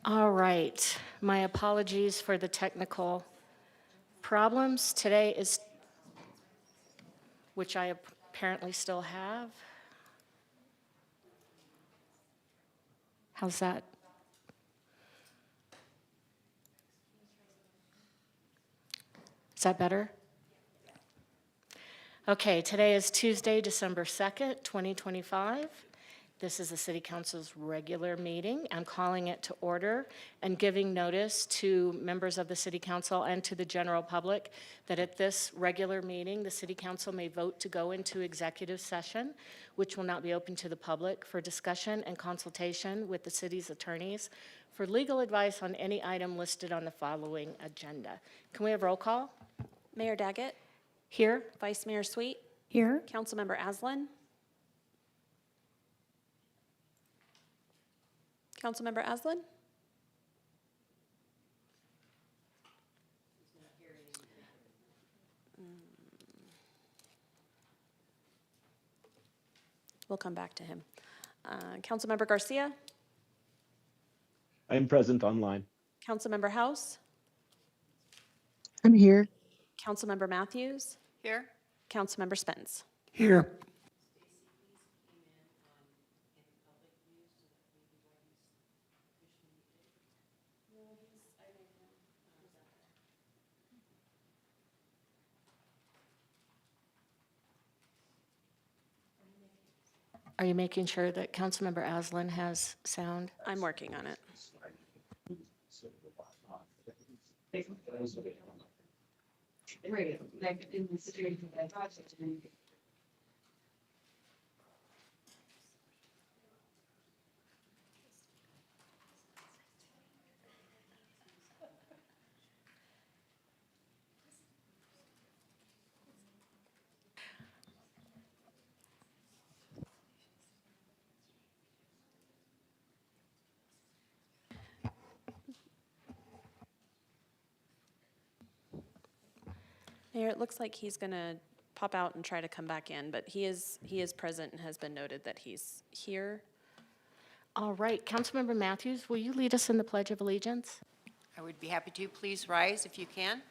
All right, my apologies for the technical problems. Today is, which I apparently still have. How's that? Is that better? Okay, today is Tuesday, December 2nd, 2025. This is the City Council's regular meeting. I'm calling it to order and giving notice to members of the City Council and to the general public that at this regular meeting, the City Council may vote to go into executive session, which will not be open to the public, for discussion and consultation with the city's attorneys for legal advice on any item listed on the following agenda. Can we have roll call? Mayor Daggett, Here. Vice Mayor Sweet, Here. Councilmember Aslan, Councilmember Aslan, we'll come back to him. Councilmember Garcia, I'm present online. Councilmember House, I'm here. Councilmember Matthews, Here. Councilmember Spence. Here. Are you making sure that Councilmember Aslan has sound? I'm working on it. Right, like in the situation that I thought today. Mayor, it looks like he's going to pop out and try to come back in, but he is present and has been noted that he's here. All right, Councilmember Matthews, will you lead us in the Pledge of Allegiance? I would be happy to. Please rise if you can.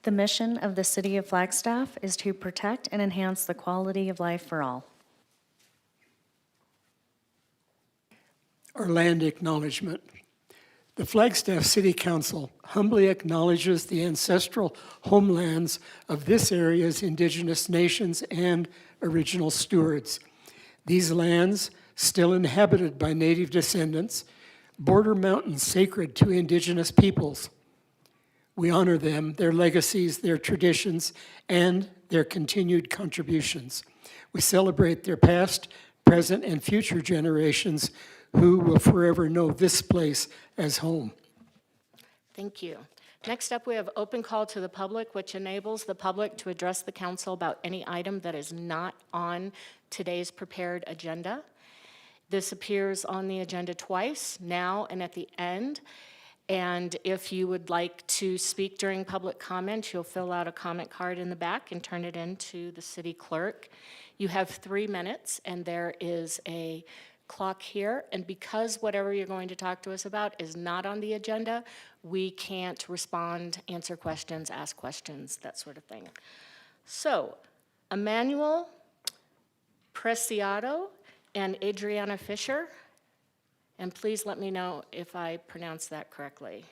The mission of the City of Flagstaff is to protect and enhance the quality of life for all. Our land acknowledgement. The Flagstaff City Council humbly acknowledges the ancestral homelands of this area's indigenous nations and original stewards. These lands, still inhabited by native descendants, border mountains sacred to indigenous peoples. We honor them, their legacies, their traditions, and their continued contributions. We celebrate their past, present, and future generations who will forever know this place as home. Thank you. Next up, we have open call to the public, which enables the public to address the council about any item that is not on today's prepared agenda. This appears on the agenda twice, now and at the end. And if you would like to speak during public comment, you'll fill out a comment card in the back and turn it in to the city clerk. You have 3 minutes, and there is a clock here. And because whatever you're going to talk to us about is not on the agenda, we can't respond, answer questions, ask questions, that sort of thing. So, Emmanuel Preciado and Adriana Fisher. And please let me know if I pronounced that correctly.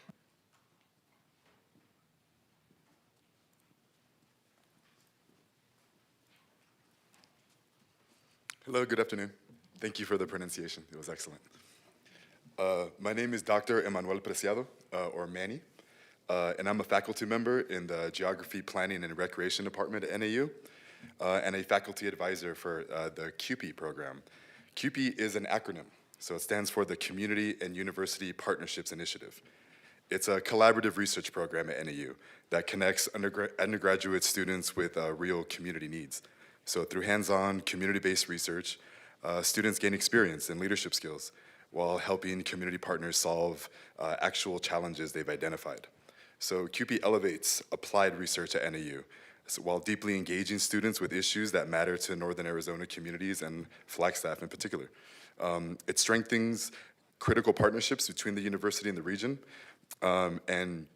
Hello, good afternoon. Thank you for the pronunciation. It was excellent. My name is Dr. Emmanuel Preciado, or Manny, and I'm a faculty member in the Geography, Planning, and Recreation Department at NAU, and a faculty advisor for the CUPE program. CUPE is an acronym, so it stands for the Community and University Partnerships Initiative. It's a collaborative research program at NAU that connects undergraduate students with real community needs. So through hands-on, community-based research, students gain experience and leadership skills while helping community partners solve actual challenges they've identified. So CUPE elevates applied research at NAU, while deeply engaging students with issues that matter to Northern Arizona communities and Flagstaff in particular. It strengthens critical partnerships between the university and the region, and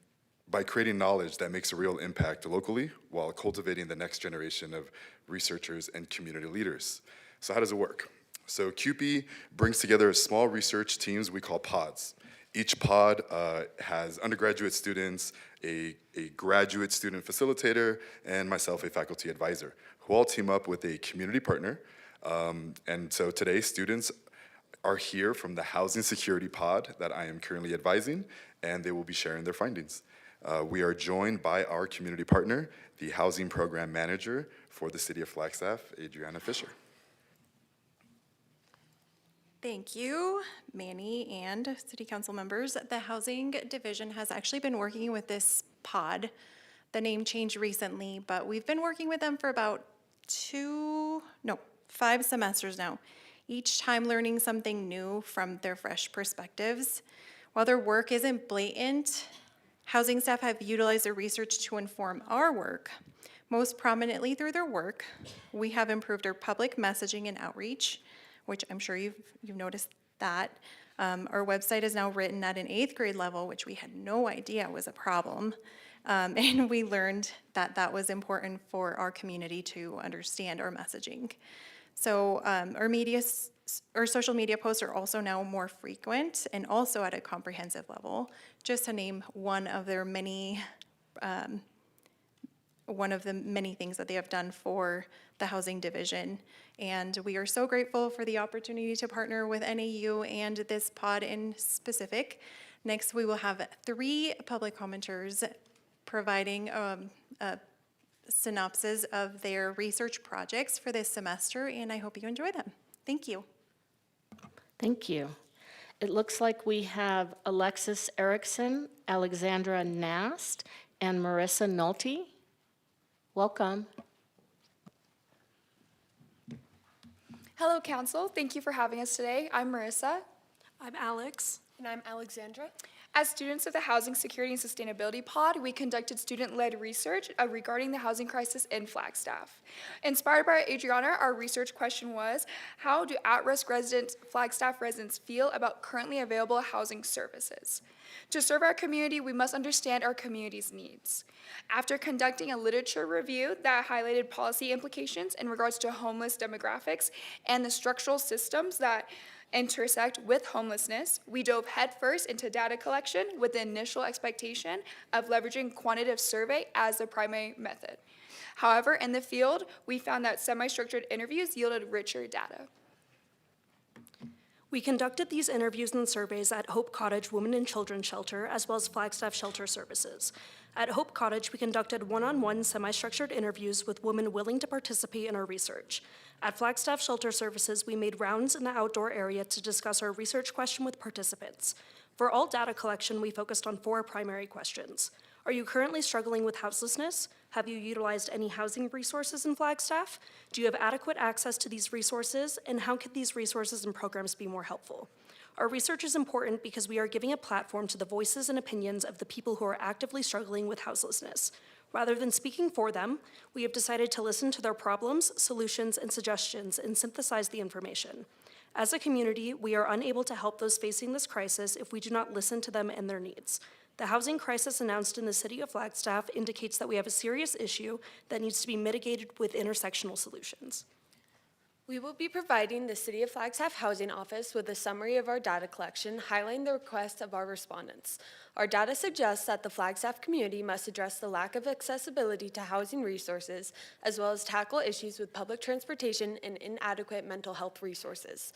by creating knowledge that makes a real impact locally while cultivating the next generation of researchers and community leaders. So how does it work? So CUPE brings together small research teams we call pods. Each pod has undergraduate students, a graduate student facilitator, and myself, a faculty advisor, who all team up with a community partner. And so today, students are here from the housing security pod that I am currently advising, and they will be sharing their findings. We are joined by our community partner, the housing program manager for the city of Flagstaff, Adriana Fisher. Thank you, Manny and city council members. The Housing Division has actually been working with this pod. The name changed recently, but we've been working with them for about 5 semesters now, each time learning something new from their fresh perspectives. While their work isn't blatant, housing staff have utilized their research to inform our work. Most prominently through their work, we have improved our public messaging and outreach, which I'm sure you've noticed that. Our website is now written at an 8th grade level, which we had no idea was a problem. And we learned that that was important for our community to understand our messaging. So our social media posts are also now more frequent and also at a comprehensive level, just to name one of the many things that they have done for the Housing Division. And we are so grateful for the opportunity to partner with NAU and this pod in specific. Next, we will have 3 public commenters providing a synopsis of their research projects for this semester, and I hope you enjoy them. Thank you. Thank you. It looks like we have Alexis Erickson, Alexandra Nast, and Marissa Nolte. Welcome. Hello, Council. Thank you for having us today. I'm Marissa. I'm Alex. And I'm Alexandra. As students of the Housing Security and Sustainability Pod, we conducted student-led research regarding the housing crisis in Flagstaff. Inspired by Adriana, our research question was, how do at-risk Flagstaff residents feel about currently available housing services? To serve our community, we must understand our community's needs. After conducting a literature review that highlighted policy implications in regards to homeless demographics and the structural systems that intersect with homelessness, we dove headfirst into data collection with the initial expectation of leveraging quantitative survey as the primary method. However, in the field, we found that semi-structured interviews yielded richer data. We conducted these interviews and surveys at Hope Cottage Women and Children's Shelter, as well as Flagstaff Shelter Services. At Hope Cottage, we conducted one-on-one semi-structured interviews with women willing to participate in our research. At Flagstaff Shelter Services, we made rounds in the outdoor area to discuss our research question with participants. For all data collection, we focused on 4 primary questions. Are you currently struggling with houselessness? Have you utilized any housing resources in Flagstaff? Do you have adequate access to these resources? And how could these resources and programs be more helpful? Our research is important because we are giving a platform to the voices and opinions of the people who are actively struggling with houselessness. Rather than speaking for them, we have decided to listen to their problems, solutions, and suggestions and synthesize the information. As a community, we are unable to help those facing this crisis if we do not listen to them and their needs. The housing crisis announced in the city of Flagstaff indicates that we have a serious issue that needs to be mitigated with intersectional solutions. We will be providing the City of Flagstaff Housing Office with a summary of our data collection, highlighting the requests of our respondents. Our data suggests that the Flagstaff community must address the lack of accessibility to housing resources, as well as tackle issues with public transportation and inadequate mental health resources.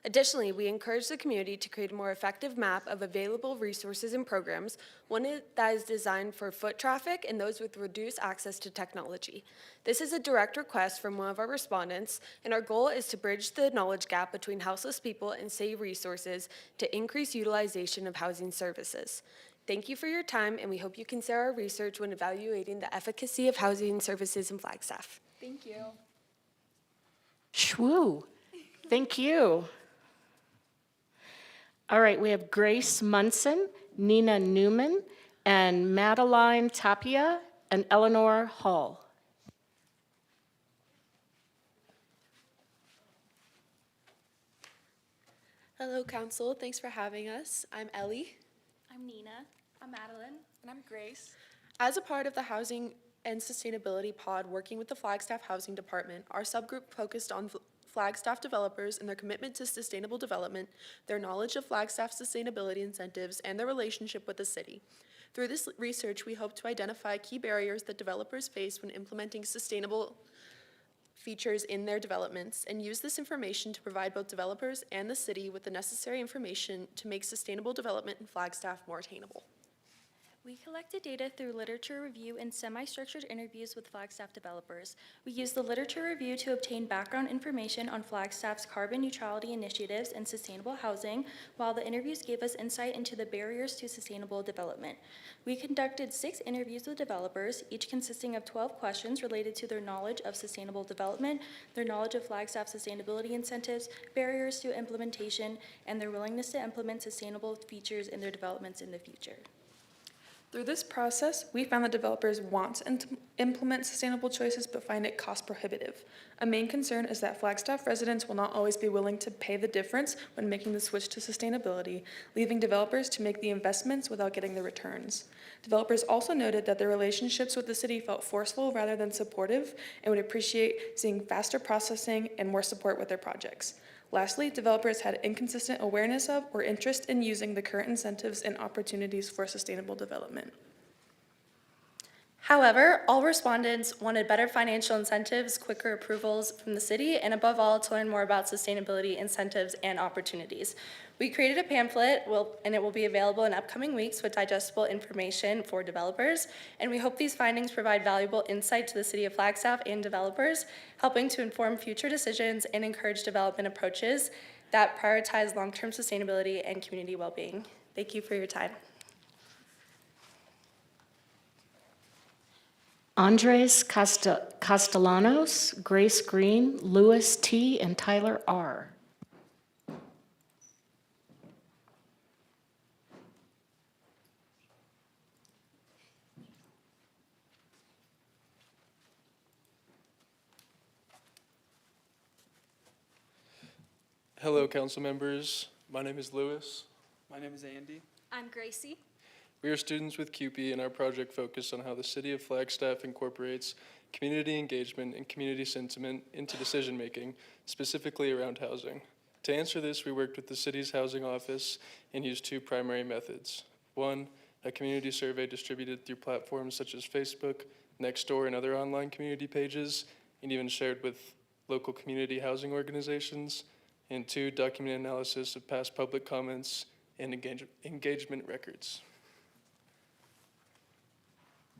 Additionally, we encourage the community to create a more effective map of available resources and programs, one that is designed for foot traffic and those with reduced access to technology. This is a direct request from one of our respondents, and our goal is to bridge the knowledge gap between houseless people and city resources to increase utilization of housing services. Thank you for your time, and we hope you consider our research when evaluating the efficacy of housing services in Flagstaff. Thank you. Shwoo. Thank you. All right, we have Grace Munson, Nina Newman, and Madeline Tapia, and Eleanor Hall. Hello, Council. Thanks for having us. I'm Ellie. I'm Nina. I'm Madeline. And I'm Grace. As a part of the Housing and Sustainability Pod working with the Flagstaff Housing Department, our subgroup focused on Flagstaff developers and their commitment to sustainable development, their knowledge of Flagstaff sustainability incentives, and their relationship with the city. Through this research, we hope to identify key barriers that developers face when implementing sustainable features in their developments and use this information to provide both developers and the city with the necessary information to make sustainable development in Flagstaff more attainable. We collected data through literature review and semi-structured interviews with Flagstaff developers. We used the literature review to obtain background information on Flagstaff's carbon neutrality initiatives and sustainable housing, while the interviews gave us insight into the barriers to sustainable development. We conducted 6 interviews with developers, each consisting of 12 questions related to their knowledge of sustainable development, their knowledge of Flagstaff sustainability incentives, barriers to implementation, and their willingness to implement sustainable features in their developments in the future. Through this process, we found that developers want to implement sustainable choices but find it cost prohibitive. A main concern is that Flagstaff residents will not always be willing to pay the difference when making the switch to sustainability, leaving developers to make the investments without getting the returns. Developers also noted that their relationships with the city felt forceful rather than supportive and would appreciate seeing faster processing and more support with their projects. Lastly, developers had inconsistent awareness of or interest in using the current incentives and opportunities for sustainable development. However, all respondents wanted better financial incentives, quicker approvals from the city, and above all, to learn more about sustainability incentives and opportunities. We created a pamphlet, and it will be available in upcoming weeks with digestible information for developers, and we hope these findings provide valuable insight to the City of Flagstaff and developers, helping to inform future decisions and encourage development approaches that prioritize long-term sustainability and community well-being. Thank you for your time. Andres Castellanos, Grace Green, Louis T., and Tyler R. Hello, council members. My name is Louis. My name is Andy. I'm Gracie. We are students with CUPE, and our project focused on how the City of Flagstaff incorporates community engagement and community sentiment into decision-making, specifically around housing. To answer this, we worked with the city's housing office and used 2 primary methods. 1, a community survey distributed through platforms such as Facebook, Nextdoor, and other online community pages, and even shared with local community housing organizations. And 2, documented analysis of past public comments and engagement records.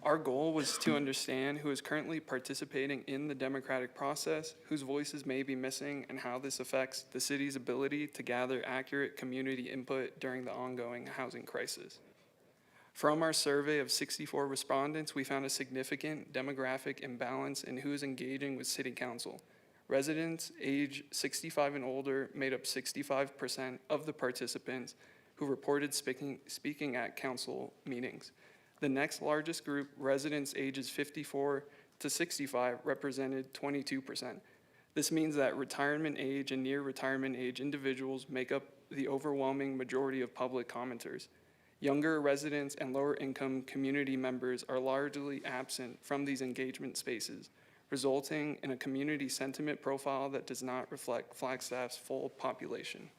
Our goal was to understand who is currently participating in the democratic process, whose voices may be missing, and how this affects the city's ability to gather accurate community input during the ongoing housing crisis. From our survey of 64 respondents, we found a significant demographic imbalance in who is engaging with city council. Residents age 65 and older made up 65% of the participants who reported speaking at council meetings. The next largest group, residents ages 54 to 65, represented 22%. This means that retirement age and near retirement age individuals make up the overwhelming majority of public commenters. Younger residents and lower income community members are largely absent from these engagement spaces, resulting in a community sentiment profile that does not reflect Flagstaff's full population.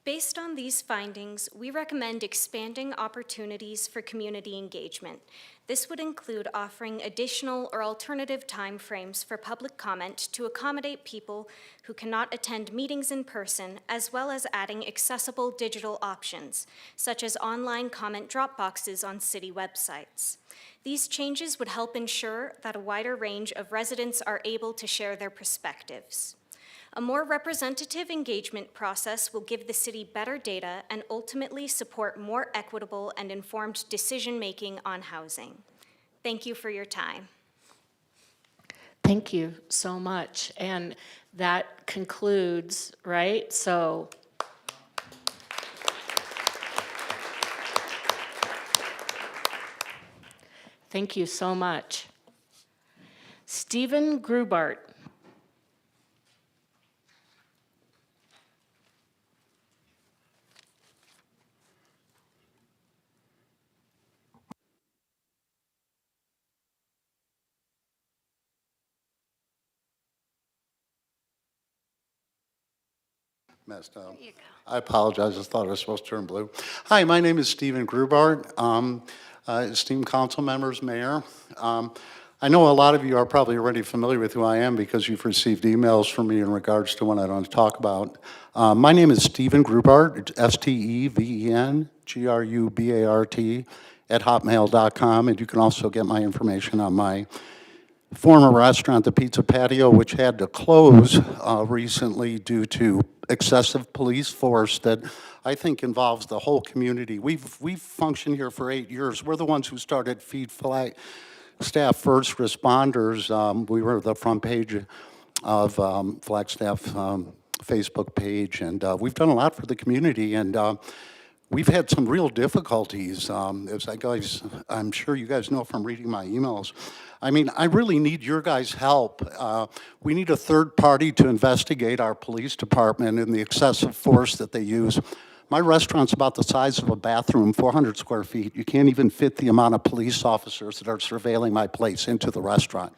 Based on these findings, we recommend expanding opportunities for community engagement. This would include offering additional or alternative timeframes for public comment to accommodate people who cannot attend meetings in person, as well as adding accessible digital options, such as online comment drop boxes on city websites. These changes would help ensure that a wider range of residents are able to share their perspectives. A more representative engagement process will give the city better data and ultimately support more equitable and informed decision-making on housing. Thank you for your time. Thank you so much. And that concludes, right? So thank you so much. Stephen Grubart. Messed up. I apologize, I thought I was supposed to turn blue. Hi, my name is Stephen Grubart, esteemed council members, mayor. I know a lot of you are probably already familiar with who I am because you've received emails from me in regards to what I want to talk about. My name is Stephen Grubart, it's STEVEN, @hotmail.com, and you can also get my information on my former restaurant, the Pizza Patio, which had to close recently due to excessive police force that I think involves the whole community. We've functioned here for 8 years. We're the ones who started Feed Flagstaff First Responders. We were the front page of Flagstaff Facebook page, and we've done a lot for the community, and we've had some real difficulties, I'm sure you guys know from reading my emails. I mean, I really need your guys' help. We need a third party to investigate our police department and the excessive force that they use. My restaurant's about the size of a bathroom, 400 square feet. You can't even fit the amount of police officers that are surveilling my place into the restaurant.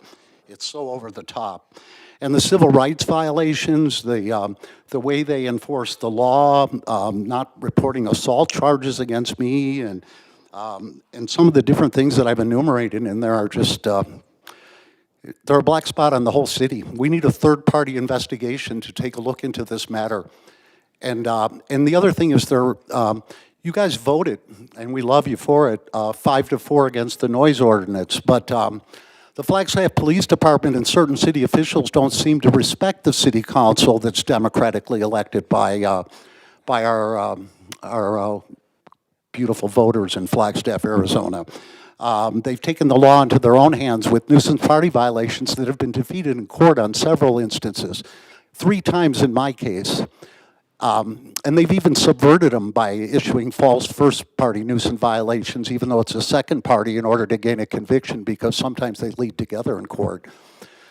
It's so over the top. And the civil rights violations, the way they enforce the law, not reporting assault charges against me, and some of the different things that I've enumerated in there are just, they're a black spot on the whole city. We need a third-party investigation to take a look into this matter. And the other thing is you guys voted, and we love you for it, 5-4 against the noise ordinance, but the Flagstaff Police Department and certain city officials don't seem to respect the city council that's democratically elected by our beautiful voters in Flagstaff, Arizona. They've taken the law into their own hands with nuisance party violations that have been defeated in court on several instances, 3 times in my case. And they've even subverted them by issuing false first-party nuisance violations, even though it's a second party, in order to gain a conviction, because sometimes they lead together in court.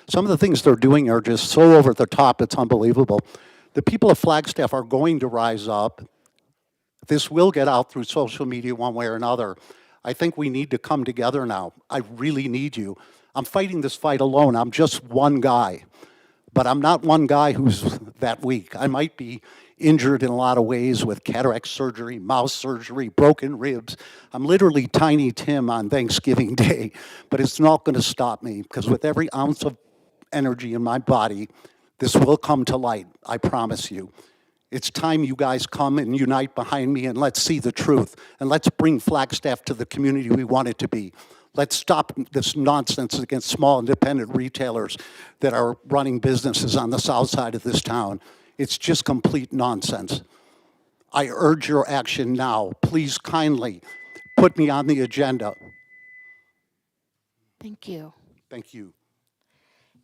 Some of the things they're doing are just so over the top, it's unbelievable. The people of Flagstaff are going to rise up. This will get out through social media one way or another. I think we need to come together now. I really need you. I'm fighting this fight alone. I'm just one guy. But I'm not one guy who's that weak. I might be injured in a lot of ways with cataract surgery, mouth surgery, broken ribs. I'm literally Tiny Tim on Thanksgiving Day, but it's not going to stop me, because with every ounce of energy in my body, this will come to light, I promise you. It's time you guys come and unite behind me, and let's see the truth, and let's bring Flagstaff to the community we want it to be. Let's stop this nonsense against small independent retailers that are running businesses on the south side of this town. It's just complete nonsense. I urge your action now. Please kindly put me on the agenda. Thank you. Thank you.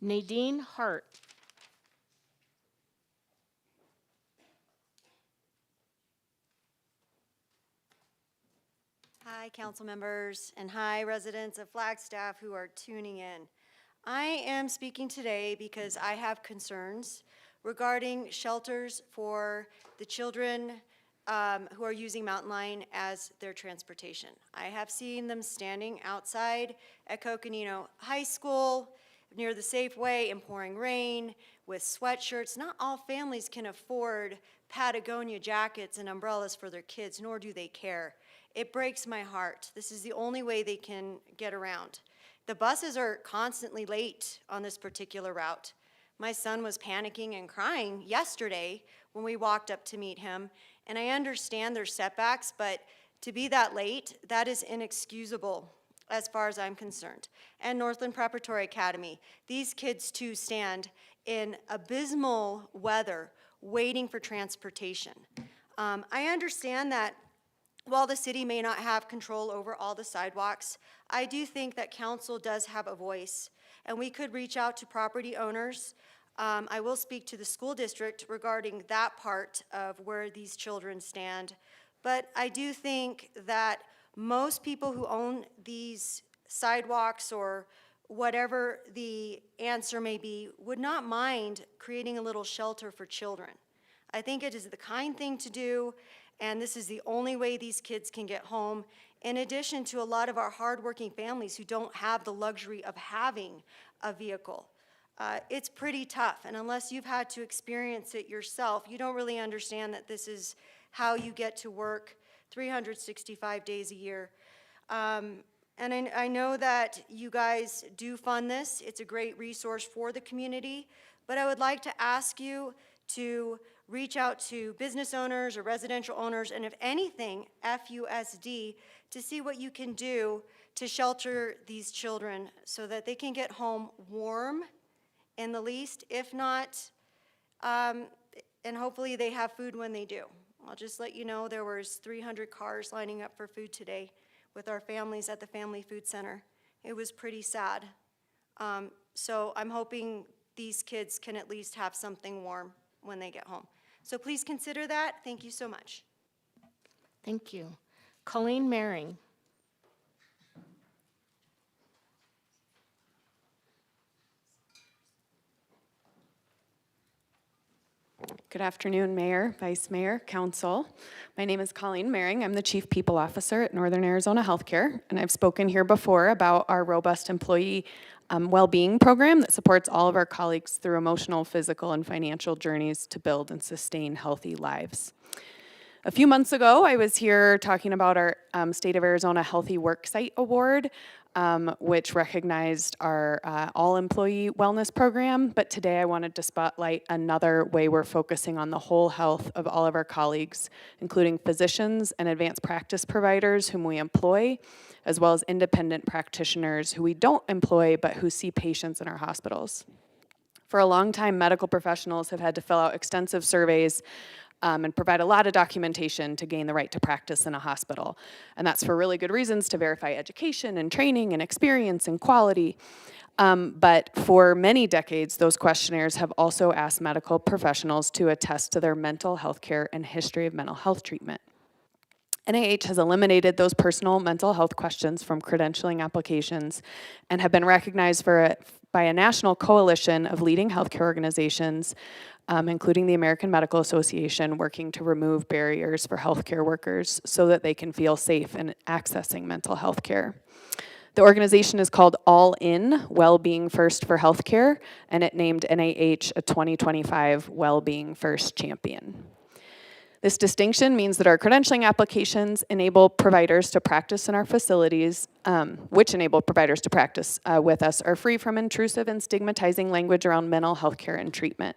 Nadine Hart. Hi, council members, and hi, residents of Flagstaff who are tuning in. I am speaking today because I have concerns regarding shelters for the children who are using Mountain Line as their transportation. I have seen them standing outside at Coconino High School near the Safeway in pouring rain with sweatshirts. Not all families can afford Patagonia jackets and umbrellas for their kids, nor do they care. It breaks my heart. This is the only way they can get around. The buses are constantly late on this particular route. My son was panicking and crying yesterday when we walked up to meet him, and I understand there's setbacks, but to be that late, that is inexcusable as far as I'm concerned. And Northland Preparatory Academy, these kids too stand in abysmal weather waiting for transportation. I understand that while the city may not have control over all the sidewalks, I do think that council does have a voice. and we could reach out to property owners. I will speak to the school district regarding that part of where these children stand. But I do think that most people who own these sidewalks or whatever the answer may be would not mind creating a little shelter for children. I think it is the kind thing to do, and this is the only way these kids can get home, in addition to a lot of our hardworking families who don't have the luxury of having a vehicle. It's pretty tough, and unless you've had to experience it yourself, you don't really understand that this is how you get to work 365 days a year. And I know that you guys do fund this. It's a great resource for the community, but I would like to ask you to reach out to business owners or residential owners, and if anything, FUSD, to see what you can do to shelter these children so that they can get home warm in the least, if not, and hopefully they have food when they do. I'll just let you know there was 300 cars lining up for food today with our families at the Family Food Center. It was pretty sad. So I'm hoping these kids can at least have something warm when they get home. So please consider that. Thank you so much. Thank you. Colleen Maring. Good afternoon, Mayor, Vice Mayor, Council. My name is Colleen Maring. I'm the Chief People Officer at Northern Arizona Healthcare, and I've spoken here before about our robust employee well-being program that supports all of our colleagues through emotional, physical, and financial journeys to build and sustain healthy lives. A few months ago, I was here talking about our State of Arizona Healthy Worksite Award, which recognized our all-employee wellness program. But today I wanted to spotlight another way we're focusing on the whole health of all of our colleagues, including physicians and advanced practice providers whom we employ, as well as independent practitioners who we don't employ but who see patients in our hospitals. For a long time, medical professionals have had to fill out extensive surveys and provide a lot of documentation to gain the right to practice in a hospital. And that's for really good reasons, to verify education and training and experience and quality. But for many decades, those questionnaires have also asked medical professionals to attest to their mental health care and history of mental health treatment. NIH has eliminated those personal mental health questions from credentialing applications and have been recognized by a national coalition of leading healthcare organizations, including the American Medical Association, working to remove barriers for healthcare workers so that they can feel safe in accessing mental health care. The organization is called All In, Wellbeing First for Healthcare, and it named NIH a 2025 Wellbeing First Champion. This distinction means that our credentialing applications enable providers to practice in our facilities, which enable providers to practice with us, are free from intrusive and stigmatizing language around mental health care and treatment.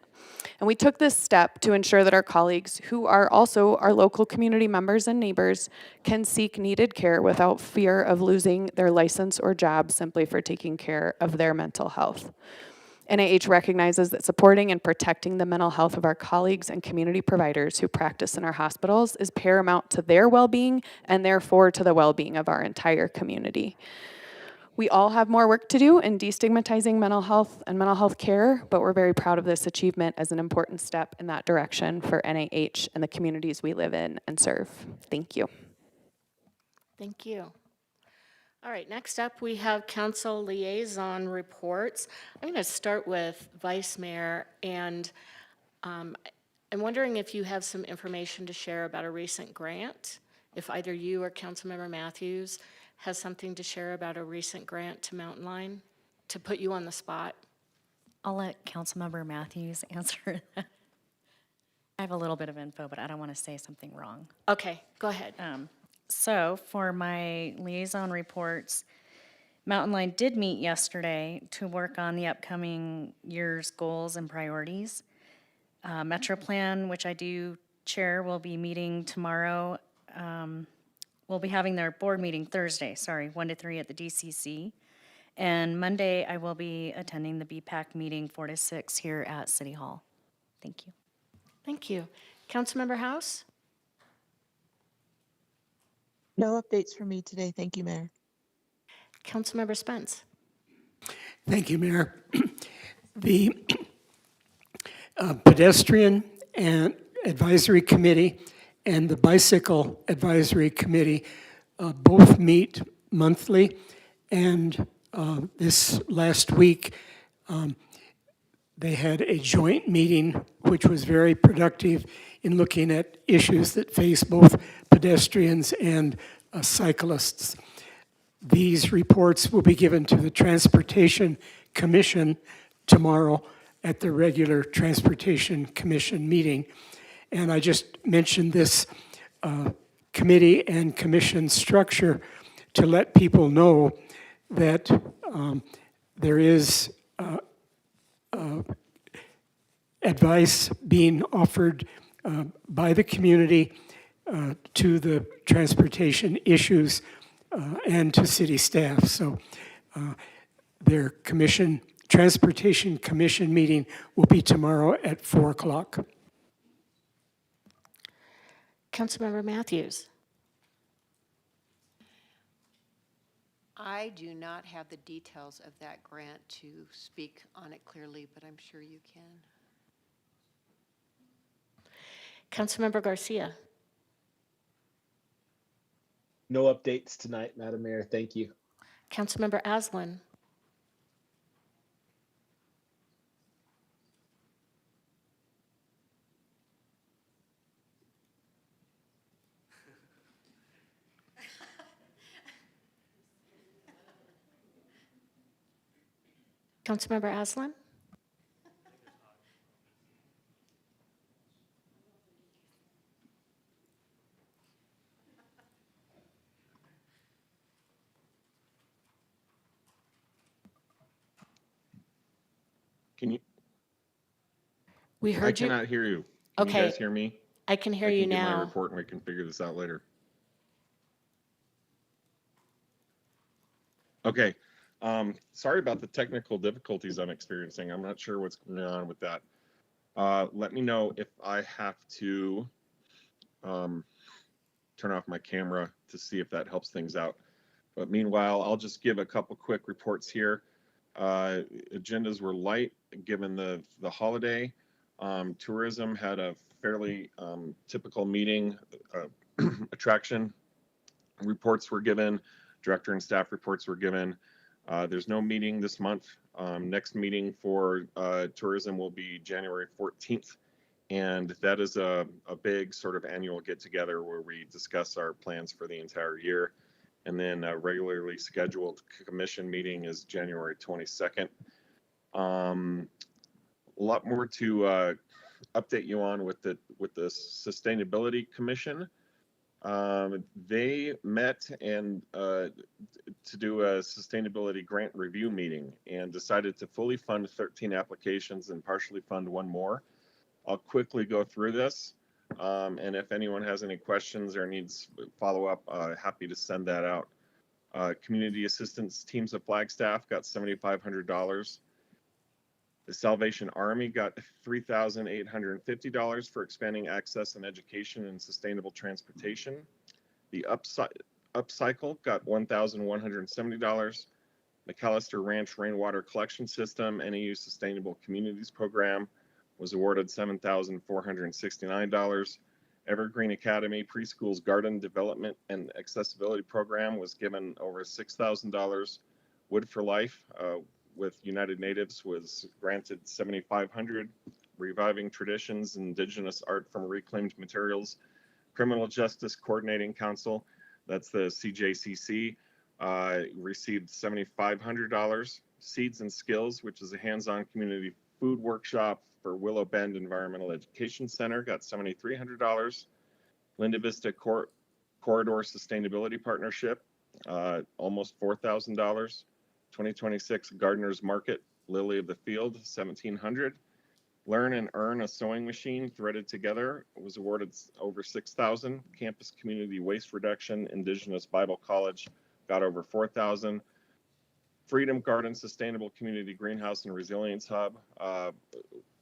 And we took this step to ensure that our colleagues, who are also our local community members and neighbors, can seek needed care without fear of losing their license or job simply for taking care of their mental health. NIH recognizes that supporting and protecting the mental health of our colleagues and community providers who practice in our hospitals is paramount to their well-being and therefore to the well-being of our entire community. We all have more work to do in destigmatizing mental health and mental health care, but we're very proud of this achievement as an important step in that direction for NIH and the communities we live in and serve. Thank you. Thank you. All right, next up we have council liaison reports. I'm going to start with Vice Mayor, and I'm wondering if you have some information to share about a recent grant, if either you or Councilmember Matthews has something to share about a recent grant to Mountain Line, to put you on the spot. I'll let Councilmember Matthews answer that. I have a little bit of info, but I don't want to say something wrong. Okay, go ahead. So for my liaison reports, Mountain Line did meet yesterday to work on the upcoming year's goals and priorities. Metro Plan, which I do chair, will be meeting tomorrow. We'll be having their board meeting Thursday, 1 to 3 at the DCC. And Monday, I will be attending the BPAC meeting 4 to 6 here at City Hall. Thank you. Thank you. Councilmember House? No updates for me today. Thank you, Mayor. Councilmember Spence? Thank you, Mayor. The Pedestrian and Advisory Committee and the Bicycle Advisory Committee both meet monthly. And this last week, they had a joint meeting, which was very productive in looking at issues that face both pedestrians and cyclists. These reports will be given to the Transportation Commission tomorrow at the regular Transportation Commission meeting. And I just mentioned this committee and commission structure to let people know that there is advice being offered by the community to the transportation issues and to city staff. So their Transportation Commission meeting will be tomorrow at 4 o'clock. Councilmember Matthews. I do not have the details of that grant to speak on it clearly, but I'm sure you can. Councilmember Garcia. No updates tonight, Madam Mayor. Thank you. Councilmember Aslan. Councilmember Aslan. Can you? We heard you. I cannot hear you. Can Okay. you guys hear me? I can hear I you can get my now. report and we can figure this out later. Okay. Sorry about the technical difficulties I'm experiencing. I'm not sure what's going on with that. Let me know if I have to turn off my camera to see if that helps things out. But meanwhile, I'll just give a couple quick reports here. Agendas were light given the holiday. Tourism had a fairly typical meeting. Attraction reports were given. Director and staff reports were given. There's no meeting this month. Next meeting for tourism will be January 14th. And that is a big sort of annual get together where we discuss our plans for the entire year. And then a regularly scheduled commission meeting is January 22nd. A lot more to update you on with the Sustainability Commission. They met and to do a sustainability grant review meeting and decided to fully fund 13 applications and partially fund one more. I'll quickly go through this. And if anyone has any questions or needs follow-up, happy to send that out. Community assistance teams of Flagstaff got $7,500. The Salvation Army got $3,850 for expanding access and education and sustainable transportation. The Upcycle got $1,170. McAllister Ranch Rainwater Collection System, NEU Sustainable Communities Program, was awarded $7,469. Evergreen Academy Preschool's Garden Development and Accessibility Program was given over $6,000. Wood for Life with United Natives was granted $7,500. Reviving Traditions, Indigenous Art from Reclaimed Materials. Criminal Justice Coordinating Council, that's the CJCC, received $7,500. Seeds and Skills, which is a hands-on community food workshop for Willow Bend Environmental Education Center, got $7,300. Linda Vista Corridor Sustainability Partnership, almost $4,000. 2026 Gardeners Market, Lily of the Field, $1,700. Learn and Earn a Sewing Machine Threaded Together was awarded over $6,000. Campus Community Waste Reduction, Indigenous Bible College got over $4,000. Freedom Garden Sustainable Community Greenhouse and Resilience Hub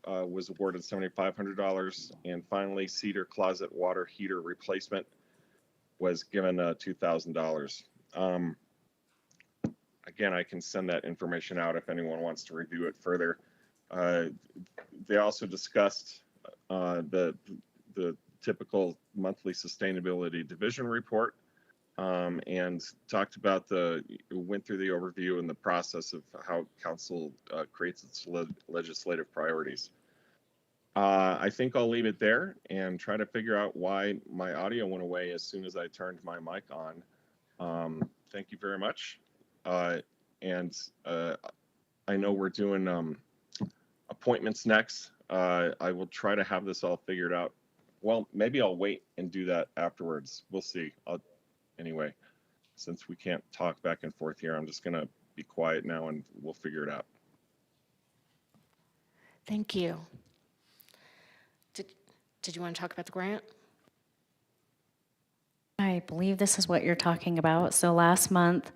was awarded $7,500. And finally, Cedar Closet Water Heater Replacement was given $2,000. I again, I can send that information out if anyone wants to review it further. They also discussed the typical monthly sustainability division report, and talked about went through the overview and the process of how council creates its legislative priorities. I think I'll leave it there and try to figure out why my audio went away as soon as I turned my mic on. Thank you very much. And I know we're doing appointments next. I will try to have this all figured out. Well, maybe I'll wait and do that afterwards. We'll see. Anyway, since we can't talk back and forth here, I'm just going to be quiet now and we'll figure it out. Thank you. Did you want to talk about the grant? I believe this is what you're talking about. So last month,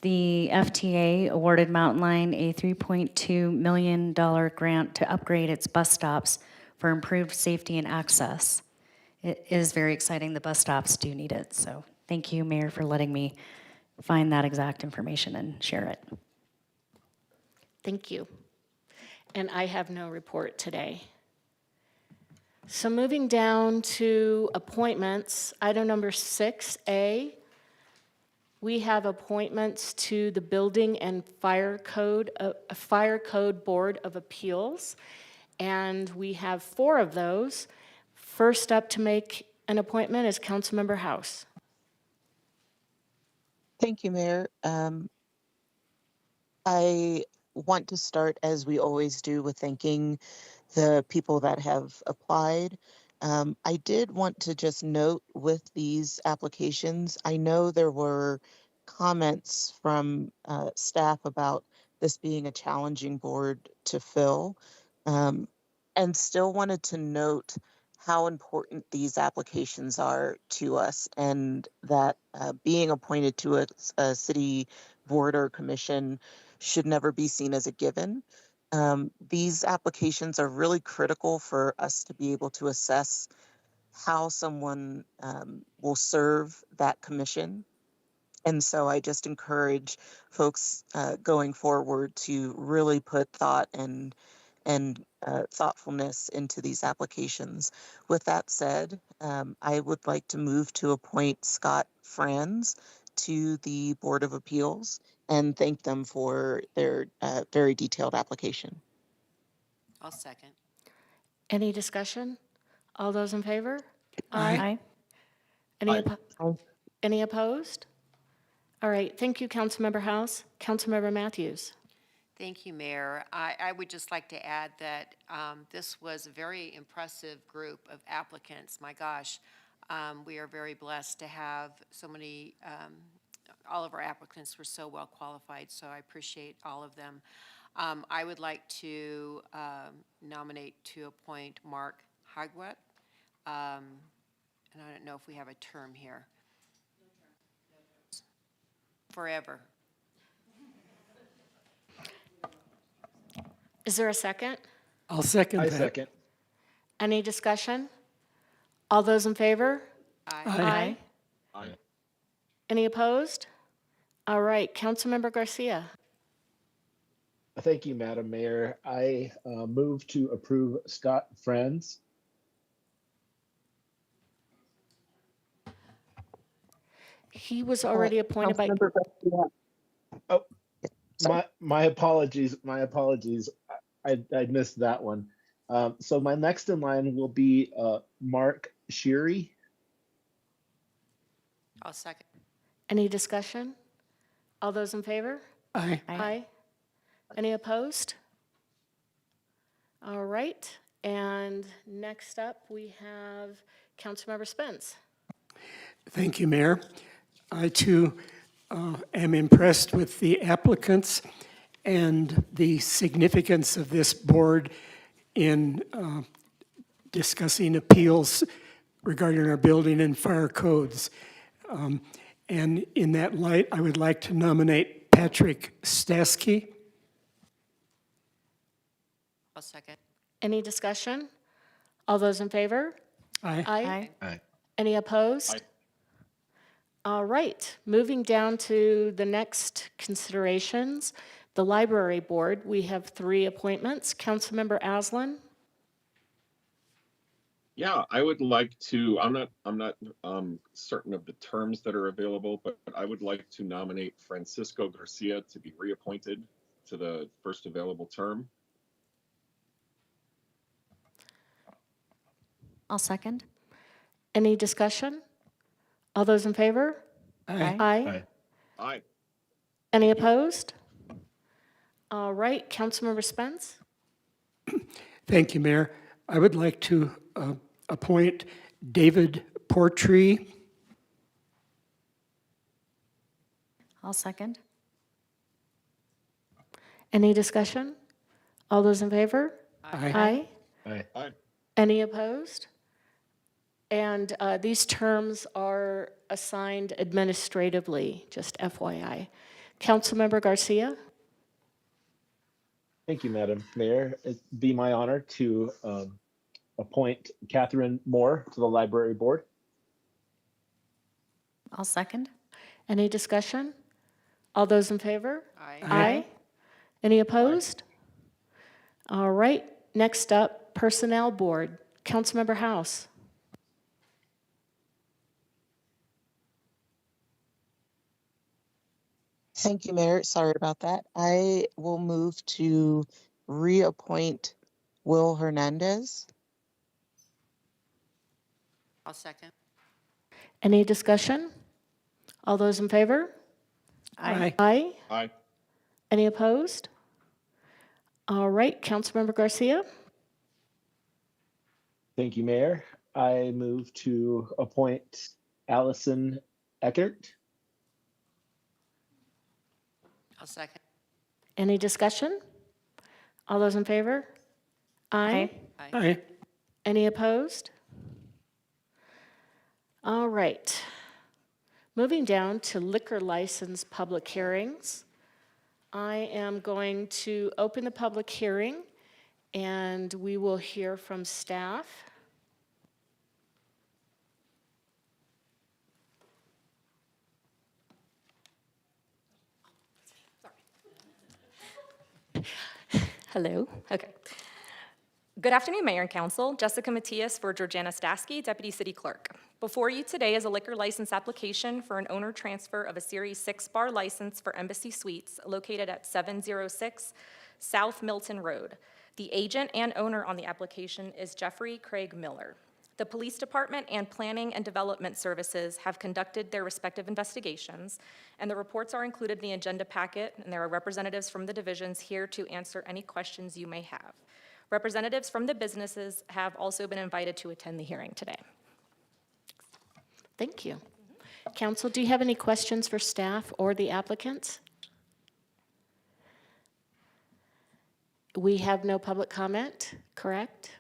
the FTA awarded Mountain Line a $3.2 million grant to upgrade its bus stops for improved safety and access. It is very exciting. The bus stops do need it. So thank you, Mayor, for letting me find that exact information and share it. Thank you. And I have no report today. So moving down to appointments, item number 6A, we have appointments to the Building and Fire Code Board of Appeals, and we have 4 of those. First up to make an appointment is Councilmember House. Thank you, Mayor. I want to start, as we always do, with thanking the people that have applied. I did want to just note with these applications, I know there were comments from staff about this being a challenging board to fill, and still wanted to note how important these applications are to us, and that being appointed to a city board or commission should never be seen as a given. These applications are really critical for us to be able to assess how someone will serve that commission. And so I just encourage folks going forward to really put thought and thoughtfulness into these applications. With that said, I would like to move to appoint Scott Franz to the Board of Appeals and thank them for their very detailed application. I'll second. Any discussion? All those in favor? Aye. Any opposed? All right, thank you, Councilmember House. Councilmember Matthews. Thank you, Mayor. I would just like to add that this was a very impressive group of applicants. My gosh, we are very blessed to have so many, all of our applicants were so well qualified, so I appreciate all of them. I would like to nominate to appoint Mark Hagwet. And I don't know if we have a term here. Forever. Is there a second? I'll second that. I second. Any discussion? All those in favor? Aye. Aye. Any opposed? All right, Councilmember Garcia. Thank you, Madam Mayor. I move to approve Scott Franz. He was already appointed by. Oh, my apologies. My apologies. I missed that one. So my next in line will be Mark Sheary. I'll second. Any discussion? All those in favor? Aye. Aye. Any opposed? All right, and next up, we have Councilmember Spence. Thank you, Mayor. I too am impressed with the applicants and the significance of this board in discussing appeals regarding our building and fire codes. And in that light, I would like to nominate Patrick Stasky. I'll second. Any discussion? All those in favor? Aye. Aye. Aye. Any opposed? Aye. All right, moving down to the next considerations. The library board, we have 3 appointments. Councilmember Aslan. Yeah, I would like to, I'm not certain of the terms that are available, but I would like to nominate Francisco Garcia to be reappointed to the first available term. I'll second. Any discussion? All those in favor? Aye. Aye. Aye. Any opposed? All right, Councilmember Spence. Thank you, Mayor. I would like to appoint David Portree. I'll second. Any discussion? All those in favor? Aye. Aye. Aye. Any opposed? And these terms are assigned administratively, just FYI. Councilmember Garcia? Thank you, Madam Mayor. It'd be my honor to appoint Catherine Moore to the library board. I'll second. Any discussion? All those in favor? Aye. Aye. Any opposed? All right, next up, Personnel Board. Councilmember House. Thank you, Mayor. Sorry about that. I will move to reappoint Will Hernandez. I'll second. Any discussion? All those in favor? Aye. Aye. Aye. Any opposed? All right, Councilmember Garcia. Thank you, Mayor. I move to appoint Allison Eckert. I'll second. Any discussion? All those in favor? Aye. Aye. Aye. Any opposed? All right. Moving down to liquor license public hearings. I am going to open the public hearing, and we will hear from staff. Hello. Okay. Good afternoon, Mayor and Council. Jessica Matias for Georgiana Stasky, Deputy City Clerk. Before you today is a liquor license application for an owner transfer of a Series 6 bar license for Embassy Suites located at 706 South Milton Road. The agent and owner on the application is Jeffrey Craig Miller. The Police Department and Planning and Development Services have conducted their respective investigations, and the reports are included in the agenda packet, and there are representatives from the divisions here to answer any questions you may have. Representatives from the businesses have also been invited to attend the hearing today. Thank you. Council, do you have any questions for staff or the applicants? We have no public comment, correct?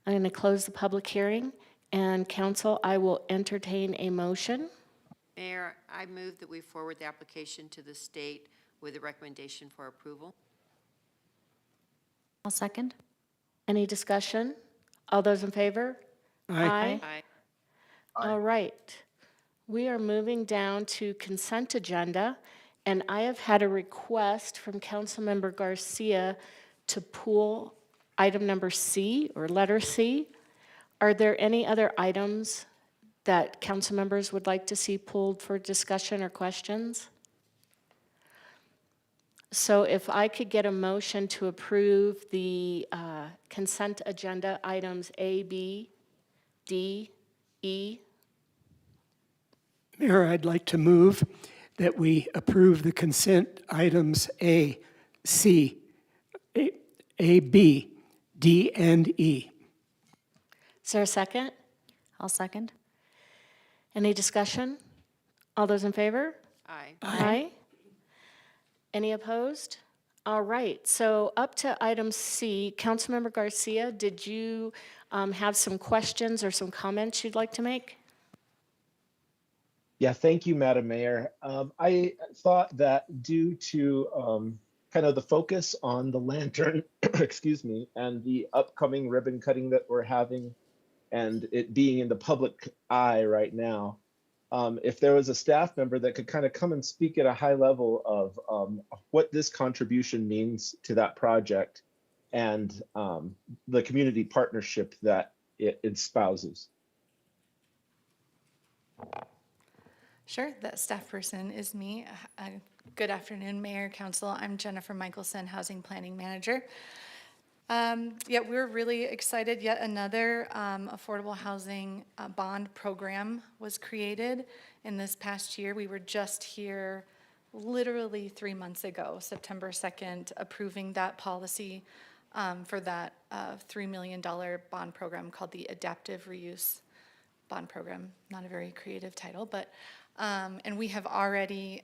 I'm going to close the public hearing, and Council, I will entertain a motion. Mayor, I move that we forward the application to the state with a recommendation for approval. I'll second. Any discussion? All those in favor? Aye. Aye. All right. We are moving down to consent agenda, and I have had a request from Councilmember Garcia to pull item number C, or letter C. Are there any other items that council members would like to see pulled for discussion or questions? So if I could get a motion to approve the consent agenda items A, B, D, E. Mayor, I'd like to move that we approve the consent items A, C, A, B, D, and E. Is there a second? I'll second. Any discussion? All those in favor? Aye. Aye. Any opposed? All right, so up to item C, Councilmember Garcia, did you have some questions or some comments you'd like to make? Yeah, thank you, Madam Mayor. I thought that due to kind of the focus on the lantern, excuse me, and the upcoming ribbon cutting that we're having, and it being in the public eye right now, if there was a staff member that could kind of come and speak at a high level of what this contribution means to that project and the community partnership that it espouses. Sure, that staff person is me. Good afternoon, Mayor, Council. I'm Jennifer Michelson, Housing Planning Manager. Yeah, we're really excited. Yet another affordable housing bond program was created in this past year. We were just here literally 3 months ago, September 2nd, approving that policy for that $3 million bond program called the Adaptive Reuse Bond Program. Not a very creative title, but, and we have already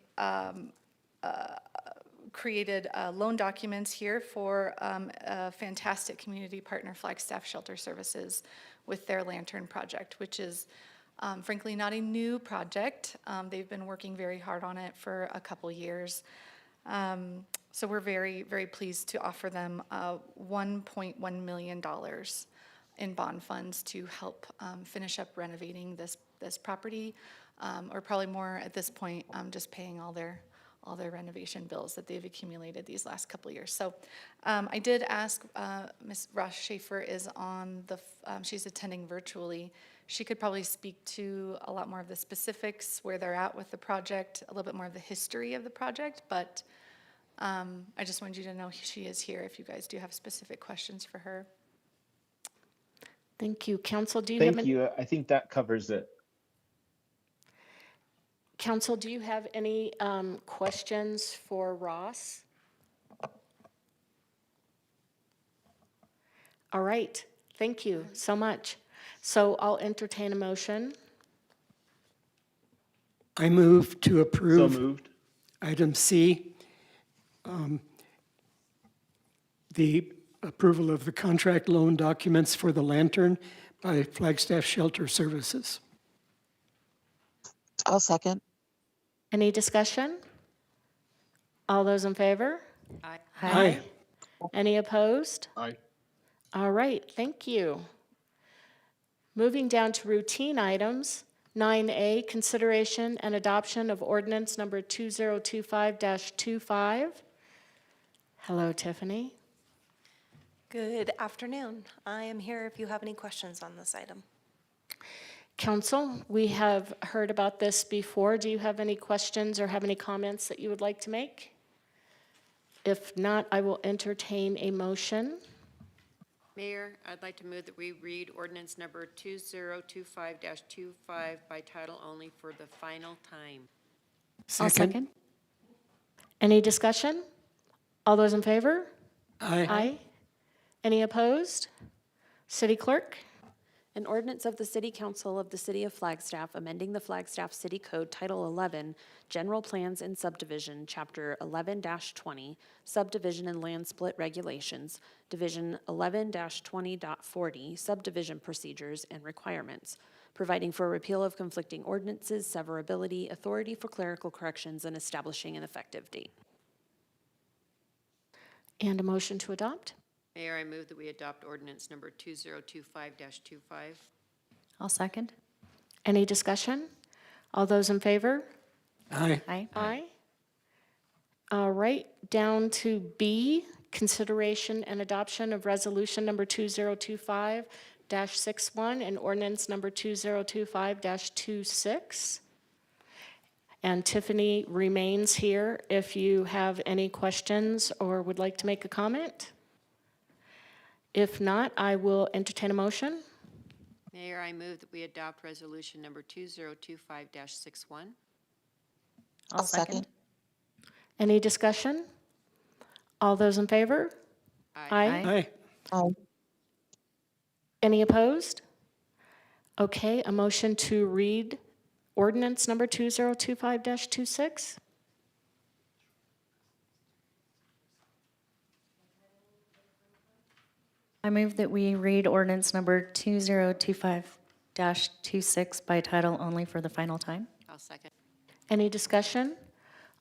created loan documents here for a fantastic community partner, Flagstaff Shelter Services, with their Lantern project, which is frankly not a new project. They've been working very hard on it for a couple years. So we're very, very pleased to offer them $1.1 million in bond funds to help finish up renovating this property, or probably more at this point, just paying all their renovation bills that they've accumulated these last couple of years. So I did ask, Ms. Ross Schaefer is on the, she's attending virtually. She could probably speak to a lot more of the specifics, where they're at with the project, a little bit more of the history of the project, but I just wanted you to know she is here if you guys do have specific questions for her. Thank you. Council, do you have Thank you. I think that covers it. Council, do you have any questions for Ross? All right, thank you so much. So I'll entertain a motion. I move to approve. So moved. Item C, the approval of the contract loan documents for the Lantern by Flagstaff Shelter Services. I'll second. Any discussion? All those in favor? Aye. Aye. Any opposed? Aye. All right, thank you. Moving down to routine items, 9A, consideration and adoption of ordinance number 2025-25. Hello, Tiffany. Good afternoon. I am here if you have any questions on this item. Council, we have heard about this before. Do you have any questions or have any comments that you would like to make? If not, I will entertain a motion. Mayor, I'd like to move that we read ordinance number 2025-25 by title only for the final time. I'll second. Any discussion? All those in favor? Aye. Aye. Any opposed? City Clerk? An ordinance of the City Council of the City of Flagstaff amending the Flagstaff City Code Title 11, General Plans and Subdivision, Chapter 11-20, Subdivision and Land Split Regulations, Division 11-20.40, Subdivision Procedures and Requirements, providing for repeal of conflicting ordinances, severability, authority for clerical corrections, and establishing an effective date. And a motion to adopt? Mayor, I move that we adopt ordinance number 2025-25. I'll second. Any discussion? All those in favor? Aye. Aye. Aye. All right, down to B, consideration and adoption of resolution number 2025-61 and ordinance number 2025-26. And Tiffany remains here if you have any questions or would like to make a comment. If not, I will entertain a motion. Mayor, I move that we adopt resolution number 2025-61. I'll second. Any discussion? All those in favor? Aye. Aye. Any opposed? Okay, a motion to read ordinance number 2025-26. I move that we read ordinance number 2025-26 by title only for the final time. I'll second. Any discussion?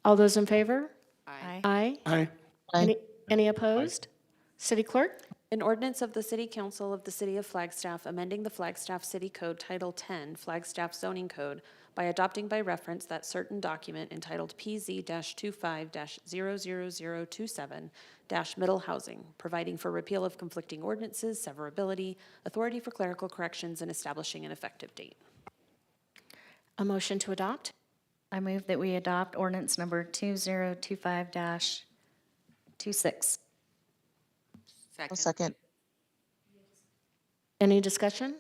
All those in favor? Aye. Aye. Aye. Any opposed? City Clerk? An ordinance of the City Council of the City of Flagstaff amending the Flagstaff City Code Title 10, Flagstaff Zoning Code, by adopting by reference that certain document entitled PZ-25-00027-Middle Housing, providing for repeal of conflicting ordinances, severability, authority for clerical corrections, and establishing an effective date. A motion to adopt? I move that we adopt ordinance number 2025-26. I'll second. Any discussion?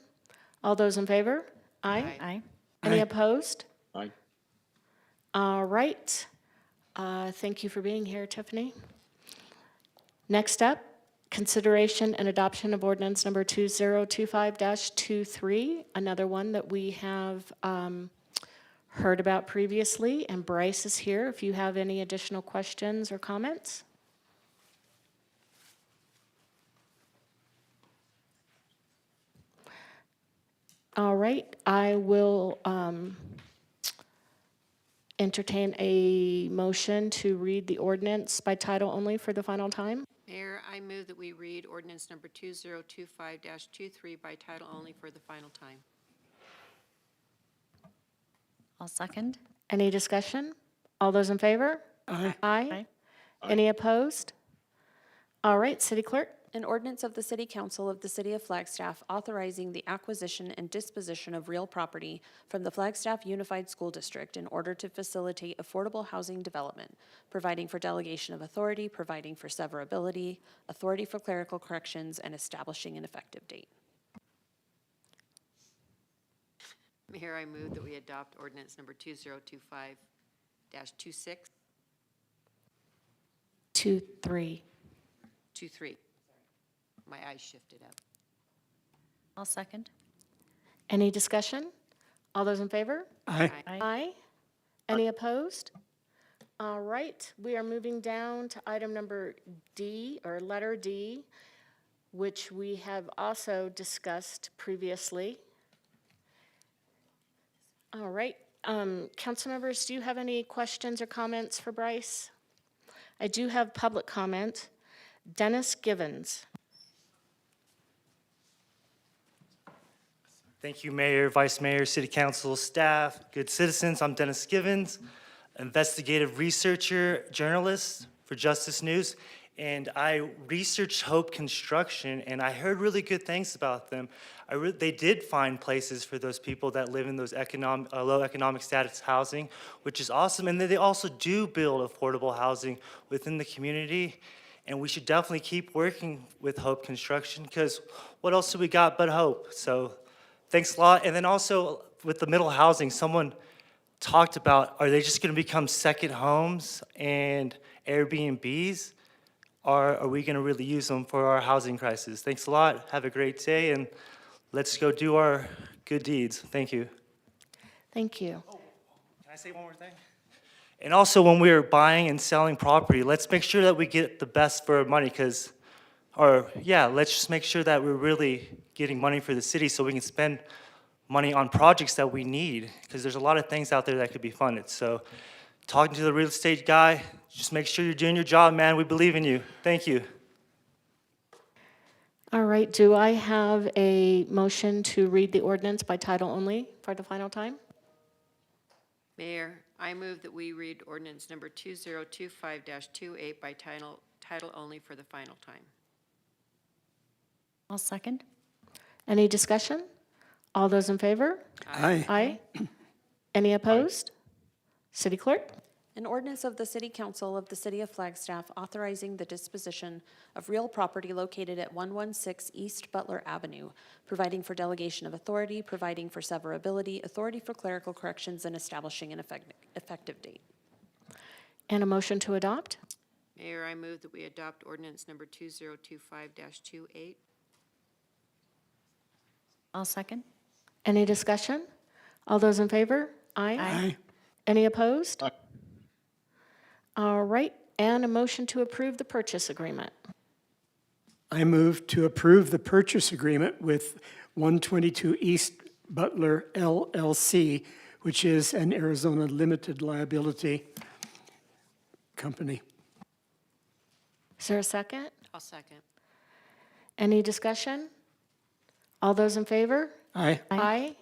All those in favor? Aye. Aye. Any Aye. opposed? Aye. All right. Thank you for being here, Tiffany. Next up, consideration and adoption of ordinance number 2025-23, another one that we have heard about previously, and Bryce is here if you have any additional questions or comments. All right, I will entertain a motion to read the ordinance by title only for the final time. Mayor, I move that we read ordinance number 2025-23 by title only for the final time. I'll second. Any discussion? All those in favor? Aye. Aye. Any opposed? All right, City Clerk. An ordinance of the City Council of the City of Flagstaff authorizing the acquisition and disposition of real property from the Flagstaff Unified School District in order to facilitate affordable housing development, providing for delegation of authority, providing for severability, authority for clerical corrections, and establishing an effective date. Mayor, I move that we adopt ordinance number 2025-26. 2-3. 23. My eyes shifted up. I'll second. Any discussion? All those in favor? Aye. Aye. Any opposed? All right, we are moving down to item number D, or letter D, which we have also discussed previously. All right, council members, do you have any questions or comments for Bryce? I do have public comment. Dennis Givens. Thank you, Mayor, Vice Mayor, City Council, staff, good citizens. I'm Dennis Givens, investigative researcher, journalist for Justice News, and I researched Hope Construction, and I heard really good things about them. They did find places for those people that live in those low economic status housing, which is awesome, and they also do build affordable housing within the community, and we should definitely keep working with Hope Construction, because what else do we got but hope? So thanks a lot. And then also with the middle housing, someone talked about, are they just going to become second homes and Airbnbs? Or are we going to really use them for our housing crisis? Thanks a lot. Have a great day, and let's go do our good deeds. Thank you. Thank you. Can I say one more thing? And also, when we're buying and selling property, let's make sure that we get the best for our money, let's just make sure that we're really getting money for the city so we can spend money on projects that we need, because there's a lot of things out there that could be funded. So talking to the real estate guy, just make sure you're doing your job, man. We believe in you. Thank you. All right, do I have a motion to read the ordinance by title only for the final time? Mayor, I move that we read ordinance number 2025-28 by title only for the final time. I'll second. Any discussion? All those in favor? Aye. Aye. Any opposed? City Clerk? An ordinance of the City Council of the City of Flagstaff authorizing the disposition of real property located at 116 East Butler Avenue, providing for delegation of authority, providing for severability, authority for clerical corrections, and establishing an effective date. And a motion to adopt? Mayor, I move that we adopt ordinance number 2025-28. I'll second. Any discussion? All those in favor? Aye. Aye. Any opposed? All right, and a motion to approve the purchase agreement. I move to approve the purchase agreement with 122 East Butler LLC, which is an Arizona limited liability company. Is there a second? I'll second. Any discussion? All those in favor? Aye. Aye.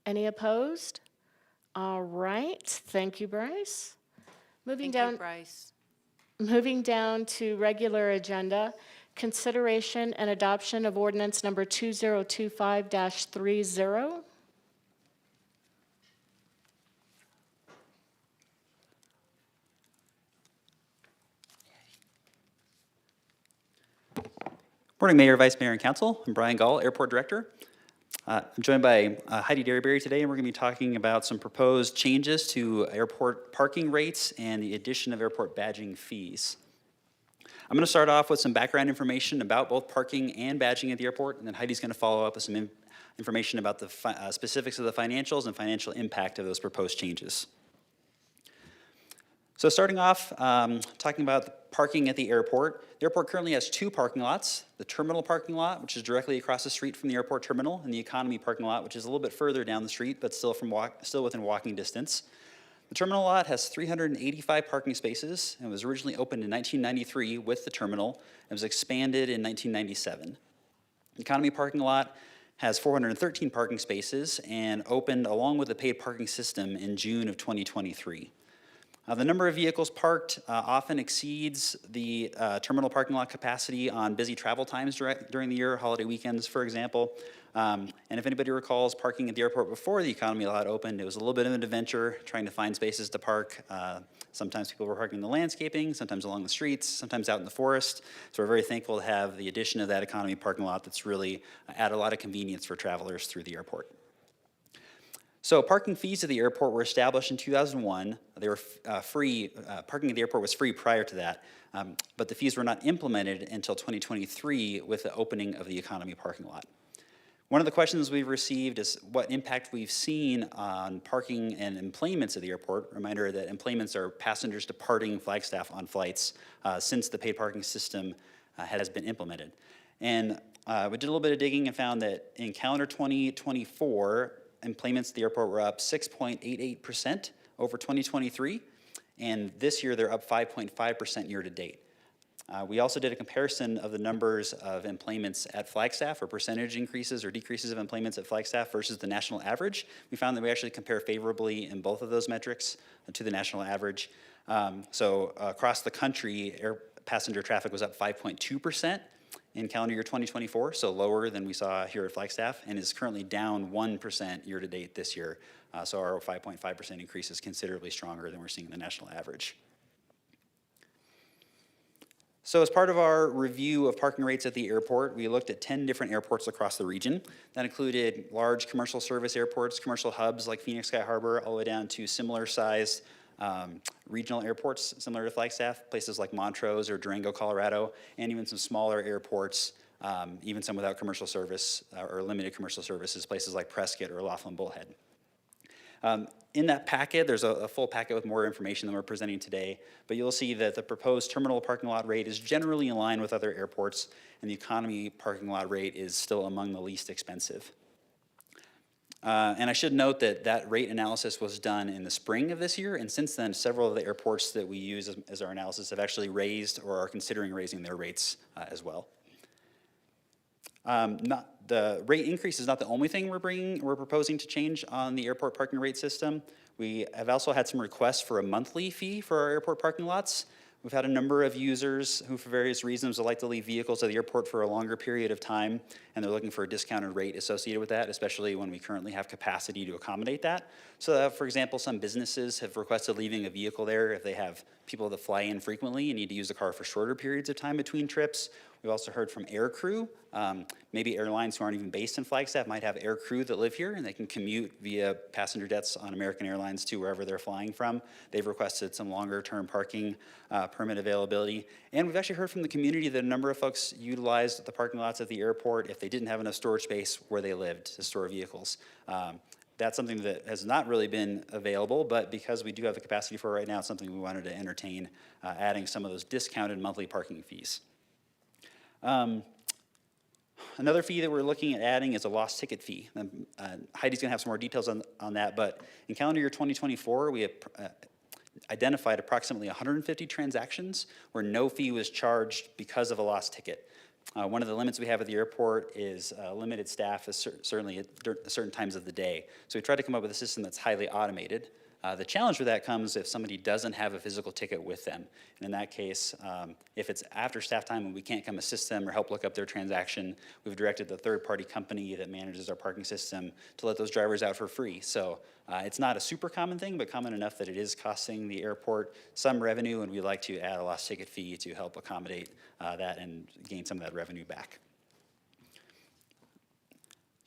Any opposed? All right, thank you, Bryce. Moving Thank you, down. Bryce. Moving down to regular agenda, consideration and adoption of ordinance number 2025-30. Morning, Mayor, Vice Mayor, and Council. I'm Brian Gall, Airport Director. I'm joined by Heidi Derryberry today, and we're going to be talking about some proposed changes to airport parking rates and the addition of airport badging fees. I'm going to start off with some background information about both parking and badging at the airport, and then Heidi's going to follow up with some information about the specifics of the financials and financial impact of those proposed changes. So starting off, talking about the parking at the airport. The airport currently has two parking lots, the terminal parking lot, which is directly across the street from the airport terminal, and the economy parking lot, which is a little bit further down the street, but still within walking distance. The terminal lot has 385 parking spaces and was originally opened in 1993 with the terminal and was expanded in 1997. The economy parking lot has 413 parking spaces and opened along with the paid parking system in June of 2023. The number of vehicles parked often exceeds the terminal parking lot capacity on busy travel times during the year, holiday weekends, for example. And if anybody recalls parking at the airport before the economy lot opened, it was a little bit of an adventure trying to find spaces to park. Sometimes people were parking in the landscaping, sometimes along the streets, sometimes out in the forest. So we're very thankful to have the addition of that economy parking lot that's really added a lot of convenience for travelers through the airport. So parking fees at the airport were established in 2001. They were free. Parking at the airport was free prior to that, but the fees were not implemented until 2023 with the opening of the economy parking lot. One of the questions we've received is what impact we've seen on parking and enplanements at the airport. Reminder that enplanements are passengers departing Flagstaff on flights since the paid parking system has been implemented. And we did a little bit of digging and found that in calendar 2024, enplanements at the airport were up 6.88% over 2023, and this year they're up 5.5% year to date. We also did a comparison of the numbers of enplanements at Flagstaff, or percentage increases or decreases of enplanements at Flagstaff versus the national average. We found that we actually compare favorably in both of those metrics to the national average. So across the country, air passenger traffic was up 5.2% in calendar year 2024, so lower than we saw here at Flagstaff, and is currently down 1% year to date this year. So our 5.5% increase is considerably stronger than we're seeing in the national average. So as part of our review of parking rates at the airport, we looked at 10 different airports across the region. That included large commercial service airports, commercial hubs like Phoenix Sky Harbor, all the way down to similar sized regional airports similar to Flagstaff, places like Montrose or Durango, Colorado, and even some smaller airports, even some without commercial service or limited commercial services, places like Prescott or Laughlin Bullhead. In that packet, there's a full packet with more information than we're presenting today, but you'll see that the proposed terminal parking lot rate is generally in line with other airports, and the economy parking lot rate is still among the least expensive. And I should note that that rate analysis was done in the spring of this year, and since then, several of the airports that we use as our analysis have actually raised or are considering raising their rates as well. The rate increase is not the only thing we're proposing to change on the airport parking rate system. We have also had some requests for a monthly fee for our airport parking lots. We've had a number of users who, for various reasons, would like to leave vehicles at the airport for a longer period of time, and they're looking for a discounted rate associated with that, especially when we currently have capacity to accommodate that. So, for example, some businesses have requested leaving a vehicle there if they have people that fly in frequently and need to use the car for shorter periods of time between trips. We've also heard from air crew. Maybe airlines who aren't even based in Flagstaff might have air crew that live here, and they can commute via passenger jets on American Airlines to wherever they're flying from. They've requested some longer-term parking permit availability. And we've actually heard from the community that a number of folks utilized the parking lots at the airport if they didn't have enough storage space where they lived to store vehicles. That's something that has not really been available, but because we do have the capacity for it right now, it's something we wanted to entertain, adding some of those discounted monthly parking fees. Another fee that we're looking at adding is a lost ticket fee. Heidi's going to have some more details on that, but in calendar year 2024, we have identified approximately 150 transactions where no fee was charged because of a lost ticket. One of the limits we have at the airport is limited staff, certainly at certain times of the day. So we try to come up with a system that's highly automated. The challenge with that comes if somebody doesn't have a physical ticket with them. And in that case, if it's after staff time and we can't come assist them or help look up their transaction, we've directed the third-party company that manages our parking system to let those drivers out for free. So it's not a super common thing, but common enough that it is costing the airport some revenue, and we'd like to add a lost ticket fee to help accommodate that and gain some of that revenue back.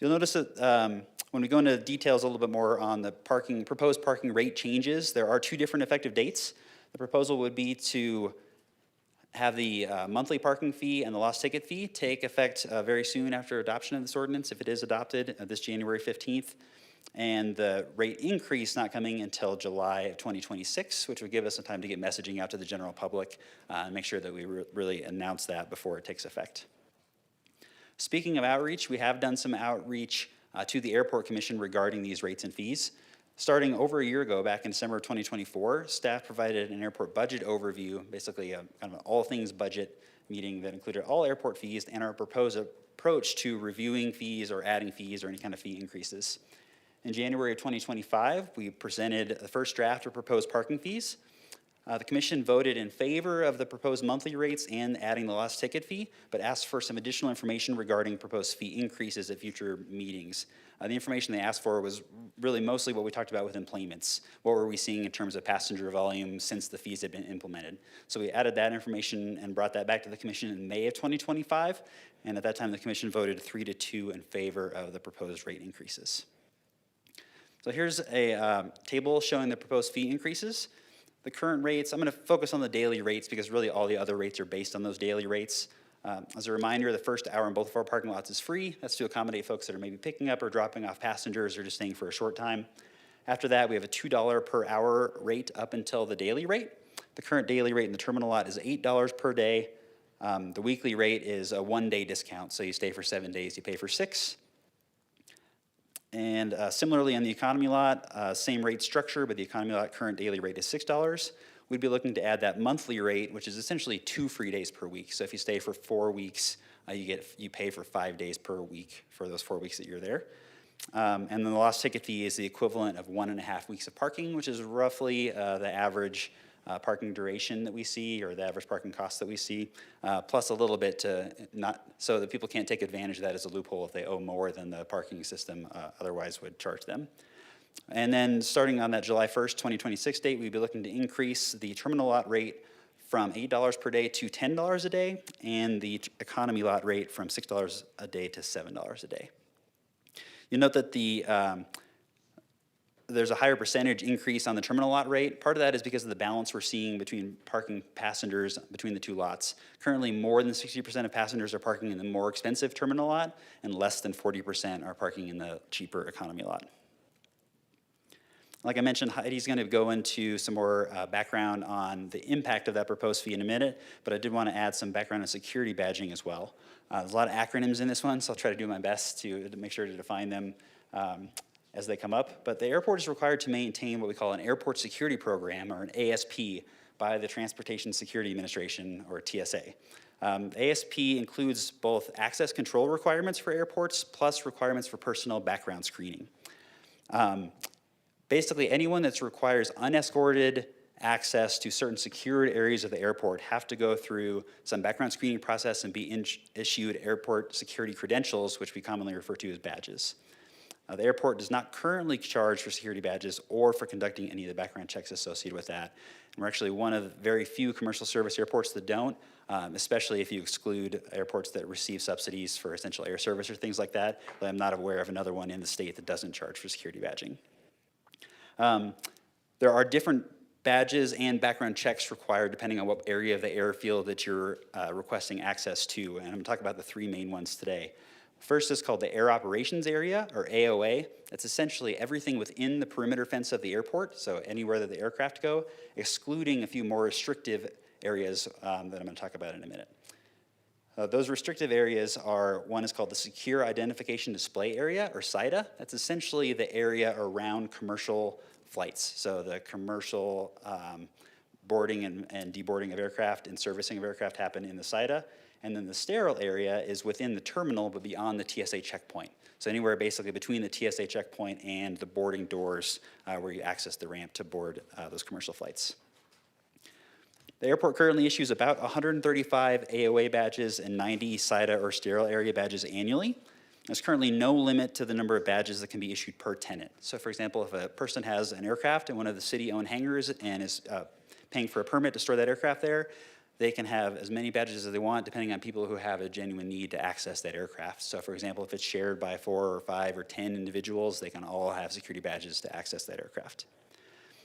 You'll notice that when we go into details a little bit more on the proposed parking rate changes, there are 2 different effective dates. The proposal would be to have the monthly parking fee and the lost ticket fee take effect very soon after adoption of this ordinance, if it is adopted this January 15th. And the rate increase not coming until July of 2026, which would give us some time to get messaging out to the general public and make sure that we really announce that before it takes effect. Speaking of outreach, we have done some outreach to the Airport Commission regarding these rates and fees. Starting over a year ago, back in December of 2024, staff provided an airport budget overview, basically a kind of an all things budget meeting that included all airport fees and our proposed approach to reviewing fees or adding fees or any kind of fee increases. In January of 2025, we presented the first draft of proposed parking fees. The commission voted in favor of the proposed monthly rates and adding the lost ticket fee, but asked for some additional information regarding proposed fee increases at future meetings. The information they asked for was really mostly what we talked about with employments. What were we seeing in terms of passenger volume since the fees had been implemented? So we added that information and brought that back to the commission in May of 2025, and at that time the commission voted 3-2 in favor of the proposed rate increases. So here's a table showing the proposed fee increases. The current rates, I'm going to focus on the daily rates because really all the other rates are based on those daily rates. As a reminder, the first hour in both of our parking lots is free. That's to accommodate folks that are maybe picking up or dropping off passengers or just staying for a short time. After that, we have a $2 per hour rate up until the daily rate. The current daily rate in the terminal lot is $8 per day. The weekly rate is a 1-day discount. So you stay for 7 days, you pay for 6. And similarly on the economy lot, same rate structure, but the economy lot current daily rate is $6. We'd be looking to add that monthly rate, which is essentially 2 free days per week. So if you stay for 4 weeks, you pay for 5 days per week for those 4 weeks that you're there. And then the lost ticket fee is the equivalent of 1.5 weeks of parking, which is roughly the average parking duration that we see, or the average parking cost that we see, plus a little bit to not, so that people can't take advantage of that as a loophole if they owe more than the parking system otherwise would charge them. And then starting on that July 1st, 2026 date, we'd be looking to increase the terminal lot rate from $8 per day to $10 a day, and the economy lot rate from $6 a day to $7 a day. You'll note that there's a higher percentage increase on the terminal lot rate. Part of that is because of the balance we're seeing between parking passengers between the 2 lots. Currently, more than 60% of passengers are parking in the more expensive terminal lot, and less than 40% are parking in the cheaper economy lot. Like I mentioned, Heidi's going to go into some more background on the impact of that proposed fee in a minute, but I did want to add some background on security badging as well. There's a lot of acronyms in this one, so I'll try to do my best to make sure to define them as they come up. But the airport is required to maintain what we call an airport security program, or an ASP, by the Transportation Security Administration, or TSA. ASP includes both access control requirements for airports plus requirements for personal background screening. Basically, anyone that requires unescorted access to certain secured areas of the airport have to go through some background screening process and be issued airport security credentials, which we commonly refer to as badges. The airport does not currently charge for security badges or for conducting any of the background checks associated with that. And we're actually one of very few commercial service airports that don't, especially if you exclude airports that receive subsidies for essential air service or things like that. But I'm not aware of another one in the state that doesn't charge for security badging. There are different badges and background checks required depending on what area of the airfield that you're requesting access to, and I'm going to talk about the 3 main ones today. First is called the Air Operations Area, or AOA. That's essentially everything within the perimeter fence of the airport, so anywhere that the aircraft go, excluding a few more restrictive areas that I'm going to talk about in a minute. Those restrictive areas are, one is called the Secure Identification Display Area, or SIDA. That's essentially the area around commercial flights. So the commercial boarding and deboarding of aircraft and servicing of aircraft happen in the SIDA. And then the sterile area is within the terminal, but beyond the TSA checkpoint. So anywhere basically between the TSA checkpoint and the boarding doors where you access the ramp to board those commercial flights. The airport currently issues about 135 AOA badges and 90 SIDA or sterile area badges annually. There's currently no limit to the number of badges that can be issued per tenant. So for example, if a person has an aircraft in one of the city-owned hangars and is paying for a permit to store that aircraft there, they can have as many badges as they want depending on people who have a genuine need to access that aircraft. So for example, if it's shared by 4 or 5 or 10 individuals, they can all have security badges to access that aircraft.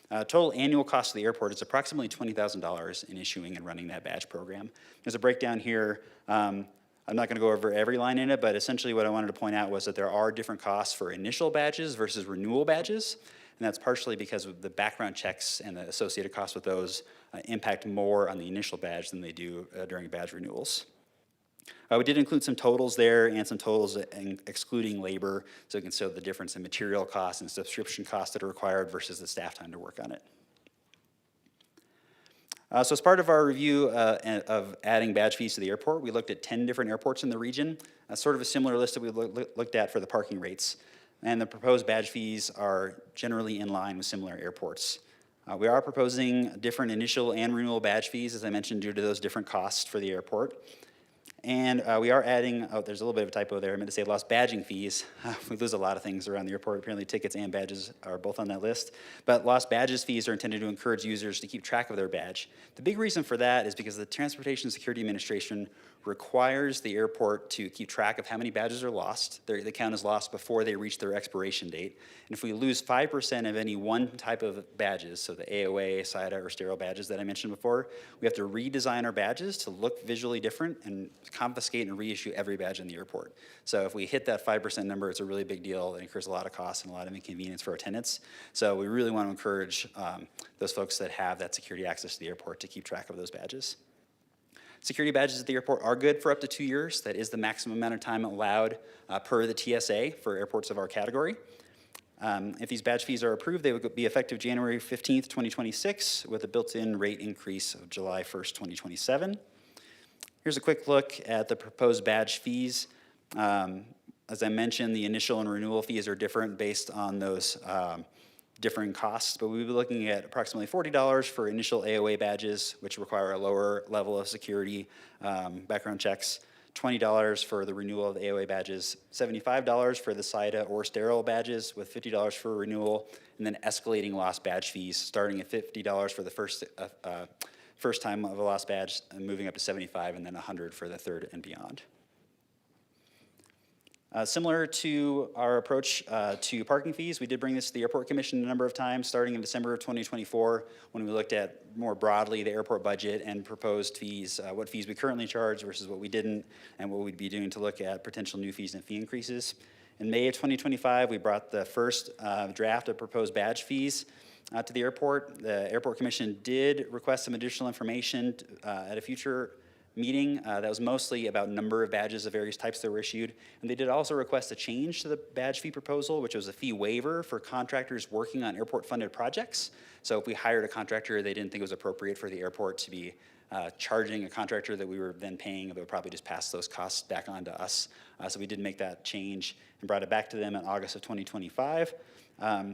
Total annual cost of the airport is approximately $20,000 in issuing and running that badge program. There's a breakdown here. I'm not going to go over every line in it, but essentially what I wanted to point out was that there are different costs for initial badges versus renewal badges. And that's partially because of the background checks and the associated costs with those impact more on the initial badge than they do during badge renewals. We did include some totals there and some totals excluding labor, so you can show the difference in material costs and subscription costs that are required versus the staff time to work on it. So as part of our review of adding badge fees to the airport, we looked at 10 different airports in the region, sort of a similar list that we looked at for the parking rates. And the proposed badge fees are generally in line with similar airports. We are proposing different initial and renewal badge fees, as I mentioned, due to those different costs for the airport. And we are adding, oh, there's a little bit of a typo there. I meant to say lost badging fees. We lose a lot of things around the airport. Apparently tickets and badges are both on that list. But lost badges fees are intended to encourage users to keep track of their badge. The big reason for that is because the Transportation Security Administration requires the airport to keep track of how many badges are lost. They count as lost before they reach their expiration date. And if we lose 5% of any one type of badges, so the AOA, SIDA, or sterile badges that I mentioned before, we have to redesign our badges to look visually different and confiscate and reissue every badge in the airport. So if we hit that 5% number, it's a really big deal. It incurs a lot of costs and a lot of inconvenience for our tenants. So we really want to encourage those folks that have that security access to the airport to keep track of those badges. Security badges at the airport are good for up to 2 years. That is the maximum amount of time allowed per the TSA for airports of our category. If these badge fees are approved, they would be effective January 15th, 2026, with a built-in rate increase of July 1st, 2027. Here's a quick look at the proposed badge fees. As I mentioned, the initial and renewal fees are different based on those differing costs, but we'll be looking at approximately $40 for initial AOA badges, which require a lower level of security background checks, $20 for the renewal of the AOA badges, $75 for the SIDA or sterile badges with $50 for renewal, and then escalating lost badge fees, starting at $50 for the first time of a lost badge, and moving up to $75, and then $100 for the third and beyond. Similar to our approach to parking fees, we did bring this to the Airport Commission a number of times, starting in December of 2024, when we looked at more broadly the airport budget and proposed fees, what fees we currently charge versus what we didn't, and what we'd be doing to look at potential new fees and fee increases. In May of 2025, we brought the first draft of proposed badge fees to the airport. The Airport Commission did request some additional information at a future meeting that was mostly about number of badges of various types that were issued. And they did also request a change to the badge fee proposal, which was a fee waiver for contractors working on airport-funded projects. So if we hired a contractor, they didn't think it was appropriate for the airport to be charging a contractor that we were then paying, they would probably just pass those costs back on to us. So we did make that change and brought it back to them in August of 2025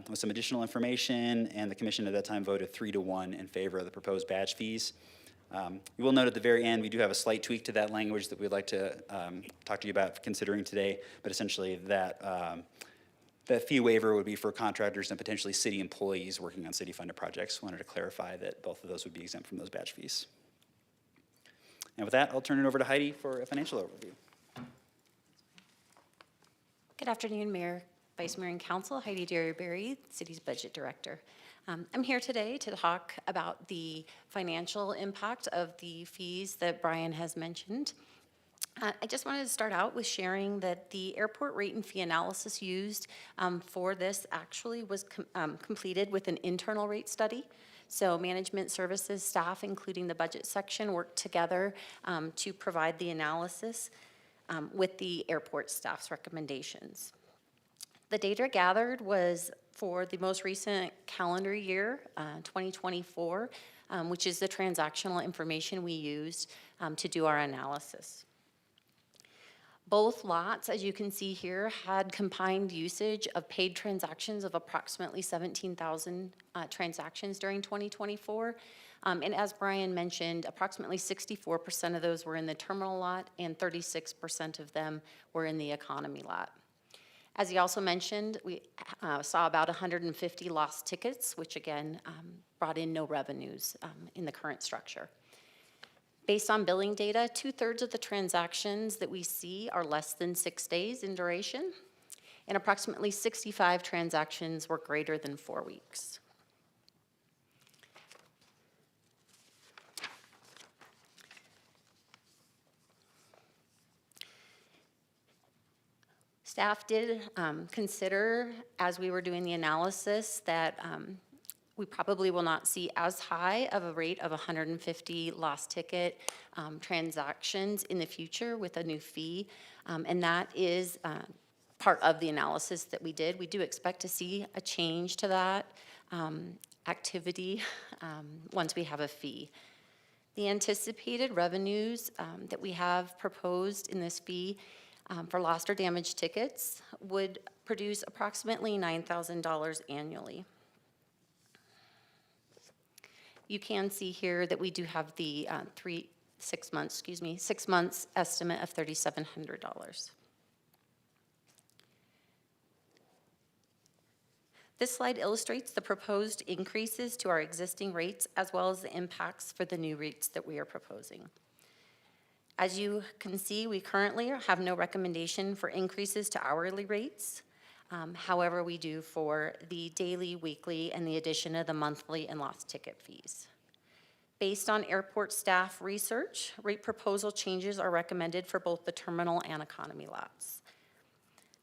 with some additional information, and the commission at that time voted 3-1 in favor of the proposed badge fees. You will note at the very end, we do have a slight tweak to that language that we'd like to talk to you about considering today, but essentially that fee waiver would be for contractors and potentially city employees working on city-funded projects. Wanted to clarify that both of those would be exempt from those badge fees. And with that, I'll turn it over to Heidi for a financial overview. Good afternoon, Mayor, Vice Mayor, and Council. Heidi Derryberry, City's Budget Director. I'm here today to talk about the financial impact of the fees that Brian has mentioned. I just wanted to start out with sharing that the airport rate and fee analysis used for this actually was completed with an internal rate study. So management services staff, including the budget section, worked together to provide the analysis with the airport staff's recommendations. The data gathered was for the most recent calendar year, 2024, which is the transactional information we used to do our analysis. Both lots, as you can see here, had combined usage of paid transactions of approximately 17,000 transactions during 2024. And as Brian mentioned, approximately 64% of those were in the terminal lot and 36% of them were in the economy lot. As he also mentioned, we saw about 150 lost tickets, which again brought in no revenues in the current structure. Based on billing data, 2/3 of the transactions that we see are less than 6 days in duration, and approximately 65 transactions were greater than 4 weeks. Staff did consider, as we were doing the analysis, that we probably will not see as high of a rate of 150 lost ticket transactions in the future with a new fee, and that is part of the analysis that we did. We do expect to see a change to that activity once we have a fee. The anticipated revenues that we have proposed in this fee for lost or damaged tickets would produce approximately $9,000 annually. You can see here that we do have the 6 months estimate of $3,700. This slide illustrates the proposed increases to our existing rates as well as the impacts for the new rates that we are proposing. As you can see, we currently have no recommendation for increases to hourly rates. However, we do for the daily, weekly, and the addition of the monthly and lost ticket fees. Based on airport staff research, rate proposal changes are recommended for both the terminal and economy lots.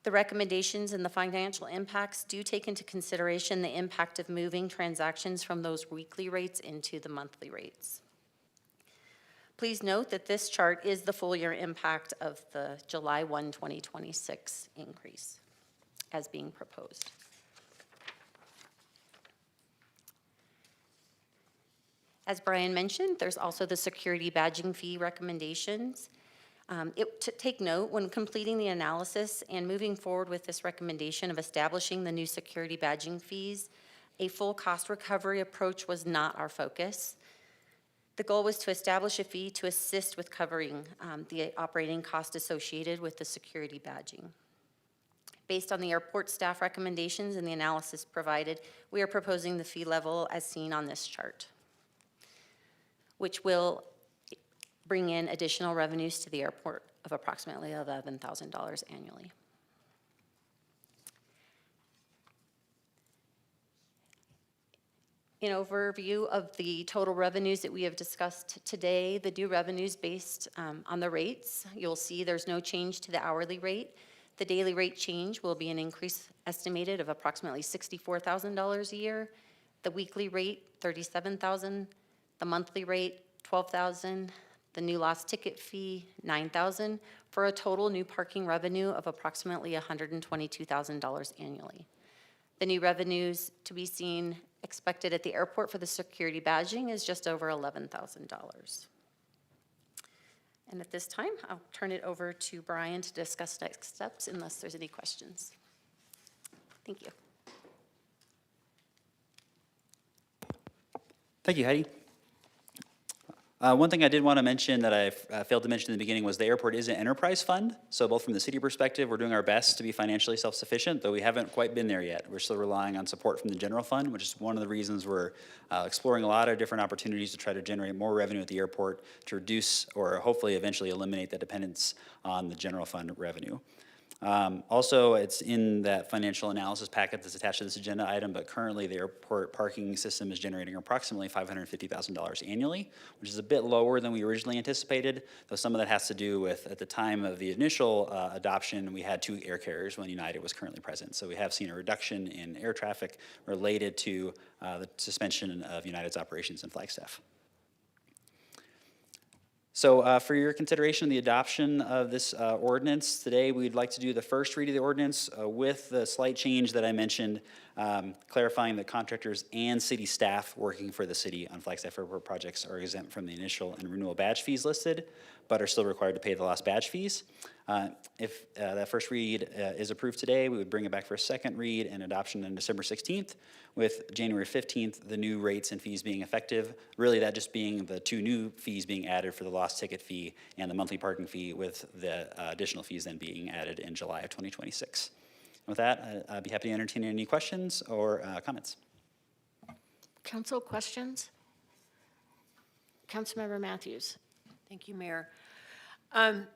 The recommendations and the financial impacts do take into consideration the impact of moving transactions from those weekly rates into the monthly rates. Please note that this chart is the full year impact of the July 1, 2026 increase as being proposed. As Brian mentioned, there's also the security badging fee recommendations. Take note, when completing the analysis and moving forward with this recommendation of establishing the new security badging fees, a full cost recovery approach was not our focus. The goal was to establish a fee to assist with covering the operating cost associated with the security badging. Based on the airport staff recommendations and the analysis provided, we are proposing the fee level as seen on this chart, which will bring in additional revenues to the airport of approximately $11,000 annually. An overview of the total revenues that we have discussed today, the new revenues based on the rates. You'll see there's no change to the hourly rate. The daily rate change will be an increase estimated of approximately $64,000 a year. The weekly rate, $37,000. The monthly rate, $12,000. The new lost ticket fee, $9,000, for a total new parking revenue of approximately $122,000 annually. The new revenues to be seen expected at the airport for the security badging is just over $11,000. And at this time, I'll turn it over to Brian to discuss next steps unless there's any questions. Thank you. Thank you, Heidi. One thing I did want to mention that I failed to mention in the beginning was the airport is an enterprise fund. So both from the city perspective, we're doing our best to be financially self-sufficient, though we haven't quite been there yet. We're still relying on support from the general fund, which is one of the reasons we're exploring a lot of different opportunities to try to generate more revenue at the airport to reduce or hopefully eventually eliminate the dependence on the general fund revenue. Also, it's in that financial analysis packet that's attached to this agenda item, but currently the airport parking system is generating approximately $550,000 annually, which is a bit lower than we originally anticipated, though some of that has to do with, at the time of the initial adoption, we had 2 air carriers when United was currently present. So we have seen a reduction in air traffic related to the suspension of United's operations in Flagstaff. So for your consideration, the adoption of this ordinance, today we'd like to do the first read of the ordinance with the slight change that I mentioned, clarifying that contractors and city staff working for the city on Flagstaff Airport projects are exempt from the initial and renewal badge fees listed, but are still required to pay the lost badge fees. If that first read is approved today, we would bring it back for a second read and adoption on December 16th, with January 15th, the new rates and fees being effective. Really, that just being the two new fees being added for the lost ticket fee and the monthly parking fee, with the additional fees then being added in July of 2026. With that, I'd be happy to entertain any questions or comments. Council questions? Councilmember Matthews. Thank you, Mayor. I'm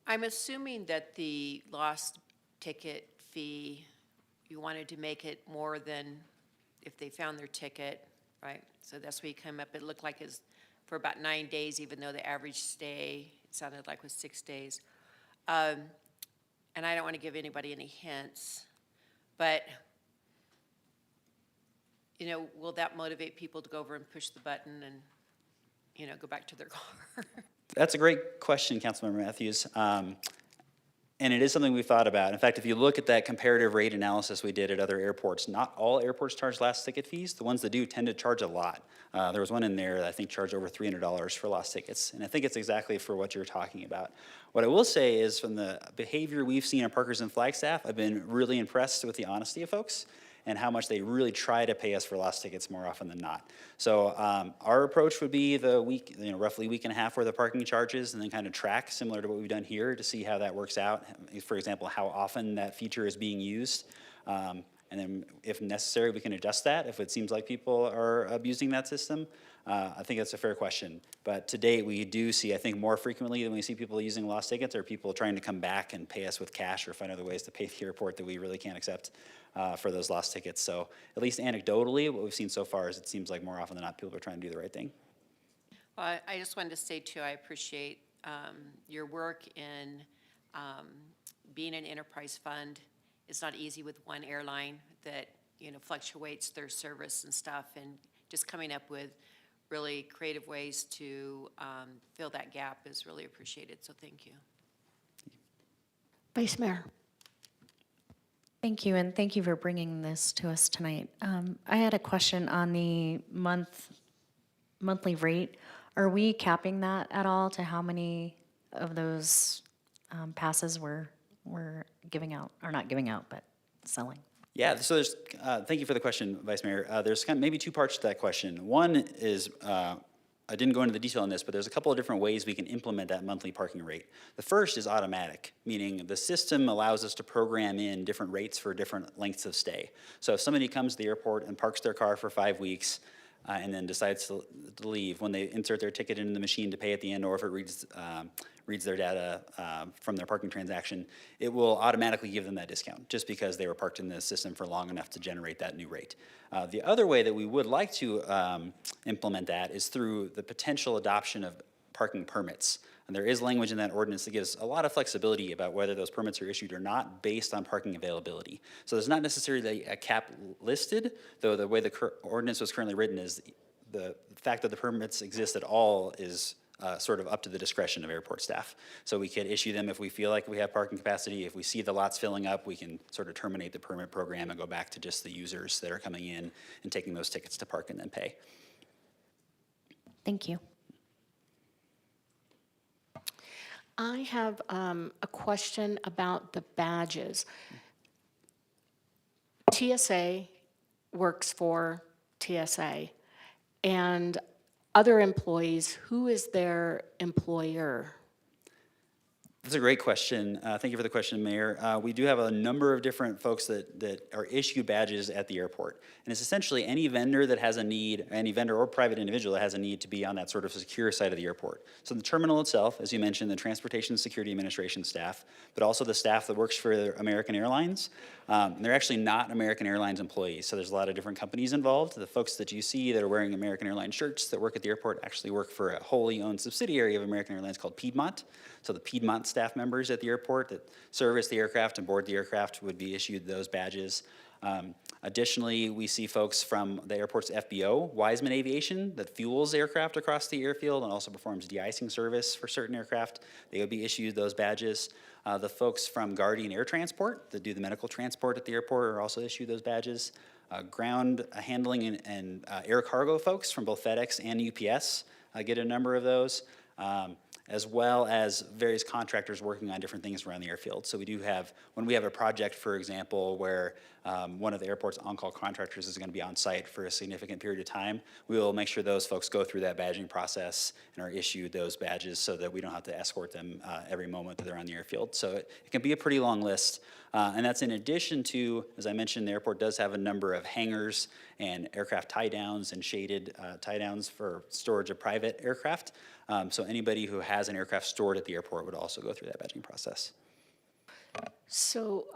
assuming that the lost ticket fee, you wanted to make it more than if they found their ticket, right? So that's where you come up. It looked like it's for about 9 days, even though the average stay, it sounded like, was 6 days. And I don't want to give anybody any hints, but, you know, will that motivate people to go over and push the button and, you know, go back to their car? That's a great question, Councilmember Matthews. And it is something we've thought about. In fact, if you look at that comparative rate analysis we did at other airports, not all airports charge lost ticket fees. The ones that do tend to charge a lot. There was one in there that I think charged over $300 for lost tickets. And I think it's exactly for what you're talking about. What I will say is, from the behavior we've seen at Parkers and Flagstaff, I've been really impressed with the honesty of folks and how much they really try to pay us for lost tickets more often than not. So our approach would be the week, roughly week and a half worth of parking charges, and then kind of track, similar to what we've done here, to see how that works out. For example, how often that feature is being used. And then if necessary, we can adjust that if it seems like people are abusing that system. I think that's a fair question. But to date, we do see, I think, more frequently than we see people using lost tickets, are people trying to come back and pay us with cash or find other ways to pay the airport that we really can't accept for those lost tickets. So at least anecdotally, what we've seen so far is it seems like more often than not, people are trying to do the right thing. Well, I just wanted to say, too, I appreciate your work in being an enterprise fund. It's not easy with one airline that, you know, fluctuates their service and stuff, and just coming up with really creative ways to fill that gap is really appreciated, so thank you. Vice Mayor. Thank you, and thank you for bringing this to us tonight. I had a question on the monthly rate. Are we capping that at all to how many of those passes we're giving out, or not giving out, but selling? Yeah, so there's, thank you for the question, Vice Mayor. There's kind of maybe two parts to that question. One is, I didn't go into the detail on this, but there's a couple of different ways we can implement that monthly parking rate. The first is automatic, meaning the system allows us to program in different rates for different lengths of stay. So if somebody comes to the airport and parks their car for 5 weeks, and then decides to leave, when they insert their ticket into the machine to pay at the end, or if it reads their data from their parking transaction, it will automatically give them that discount, just because they were parked in the system for long enough to generate that new rate. The other way that we would like to implement that is through the potential adoption of parking permits. And there is language in that ordinance that gives a lot of flexibility about whether those permits are issued or not based on parking availability. So there's not necessarily a cap listed, though the way the ordinance was currently written is the fact that the permits exist at all is sort of up to the discretion of airport staff. So we could issue them if we feel like we have parking capacity. If we see the lots filling up, we can sort of terminate the permit program and go back to just the users that are coming in and taking those tickets to park and then pay. Thank you. I have a question about the badges. TSA works for TSA, and other employees, who is their employer? That's a great question. Thank you for the question, Mayor. We do have a number of different folks that are issued badges at the airport. And it's essentially any vendor that has a need, any vendor or private individual that has a need to be on that sort of secure side of the airport. So the terminal itself, as you mentioned, the Transportation Security Administration staff, but also the staff that works for American Airlines. They're actually not American Airlines employees, so there's a lot of different companies involved. The folks that you see that are wearing American Airlines shirts that work at the airport actually work for a wholly owned subsidiary of American Airlines called Piedmont. So the Piedmont staff members at the airport that service the aircraft and board the aircraft would be issued those badges. Additionally, we see folks from the airport's FBO, Wiseman Aviation, that fuels aircraft across the airfield and also performs de-icing service for certain aircraft. They would be issued those badges. The folks from Guardian Air Transport that do the medical transport at the airport are also issued those badges. Ground handling and air cargo folks from both FedEx and UPS get a number of those, as well as various contractors working on different things around the airfield. So we do have, when we have a project, for example, where one of the airport's on-call contractors is going to be on site for a significant period of time, we will make sure those folks go through that badging process and are issued those badges so that we don't have to escort them every moment that they're on the airfield. So it can be a pretty long list. And that's in addition to, as I mentioned, the airport does have a number of hangars and aircraft tie-downs and shaded tie-downs for storage of private aircraft. So anybody who has an aircraft stored at the airport would also go through that badging process. So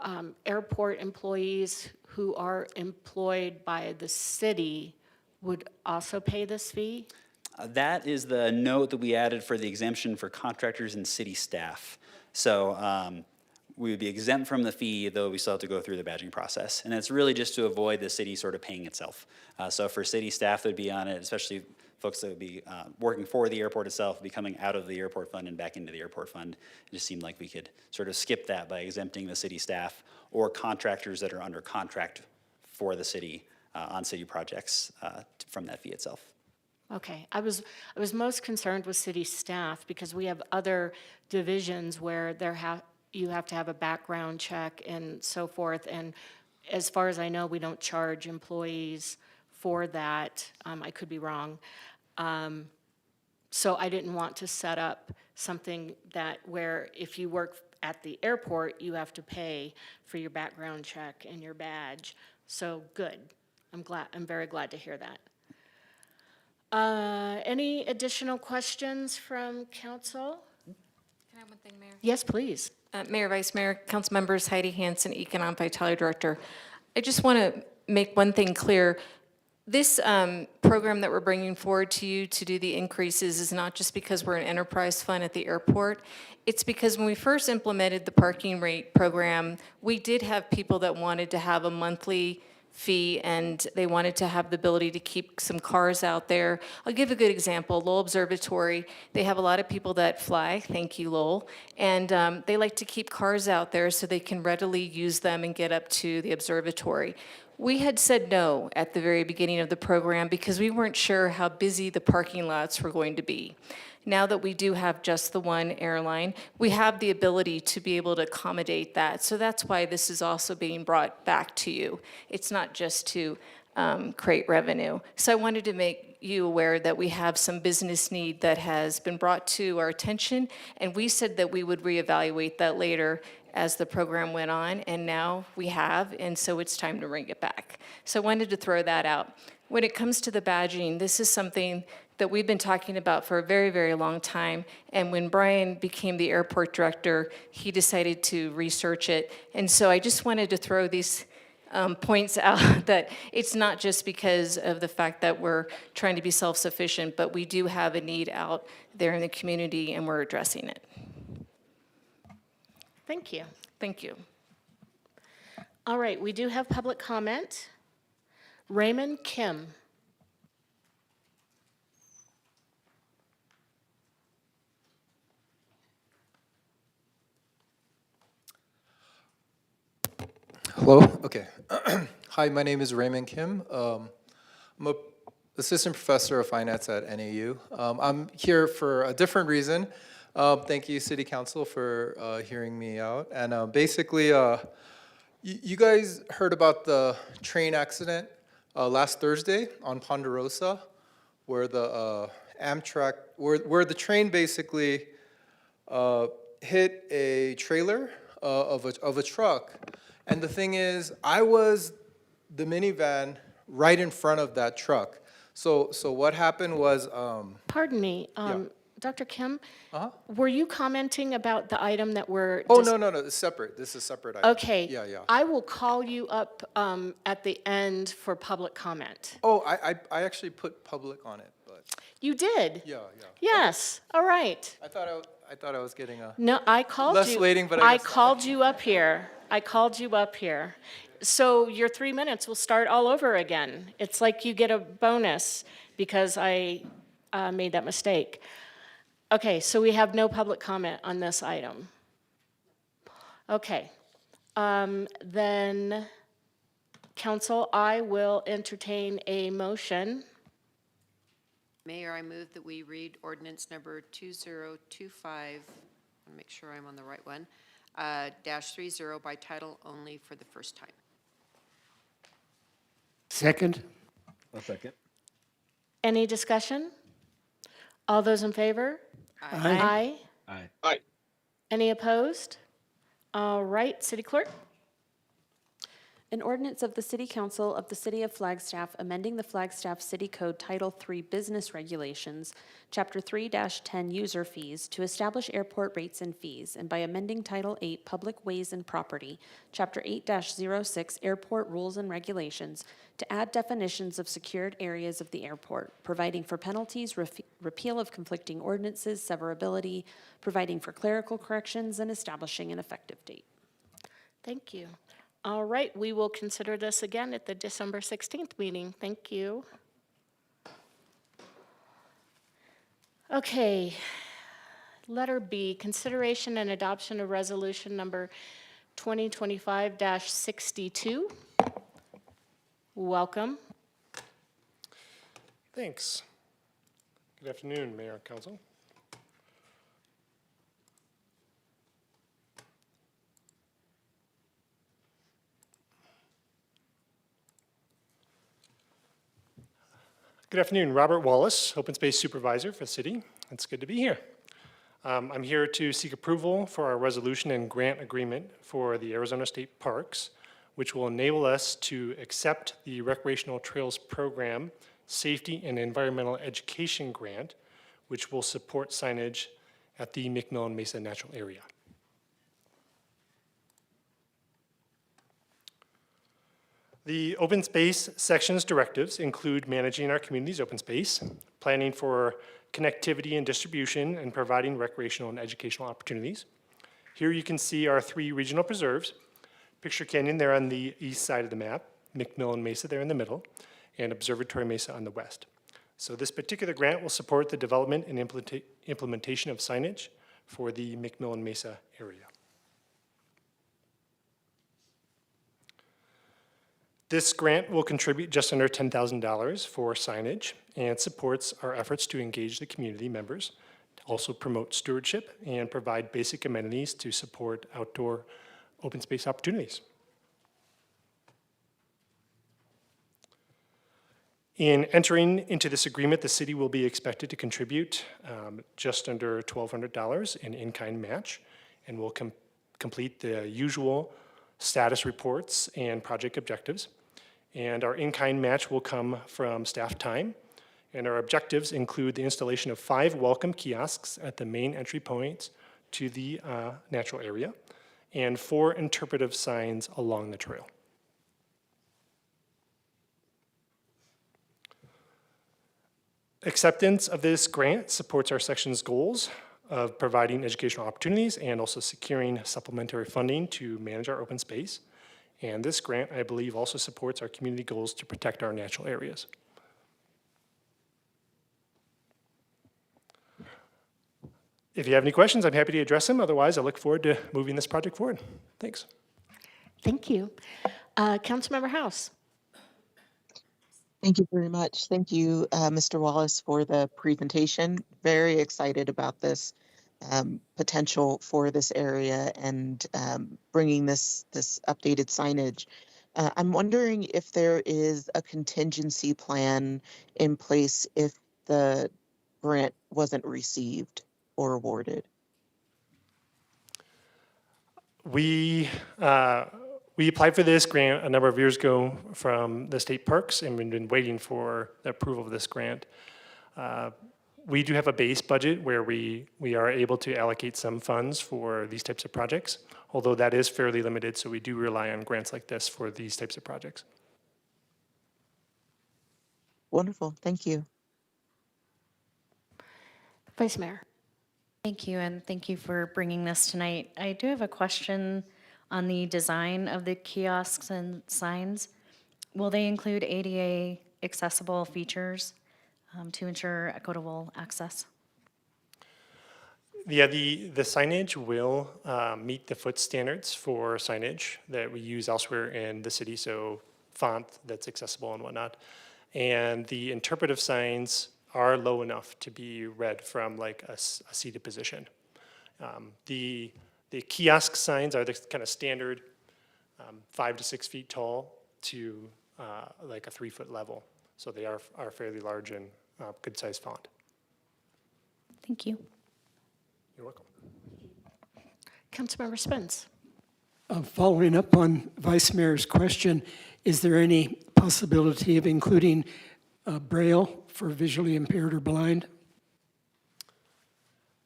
airport employees who are employed by the city would also pay this fee? That is the note that we added for the exemption for contractors and city staff. So we would be exempt from the fee, though we still have to go through the badging process. And it's really just to avoid the city sort of paying itself. So for city staff that would be on it, especially folks that would be working for the airport itself, be coming out of the airport fund and back into the airport fund, it just seemed like we could sort of skip that by exempting the city staff or contractors that are under contract for the city on city projects from that fee itself. Okay, I was most concerned with city staff because we have other divisions where you have to have a background check and so forth. And as far as I know, we don't charge employees for that. I could be wrong. So I didn't want to set up something where if you work at the airport, you have to pay for your background check and your badge. So good. I'm very glad to hear that. Any additional questions from council? Can I have one thing, Mayor? Yes, please. Mayor, Vice Mayor, council members, Heidi Hansen, Economic Vitality Director. I just want to make one thing clear. This program that we're bringing forward to you to do the increases is not just because we're an enterprise fund at the airport. It's because when we first implemented the parking rate program, we did have people that wanted to have a monthly fee and they wanted to have the ability to keep some cars out there. I'll give a good example. Lowell Observatory, they have a lot of people that fly, thank you Lowell, and they like to keep cars out there so they can readily use them and get up to the observatory. We had said no at the very beginning of the program because we weren't sure how busy the parking lots were going to be. Now that we do have just the one airline, we have the ability to be able to accommodate that. So that's why this is also being brought back to you. It's not just to create revenue. So I wanted to make you aware that we have some business need that has been brought to our attention, and we said that we would reevaluate that later as the program went on, and now we have, and so it's time to bring it back. So I wanted to throw that out. When it comes to the badging, this is something that we've been talking about for a very, very long time, and when Brian became the airport director, he decided to research it, and so I just wanted to throw these points out that it's not just because of the fact that we're trying to be self-sufficient, but we do have a need out there in the community, and we're addressing it. Thank you. Thank you. All right, we do have public comment. Raymond Kim. Hello? Okay. Hi, my name is Raymond Kim. I'm an assistant professor of finance at NAU. I'm here for a different reason. Thank you, City Council, for hearing me out. And basically, you guys heard about the train accident last Thursday on Ponderosa, where the Amtrak, where the train basically hit a trailer of a truck. And the thing is, I was the minivan right in front of that truck. So what happened was, Pardon me, Dr. Kim, were you commenting about the item that we're... Oh, no, it's separate. This is a separate item. Okay. Yeah. I will call you up at the end for public comment. Oh, I actually put public on it, but... You did? Yeah. Yes, all right. I thought I was getting a... No, I called you. Less waiting, but I called you up here. I called you up here. So your 3 minutes will start all over again. It's like you get a bonus because I made that mistake. Okay, so we have no public comment on this item. Okay, then, council, I will entertain a motion. Mayor, I move that we read ordinance number 2025, I'll make sure I'm on the right one, -30 by title only for the first time. Second? A second. Any discussion? All those in favor? Aye. Aye. Aye. Any opposed? All right, City Clerk? An ordinance of the City Council of the City of Flagstaff amending the Flagstaff City Code Title III Business Regulations, Chapter 3-10 User Fees to establish airport rates and fees, and by amending Title 8 Public Ways and Property, Chapter 8-06 Airport Rules and Regulations to add definitions of secured areas of the airport, providing for penalties, repeal of conflicting ordinances, severability, providing for clerical corrections, and establishing an effective date. Thank you. All right, we will consider this again at the December 16th meeting. Thank you. Okay, letter B, consideration and adoption of resolution number 2025-62. Welcome. Thanks. Good afternoon, Mayor and Council. Good afternoon, Robert Wallace, Open Space Supervisor for the city. It's good to be here. I'm here to seek approval for our resolution and grant agreement for the Arizona State Parks, which will enable us to accept the Recreational Trails Program Safety and Environmental Education Grant, which will support signage at the McMillan Mesa Natural Area. The open space section's directives include managing our community's open space, planning for connectivity and distribution, and providing recreational and educational opportunities. Here you can see our 3 regional preserves. Picture Canyon there on the east side of the map, McMillan Mesa there in the middle, and Observatory Mesa on the west. So this particular grant will support the development and implementation of signage for the McMillan Mesa area. This grant will contribute just under $10,000 for signage and supports our efforts to engage the community members, to also promote stewardship and provide basic amenities to support outdoor open space opportunities. In entering into this agreement, the city will be expected to contribute just under $1,200 in in-kind match, and will complete the usual status reports and project objectives. And our in-kind match will come from staff time. And our objectives include the installation of 5 welcome kiosks at the main entry points to the natural area, and 4 interpretive signs along the trail. Acceptance of this grant supports our section's goals of providing educational opportunities and also securing supplementary funding to manage our open space. And this grant, I believe, also supports our community goals to protect our natural areas. If you have any questions, I'm happy to address them. Otherwise, I look forward to moving this project forward. Thanks. Thank you. Councilmember House. Thank you very much. Thank you, Mr. Wallace, for the presentation. Very excited about this potential for this area and bringing this updated signage. I'm wondering if there is a contingency plan in place if the grant wasn't received or awarded. We applied for this grant a number of years ago from the state parks, and we've been waiting for the approval of this grant. We do have a base budget where we are able to allocate some funds for these types of projects, although that is fairly limited, so we do rely on grants like this for these types of projects. Wonderful, thank you. Vice Mayor. Thank you, and thank you for bringing this tonight. I do have a question On the design of the kiosks and signs, will they include ADA accessible features to ensure equitable access? Yeah, the signage will meet the foot standards for signage that we use elsewhere in the city, so font that's accessible and whatnot. And the interpretive signs are low enough to be read from like a seated position. The kiosk signs are the kind of standard 5 to 6 feet tall to like a 3-foot level. So they are fairly large and good sized font. Thank you. You're welcome. Councilmember Spence. Following up on Vice Mayor's question, is there any possibility of including Braille for visually impaired or blind?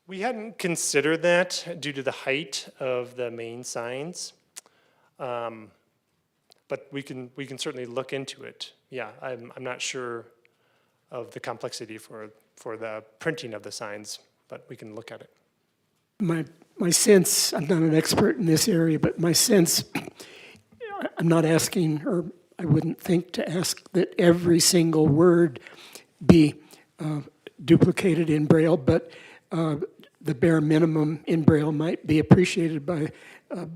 We hadn't considered that due to the height of the main signs, but we can certainly look into it. Yeah, I'm not sure of the complexity for the printing of the signs, but we can look at it. My sense, I'm not an expert in this area, but my sense, I'm not asking, or I wouldn't think to ask that every single word be duplicated in Braille, but the bare minimum in Braille might be appreciated by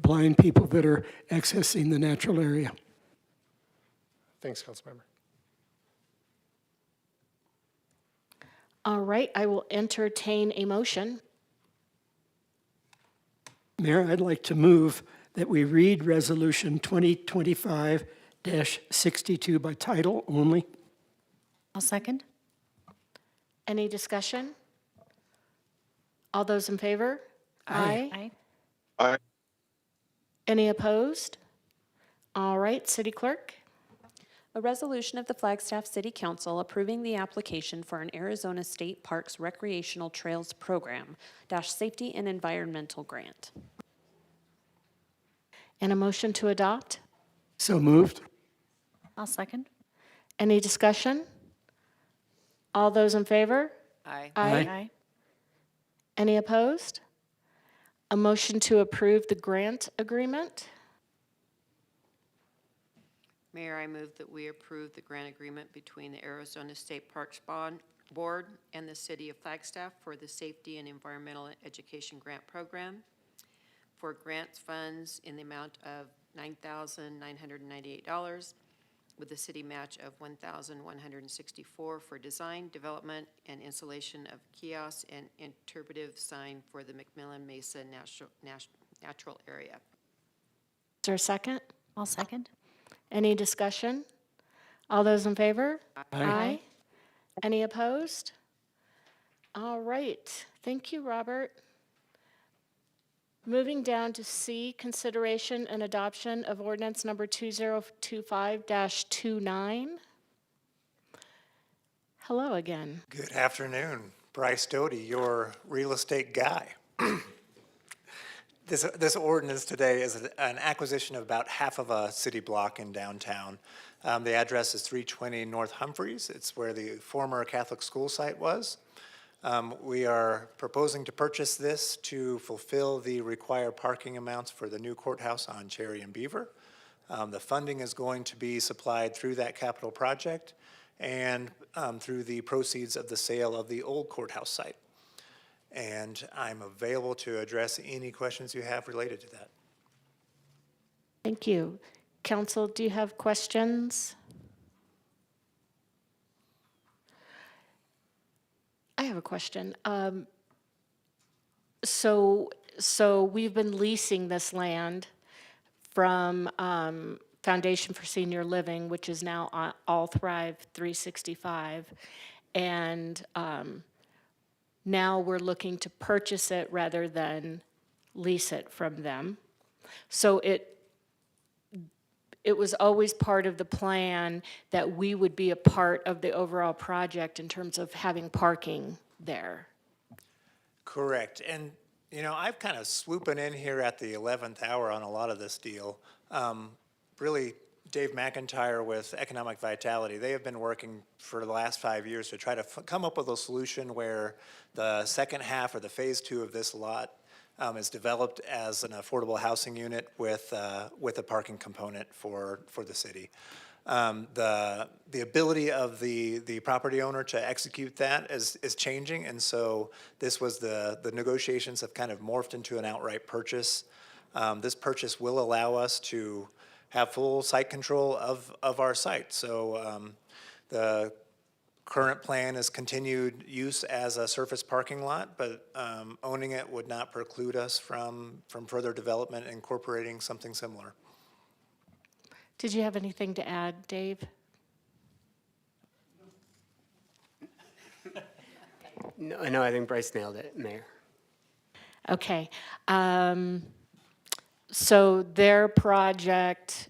blind people that are accessing the natural area. Thanks, Councilmember. All right, I will entertain a motion. Mayor, I'd like to move that we read Resolution 2025-62 by title only. I'll second. Any discussion? All those in favor? Aye. Aye. Any opposed? All right, City Clerk. A resolution of the Flagstaff City Council approving the application for an Arizona State Parks Recreational Trails Program - Safety and Environmental Grant. And a motion to adopt? So moved. I'll second. Any discussion? All those in favor? Aye. Aye. Any opposed? A motion to approve the grant agreement? Mayor, I move that we approve the grant agreement between the Arizona State Parks Board and the City of Flagstaff for the Safety and Environmental Education Grant Program for grants funds in the amount of $9,998 with a city match of $1,164 for design, development, and installation of kiosks and interpretive sign for the McMillan Mesa Natural Area. Is there a second? I'll second. Any discussion? All those in favor? Aye. Any opposed? All right. Thank you, Robert. Moving down to C, consideration and adoption of ordinance number 2025-29. Hello again. Good afternoon. Bryce Doty, your real estate guy. This ordinance today is an acquisition of about half of a city block in downtown. The address is 320 North Humphreys. It's where the former Catholic school site was. We are proposing to purchase this to fulfill the required parking amounts for the new courthouse on Cherry and Beaver. The funding is going to be supplied through that capital project and through the proceeds of the sale of the old courthouse site. And I'm available to address any questions you have related to that. Thank you. Council, do you have questions? I have a question. So we've been leasing this land from Foundation for Senior Living, which is now All Thrive 365, and now we're looking to purchase it rather than lease it from them. So it was always part of the plan that we would be a part of the overall project in terms of having parking there. Correct. And, you know, I've kind of swooping in here at the 11th hour on a lot of this deal. Really, Dave McIntyre with Economic Vitality, they have been working for the last 5 years to try to come up with a solution where the second half or the phase 2 of this lot is developed as an affordable housing unit with a parking component for the city. The ability of the property owner to execute that is changing, and so this was the negotiations have kind of morphed into an outright purchase. This purchase will allow us to have full site control of our site. So the current plan is continued use as a surface parking lot, but owning it would not preclude us from further development and incorporating something similar. Did you have anything to add, Dave? No, I think Bryce nailed it, Mayor. Okay. So their project,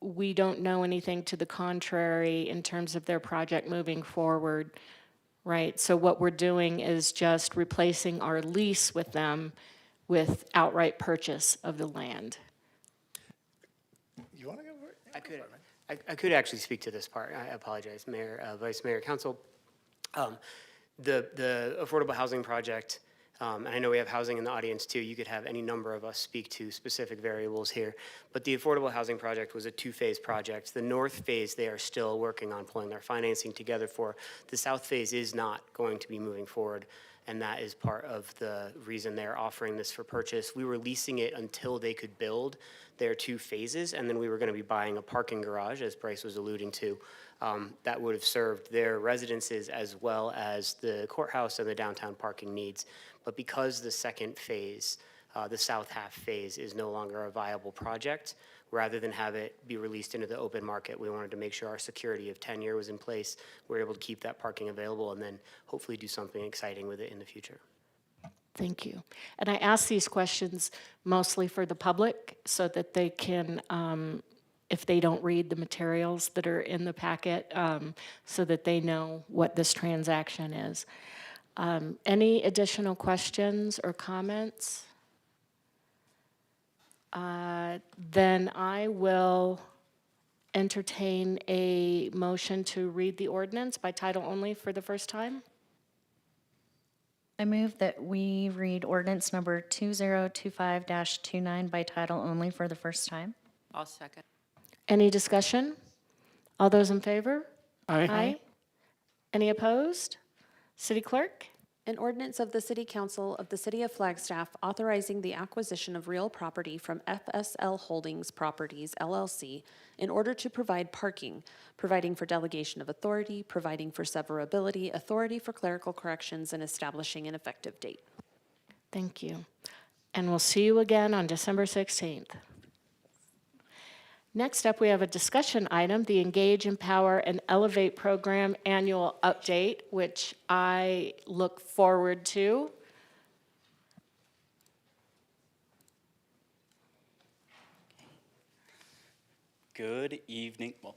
we don't know anything to the contrary in terms of their project moving forward, right? So what we're doing is just replacing our lease with them with outright purchase of the land. You want to go for it? I could actually speak to this part. I apologize, Mayor, Vice Mayor, Council. The affordable housing project, and I know we have housing in the audience too. You could have any number of us speak to specific variables here. But the affordable housing project was a two-phase project. The north phase, they are still working on pulling their financing together for. The south phase is not going to be moving forward, and that is part of the reason they're offering this for purchase. We were leasing it until they could build their two phases, and then we were going to be buying a parking garage, as Bryce was alluding to, that would have served their residences as well as the courthouse and the downtown parking needs. But because the second phase, the south half phase, is no longer a viable project, rather than have it be released into the open market, we wanted to make sure our security of tenure was in place. We're able to keep that parking available and then hopefully do something exciting with it in the future. Thank you. And I ask these questions mostly for the public so that they can, if they don't read the materials that are in the packet, so that they know what this transaction is. Any additional questions or comments? Then I will entertain a motion to read the ordinance by title only for the first time. I move that we read ordinance number 2025-29 by title only for the first time. I'll second. Any discussion? All those in favor? Aye. Any opposed? City Clerk? An ordinance of the City Council of the City of Flagstaff authorizing the acquisition of real property from FSL Holdings Properties, LLC, in order to provide parking, providing for delegation of authority, providing for severability, authority for clerical corrections, and establishing an effective date. Thank you. And we'll see you again on December 16th. Next up, we have a discussion item, the Engage, Empower, and Elevate Program Annual Update, which I look forward to. Good evening. Well,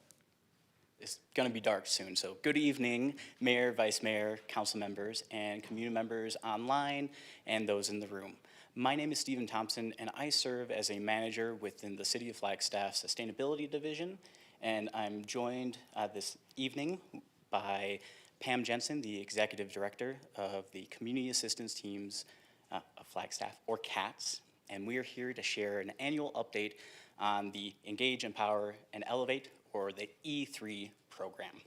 it's going to be dark soon, so good evening, Mayor, Vice Mayor, council members, and community members online and those in the room. My name is Stephen Thompson, and I serve as a manager within the City of Flagstaff Sustainability Division, and I'm joined this evening by Pam Jensen, the Executive Director of the Community Assistance Teams of Flagstaff, or CATS, and we are here to share an annual update on the Engage, Empower, and Elevate, or the E3 program.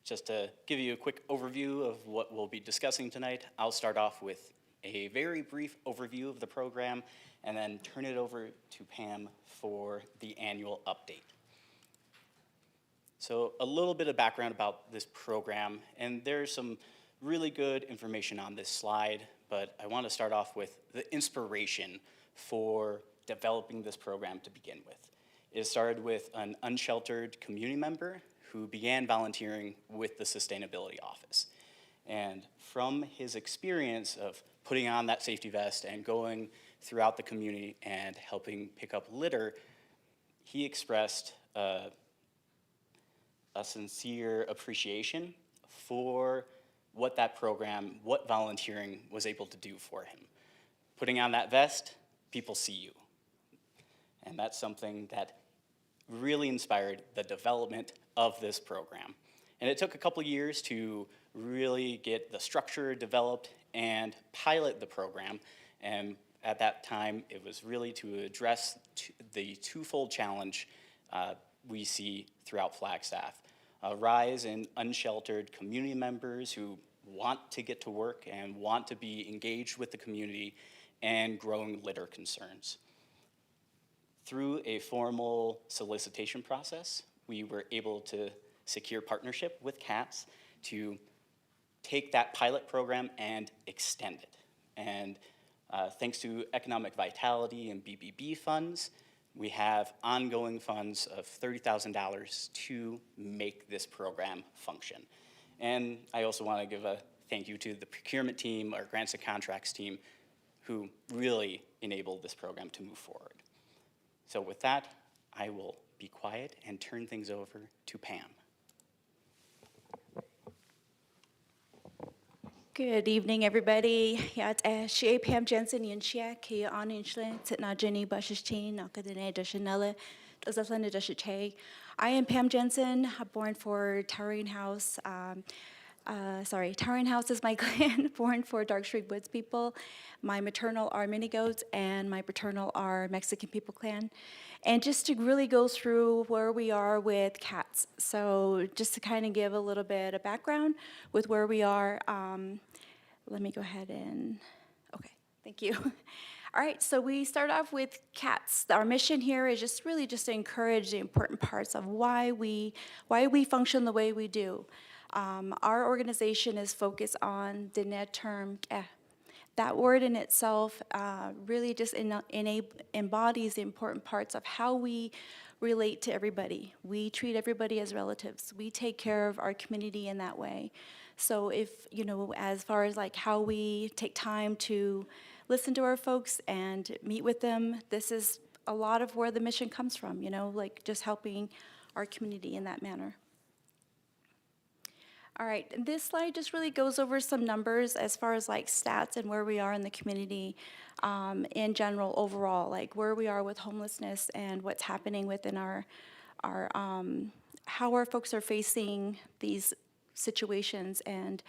Just to give you a quick overview of what we'll be discussing tonight, I'll start off with a very brief overview of the program and then turn it over to Pam for the annual update. So a little bit of background about this program, and there's some really good information on this slide, but I want to start off with the inspiration for developing this program to begin with. It started with an unsheltered community member who began volunteering with the Sustainability Office. And from his experience of putting on that safety vest and going throughout the community and helping pick up litter, he expressed a sincere appreciation for what that program, what volunteering was able to do for him. Putting on that vest, people see you. And that's something that really inspired the development of this program. And it took a couple years to really get the structure developed and pilot the program. And at that time, it was really to address the twofold challenge we see throughout Flagstaff. A rise in unsheltered community members who want to get to work and want to be engaged with the community, and growing litter concerns. Through a formal solicitation process, we were able to secure partnership with CATS to take that pilot program and extend it. And thanks to economic vitality and BBB funds, we have ongoing funds of $30,000 to make this program function. And I also want to give a thank you to the procurement team, our grants and contracts team, who really enabled this program to move forward. So with that, I will be quiet and turn things over to Pam. Good evening, everybody. Ja, she Pam Jensen in Chia, Kia on Inchland, Titna Jenny Bushestein, Nakadene Dashanella, Dozaflenda Dashache. I am Pam Jensen, born for Towering House. Towering House is my clan, born for Dark Street Woods people. My maternal are Minigoats, and my paternal are Mexican People Clan. And just to really go through where we are with cats. So just to kind of give a little bit of background with where we are, let me go ahead and, okay, thank you. All right, so we start off with cats. Our mission here is just really just to encourage the important parts of why we function the way we do. Our organization is focused on the net term. That word in itself really just embodies the important parts of how we relate to everybody. We treat everybody as relatives. We take care of our community in that way. So if, as far as like how we take time to listen to our folks and meet with them, this is a lot of where the mission comes from, like just helping our community in that manner. All right, and this slide just really goes over some numbers as far as like stats and where we are in the community in general overall, like where we are with homelessness and what's happening within our how our folks are facing these situations. And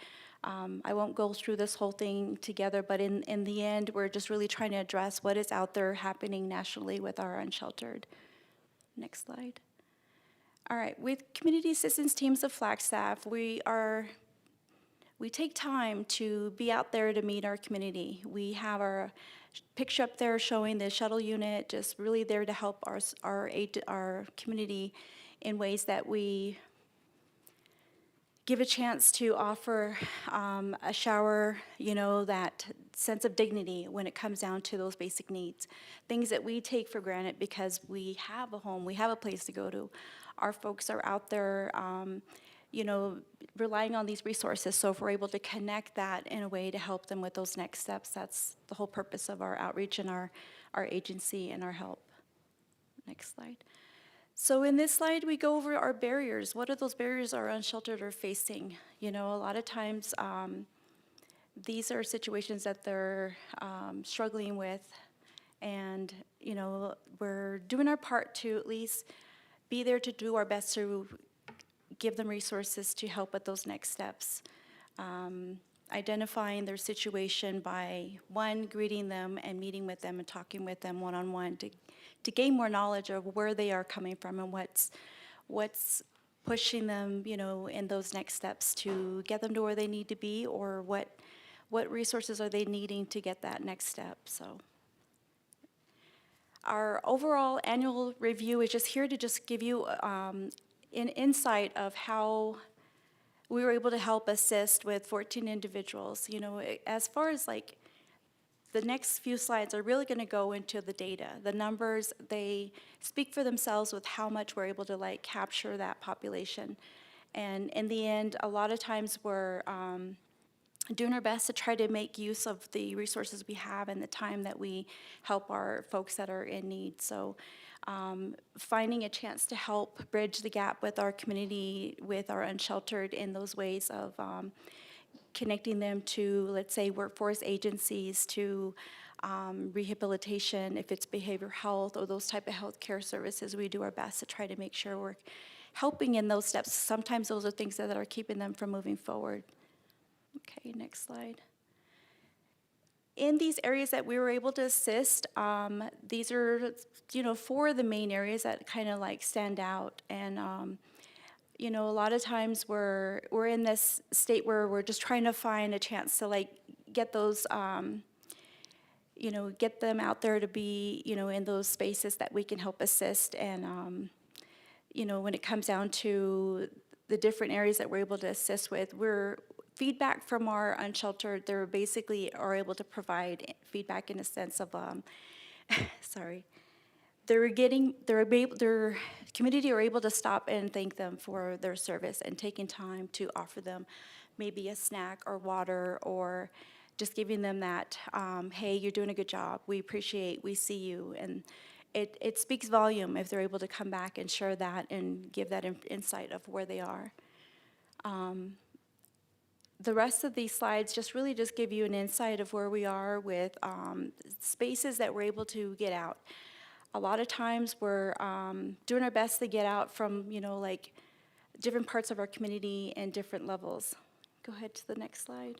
I won't go through this whole thing together, but in the end, we're just really trying to address what is out there happening nationally with our unsheltered. Next slide. All right, with Community Assistance Teams of Flagstaff, we take time to be out there to meet our community. We have our picture up there showing the shuttle unit, just really there to help our community in ways that we give a chance to offer a shower, that sense of dignity when it comes down to those basic needs. Things that we take for granted because we have a home, we have a place to go to. Our folks are out there, relying on these resources. So if we're able to connect that in a way to help them with those next steps, that's the whole purpose of our outreach and our agency and our help. Next slide. So in this slide, we go over our barriers. What are those barriers our unsheltered are facing? A lot of times, these are situations that they're struggling with. And, we're doing our part to at least be there to do our best to give them resources to help with those next steps. Identifying their situation by, one, greeting them and meeting with them and talking with them one-on-one to gain more knowledge of where they are coming from and what's pushing them, in those next steps to get them to where they need to be, or what resources are they needing to get that next step. So our overall annual review is just here to just give you an insight of how we were able to help assist with 14 individuals. As far as like the next few slides are really going to go into the data. The numbers, they speak for themselves with how much we're able to like capture that population. And in the end, a lot of times we're doing our best to try to make use of the resources we have and the time that we help our folks that are in need. So finding a chance to help bridge the gap with our community, with our unsheltered in those ways of connecting them to, let's say, workforce agencies, to rehabilitation, if it's behavioral health or those type of healthcare services, we do our best to try to make sure we're helping in those steps. Sometimes those are things that are keeping them from moving forward. Okay, next slide. in these areas that we were able to assist, these are, four of the main areas that kind of like stand out. And, a lot of times we're in this state where we're just trying to find a chance to like get those, get them out there to be, in those spaces that we can help assist. And, when it comes down to the different areas that we're able to assist with, feedback from our unsheltered, they're basically are able to provide feedback in a sense of, sorry, their community are able to stop and thank them for their service and taking time to offer them maybe a snack or water, or just giving them that, hey, you're doing a good job, we appreciate, we see you. And it speaks volume if they're able to come back and share that and give that insight of where they are. The rest of these slides just really just give you an insight of where we are with spaces that we're able to get out. A lot of times we're doing our best to get out from, like different parts of our community and different levels. Go ahead to the next slide.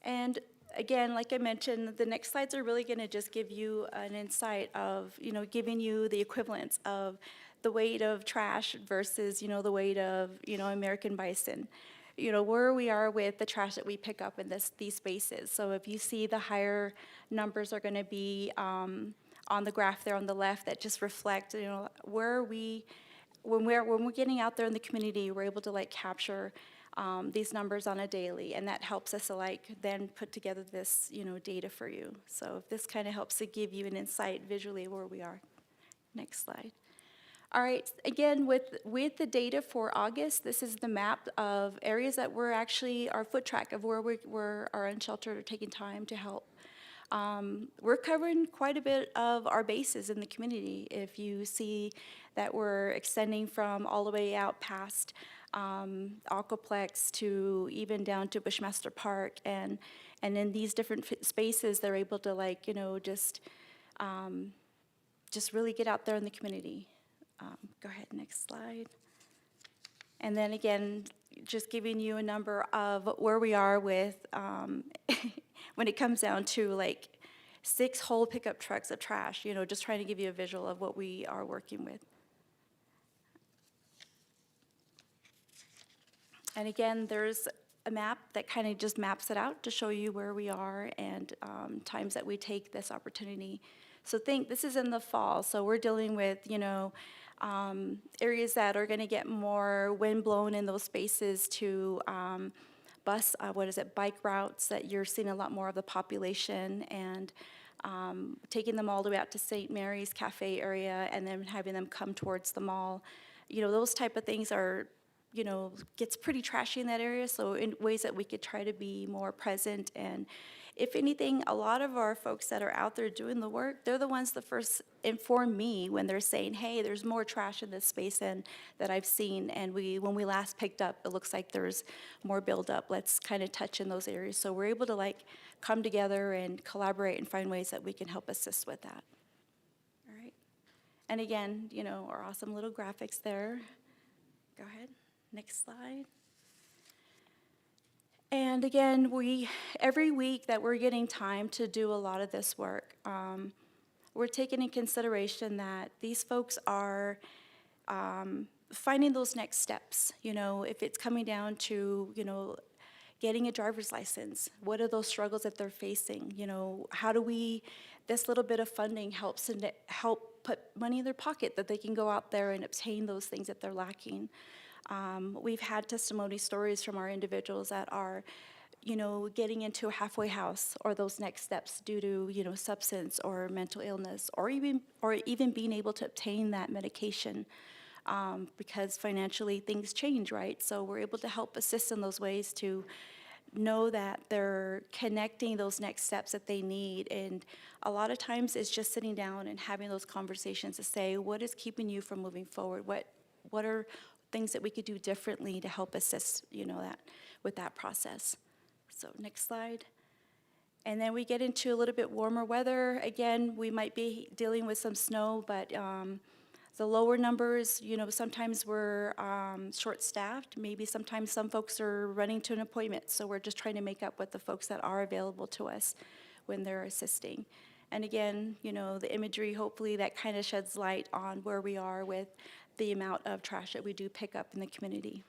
And again, like I mentioned, the next slides are really going to just give you an insight of, giving you the equivalence of the weight of trash versus, the weight of, American bison. Where we are with the trash that we pick up in these spaces. So if you see the higher numbers are going to be on the graph there on the left that just reflect, where when we're getting out there in the community, we're able to like capture these numbers on a daily, and that helps us to like then put together this, data for you. So if this kind of helps to give you an insight visually where we are. Next slide. All right, again, with the data for August, this is the map of areas that we're actually, our foot track of where we're our unsheltered are taking time to help. We're covering quite a bit of our bases in the community. If you see that we're extending from all the way out past Aquaplex to even down to Bushmaster Park, and in these different spaces, they're able to like, just really get out there in the community. Go ahead, next slide. And then again, just giving you a number of where we are with, when it comes down to like 6 whole pickup trucks of trash, just trying to give you a visual of what we are working with. And again, there's a map that kind of just maps it out to show you where we are and times that we take this opportunity. So this is in the fall, so we're dealing with, areas that are going to get more wind blown in those spaces to bike routes that you're seeing a lot more of the population, and taking them all the way out to St. Mary's Cafe area and then having them come towards the mall. Those type of things are, gets pretty trashy in that area, so in ways that we could try to be more present. And if anything, a lot of our folks that are out there doing the work, they're the ones that first inform me when they're saying, hey, there's more trash in this space that I've seen, and when we last picked up, it looks like there's more buildup. Let's kind of touch in those areas. So we're able to like come together and collaborate and find ways that we can help assist with that. All right. And again, our awesome little graphics there. Go ahead, next slide. And again, every week that we're getting time to do a lot of this work, we're taking in consideration that these folks are finding those next steps. If it's coming down to, getting a driver's license, what are those struggles that they're facing? How do this little bit of funding help put money in their pocket that they can go out there and obtain those things that they're lacking. We've had testimony stories from our individuals that are, getting into a halfway house or those next steps due to, substance or mental illness, or even being able to obtain that medication because financially things change, right? So we're able to help assist in those ways to know that they're connecting those next steps that they need. And a lot of times it's just sitting down and having those conversations to say, what is keeping you from moving forward? What are things that we could do differently to help assist, with that process. So next slide. And then we get into a little bit warmer weather. Again, we might be dealing with some snow, but the lower numbers, sometimes we're short-staffed. Maybe sometimes some folks are running to an appointment, so we're just trying to make up with the folks that are available to us when they're assisting. And again, the imagery, hopefully that kind of sheds light on where we are with the amount of trash that we do pick up in the community.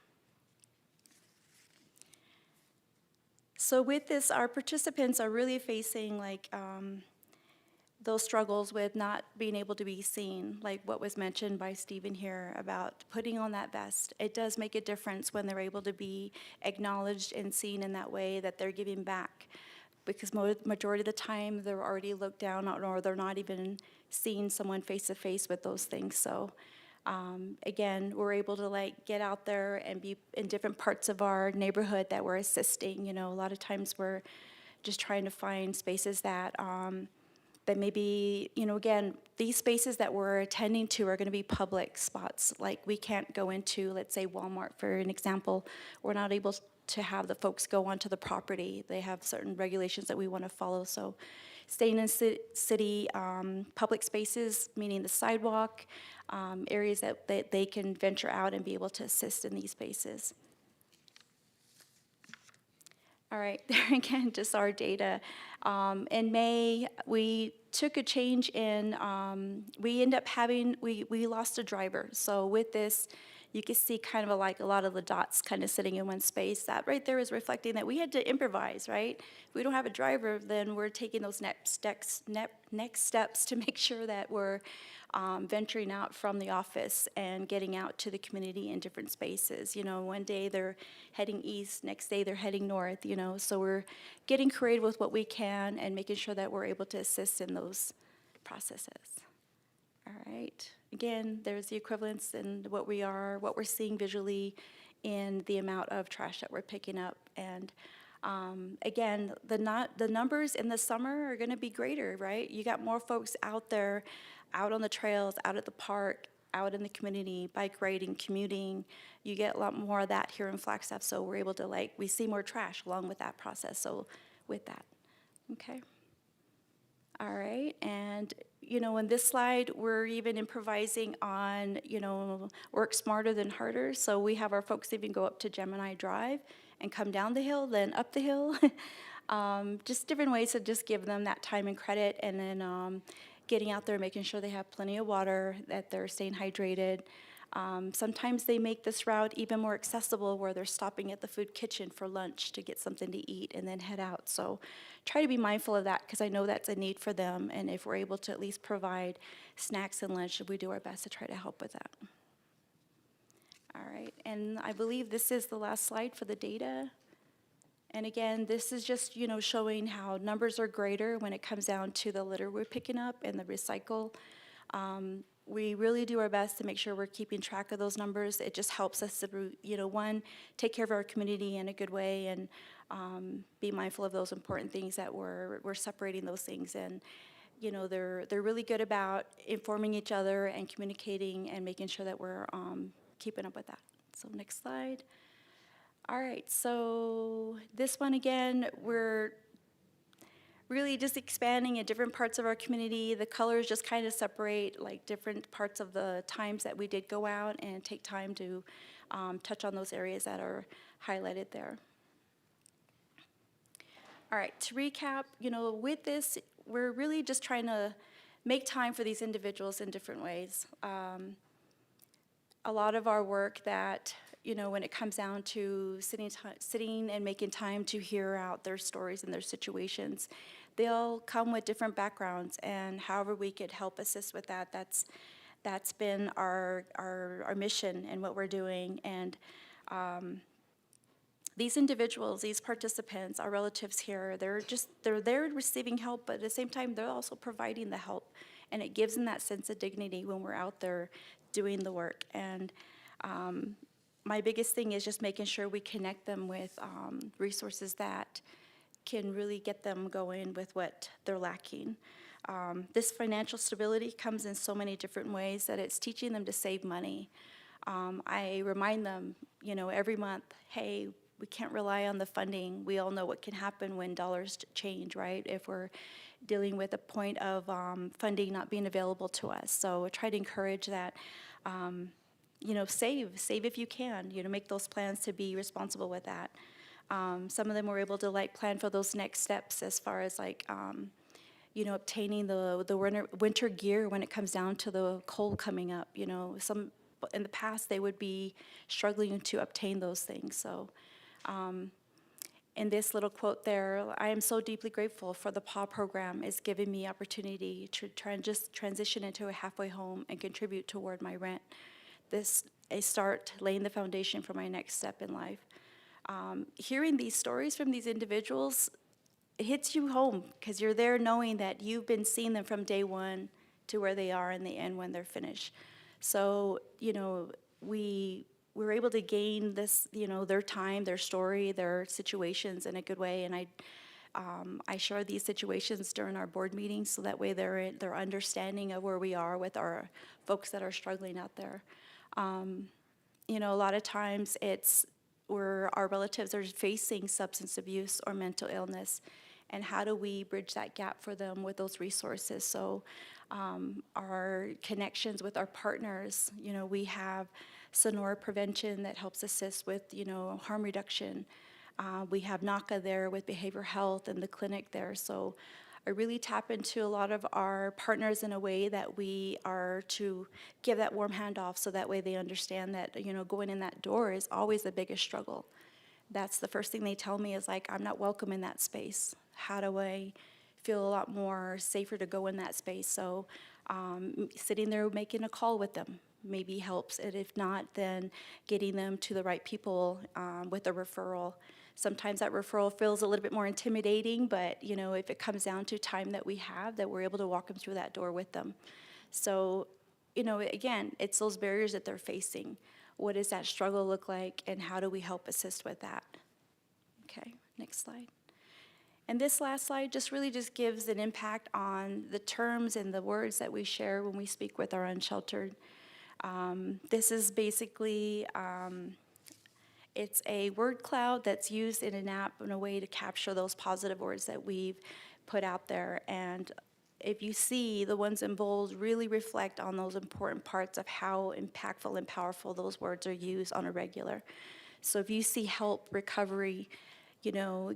So with this, our participants are really facing those struggles with not being able to be seen, like what was mentioned by Stephen here about putting on that vest. It does make a difference when they're able to be acknowledged and seen in that way that they're giving back. Because majority of the time, they're already looked down on, or they're not even seeing someone face to face with those things. So again, we're able to get out there and be in different parts of our neighborhood that we're assisting. A lot of times we're just trying to find spaces that that maybe, again, these spaces that we're attending to are going to be public spots. Like we can't go into, let's say Walmart, for an example. We're not able to have the folks go onto the property. They have certain regulations that we want to follow. So staying in city public spaces, meaning the sidewalk, areas that they can venture out and be able to assist in these spaces. All right, there again, just our data. In May, we took a change in, we end up having, we lost a driver. So with this, you can see kind of a lot of the dots kind of sitting in one space. That right there is reflecting that we had to improvise, right? If we don't have a driver, then we're taking those next steps to make sure that we're venturing out from the office and getting out to the community in different spaces. One day they're heading east, next day they're heading north, so we're getting creative with what we can and making sure that we're able to assist in those processes. All right. Again, there's the equivalence in what we're seeing visually in the amount of trash that we're picking up. And again, the numbers in the summer are going to be greater, right? You got more folks out there, out on the trails, out at the park, out in the community, bike riding, commuting. You get a lot more of that here in Flagstaff, so we're able to we see more trash along with that process. So with that, okay. All right, and in this slide, we're even improvising on, work smarter than harder. So we have our folks even go up to Gemini Drive and come down the hill, then up the hill. Just different ways to just give them that time and credit, and then getting out there, making sure they have plenty of water, that they're staying hydrated. Sometimes they make this route even more accessible where they're stopping at the food kitchen for lunch to get something to eat and then head out. So try to be mindful of that because I know that's a need for them. And if we're able to at least provide snacks and lunch, we do our best to try to help with that. All right, and I believe this is the last slide for the data. And again, this is just, showing how numbers are greater when it comes down to the litter we're picking up and the recycle. We really do our best to make sure we're keeping track of those numbers. It just helps us to, one, take care of our community in a good way and be mindful of those important things that we're separating those things. And, they're really good about informing each other and communicating and making sure that we're keeping up with that. So next slide. All right, so this one again, we're really just expanding in different parts of our community. The colors just kind of separate different parts of the times that we did go out and take time to touch on those areas that are highlighted there. All right, to recap, with this, we're really just trying to make time for these individuals in different ways. A lot of our work that, when it comes down to sitting and making time to hear out their stories and their situations, they'll come with different backgrounds, and however we could help assist with that, that's been our mission and what we're doing. And these individuals, these participants, our relatives here, they're there receiving help, but at the same time, they're also providing the help, and it gives them that sense of dignity when we're out there doing the work. And my biggest thing is just making sure we connect them with resources that can really get them going with what they're lacking. This financial stability comes in so many different ways that it's teaching them to save money. I remind them, every month, hey, we can't rely on the funding. We all know what can happen when dollars change, right? If we're dealing with a point of funding not being available to us. So I try to encourage that, save if you can, make those plans to be responsible with that. Some of them were able to like plan for those next steps as far as like, obtaining the winter gear when it comes down to the cold coming up. Some in the past they would be struggling to obtain those things. So, in this little quote there, I am so deeply grateful for the PAW program. It's given me opportunity to transition into a halfway home and contribute toward my rent. This a start laying the foundation for my next step in life. Hearing these stories from these individuals, it hits you home because you're there knowing that you've been seeing them from day one to where they are in the end when they're finished. So, we were able to gain this, their time, their story, their situations in a good way. And I share these situations during our board meetings so that way they're understanding of where we are with our folks that are struggling out there. A lot of times it's where our relatives are facing substance abuse or mental illness, and how do we bridge that gap for them with those resources? So our connections with our partners, we have Sonora Prevention that helps assist with, harm reduction. We have NACA there with behavioral health and the clinic there. So I really tap into a lot of our partners in a way that we are to give that warm handoff so that way they understand that, going in that door is always the biggest struggle. That's the first thing they tell me is like, I'm not welcome in that space. How do I feel a lot more safer to go in that space? So sitting there making a call with them maybe helps. And if not, then getting them to the right people with a referral. Sometimes that referral feels a little bit more intimidating, but if it comes down to time that we have, that we're able to walk them through that door with them. So, again, it's those barriers that they're facing. What does that struggle look like, and how do we help assist with that? Okay, next slide. And this last slide just really just gives an impact on the terms and the words that we share when we speak with our unsheltered. This is basically, it's a word cloud that's used in an app in a way to capture those positive words that we've put out there. And if you see, the ones in bold really reflect on those important parts of how impactful and powerful those words are used on a regular. So if you see help, recovery,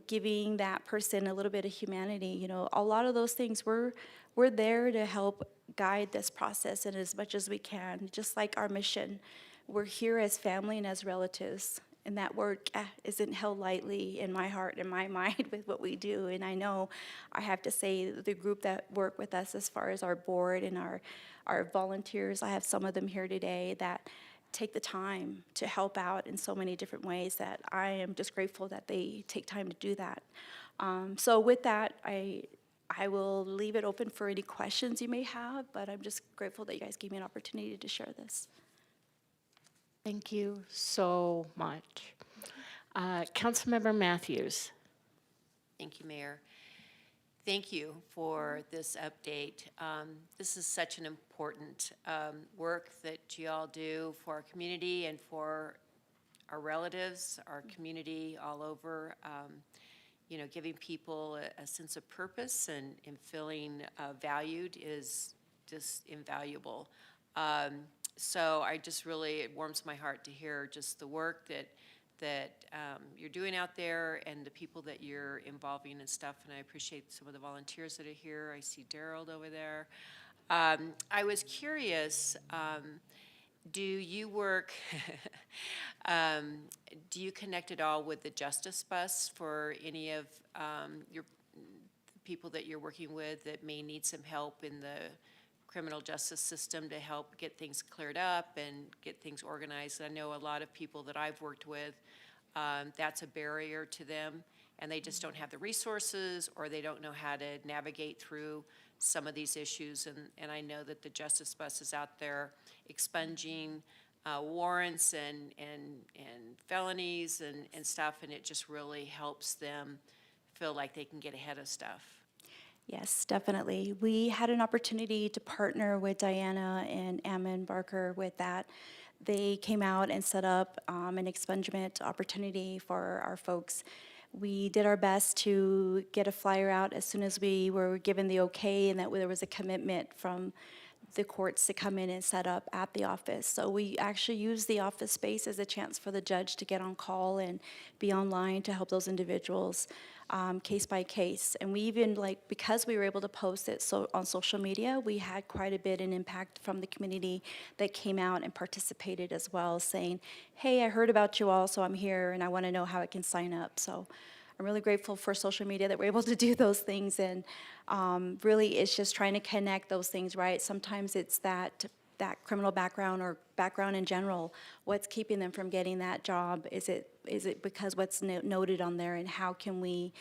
giving that person a little bit of humanity, a lot of those things, we're there to help guide this process in as much as we can, just like our mission. We're here as family and as relatives. And that word isn't held lightly in my heart and my mind with what we do. And I know I have to say the group that work with us as far as our board and our volunteers, I have some of them here today that take the time to help out in so many different ways that I am just grateful that they take time to do that. So with that, I will leave it open for any questions you may have, but I'm just grateful that you guys gave me an opportunity to share this. Thank you so much. Councilmember Matthews. Thank you, Mayor. Thank you for this update. This is such an important work that you all do for our community and for our relatives, our community all over. Giving people a sense of purpose and feeling valued is just invaluable. So I just really, it warms my heart to hear just the work that you're doing out there and the people that you're involving and stuff. And I appreciate some of the volunteers that are here. I see Daryl over there. I was curious, do you work, do you connect at all with the Justice Bus for any of your people that you're working with that may need some help in the criminal justice system to help get things cleared up and get things organized? I know a lot of people that I've worked with, that's a barrier to them, and they just don't have the resources or they don't know how to navigate through some of these issues. And I know that the Justice Bus is out there expunging warrants and felonies and stuff, and it just really helps them feel like they can get ahead of stuff. Yes, definitely. We had an opportunity to partner with Diana and Ammon Barker with that. They came out and set up an expungement opportunity for our folks. We did our best to get a flyer out as soon as we were given the okay and that there was a commitment from the courts to come in and set up at the office. So we actually use the office space as a chance for the judge to get on call and be online to help those individuals case by case. And we even, like, because we were able to post it on social media, we had quite a bit an impact from the community that came out and participated as well, saying, hey, I heard about you all, so I'm here and I want to know how I can sign up. So I'm really grateful for social media that we're able to do those things, and really it's just trying to connect those things, right? Sometimes it's that criminal background or background in general. What's keeping them from getting that job? Is it because what's noted on there, and how can we,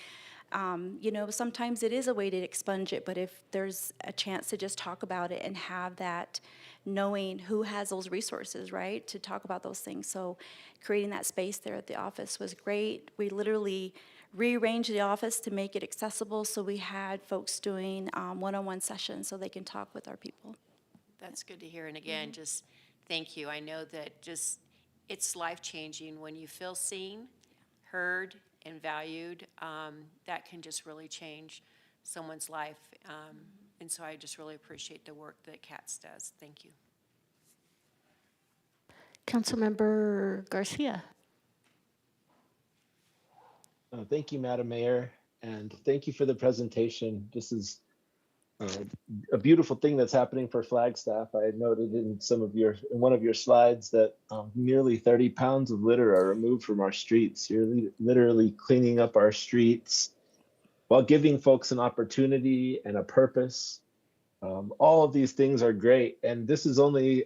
sometimes it is a way to expunge it, but if there's a chance to just talk about it and have that knowing who has those resources, right, to talk about those things. So creating that space there at the office was great. We literally rearranged the office to make it accessible, so we had folks doing one-on-one sessions so they can talk with our people. That's good to hear. And again, just thank you. I know that just it's life-changing when you feel seen, heard, and valued. That can just really change someone's life. And so I just really appreciate the work that CATS does. Thank you. Councilmember Garcia. Thank you, Madam Mayor, and thank you for the presentation. This is a beautiful thing that's happening for Flagstaff. I had noted in one of your slides that nearly 30 pounds of litter are removed from our streets. You're literally cleaning up our streets while giving folks an opportunity and a purpose. All of these things are great, and this is only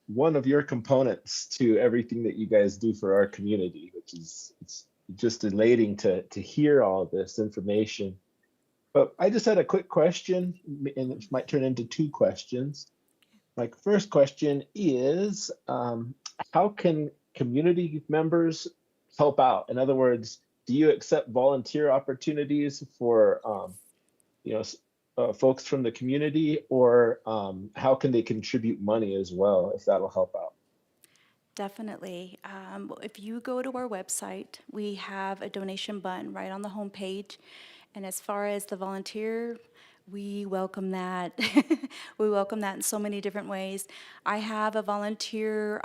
one of your components to everything that you guys do for our community, which is it's just elating to hear all of this information. But I just had a quick question, and it might turn into two questions. My first question is, how can community members help out? In other words, do you accept volunteer opportunities for folks from the community, or how can they contribute money as well, if that'll help out? Definitely. If you go to our website, we have a donation button right on the homepage. And as far as the volunteer, we welcome that. We welcome that in so many different ways. I have a volunteer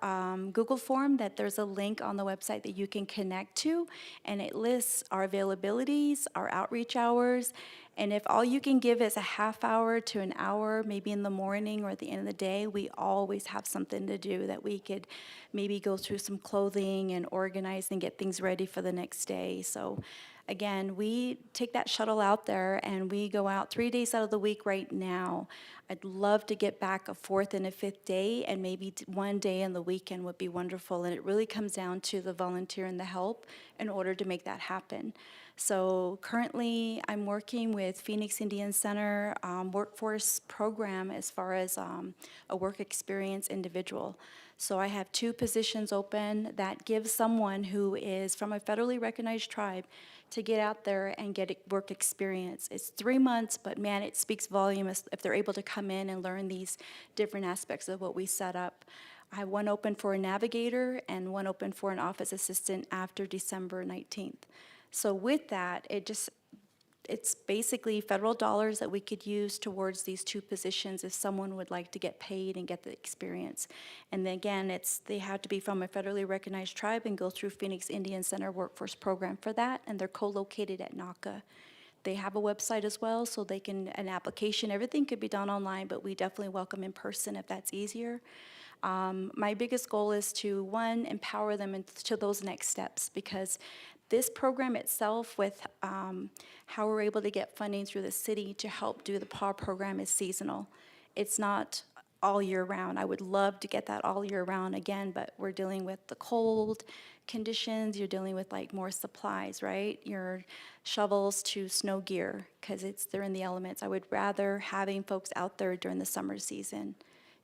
Google form that there's a link on the website that you can connect to, and it lists our availabilities, our outreach hours, and if all you can give is a half hour to an hour, maybe in the morning or at the end of the day, we always have something to do that we could maybe go through some clothing and organize and get things ready for the next day. So again, we take that shuttle out there and we go out 3 days out of the week right now. I'd love to get back a fourth and a fifth day, and maybe one day in the weekend would be wonderful. And it really comes down to the volunteer and the help in order to make that happen. So currently, I'm working with Phoenix Indian Center workforce program as far as a work experience individual. So I have 2 positions open that give someone who is from a federally recognized tribe to get out there and get work experience. It's 3 months, but man, it speaks volumes if they're able to come in and learn these different aspects of what we set up. I have one open for a navigator and one open for an office assistant after December 19th. So with that, it's basically federal dollars that we could use towards these 2 positions if someone would like to get paid and get the experience. And then again, they have to be from a federally recognized tribe and go through Phoenix Indian Center Workforce Program for that, and they're co-located at NACA. They have a website as well, so they can, an application, everything could be done online, but we definitely welcome in person if that's easier. My biggest goal is to, one, empower them into those next steps, because this program itself, with how we're able to get funding through the city to help do the PAW program, is seasonal. It's not all year round. I would love to get that all year round again, but we're dealing with the cold conditions. You're dealing with like more supplies, right? Your shovels to snow gear, because they're in the elements. I would rather having folks out there during the summer season,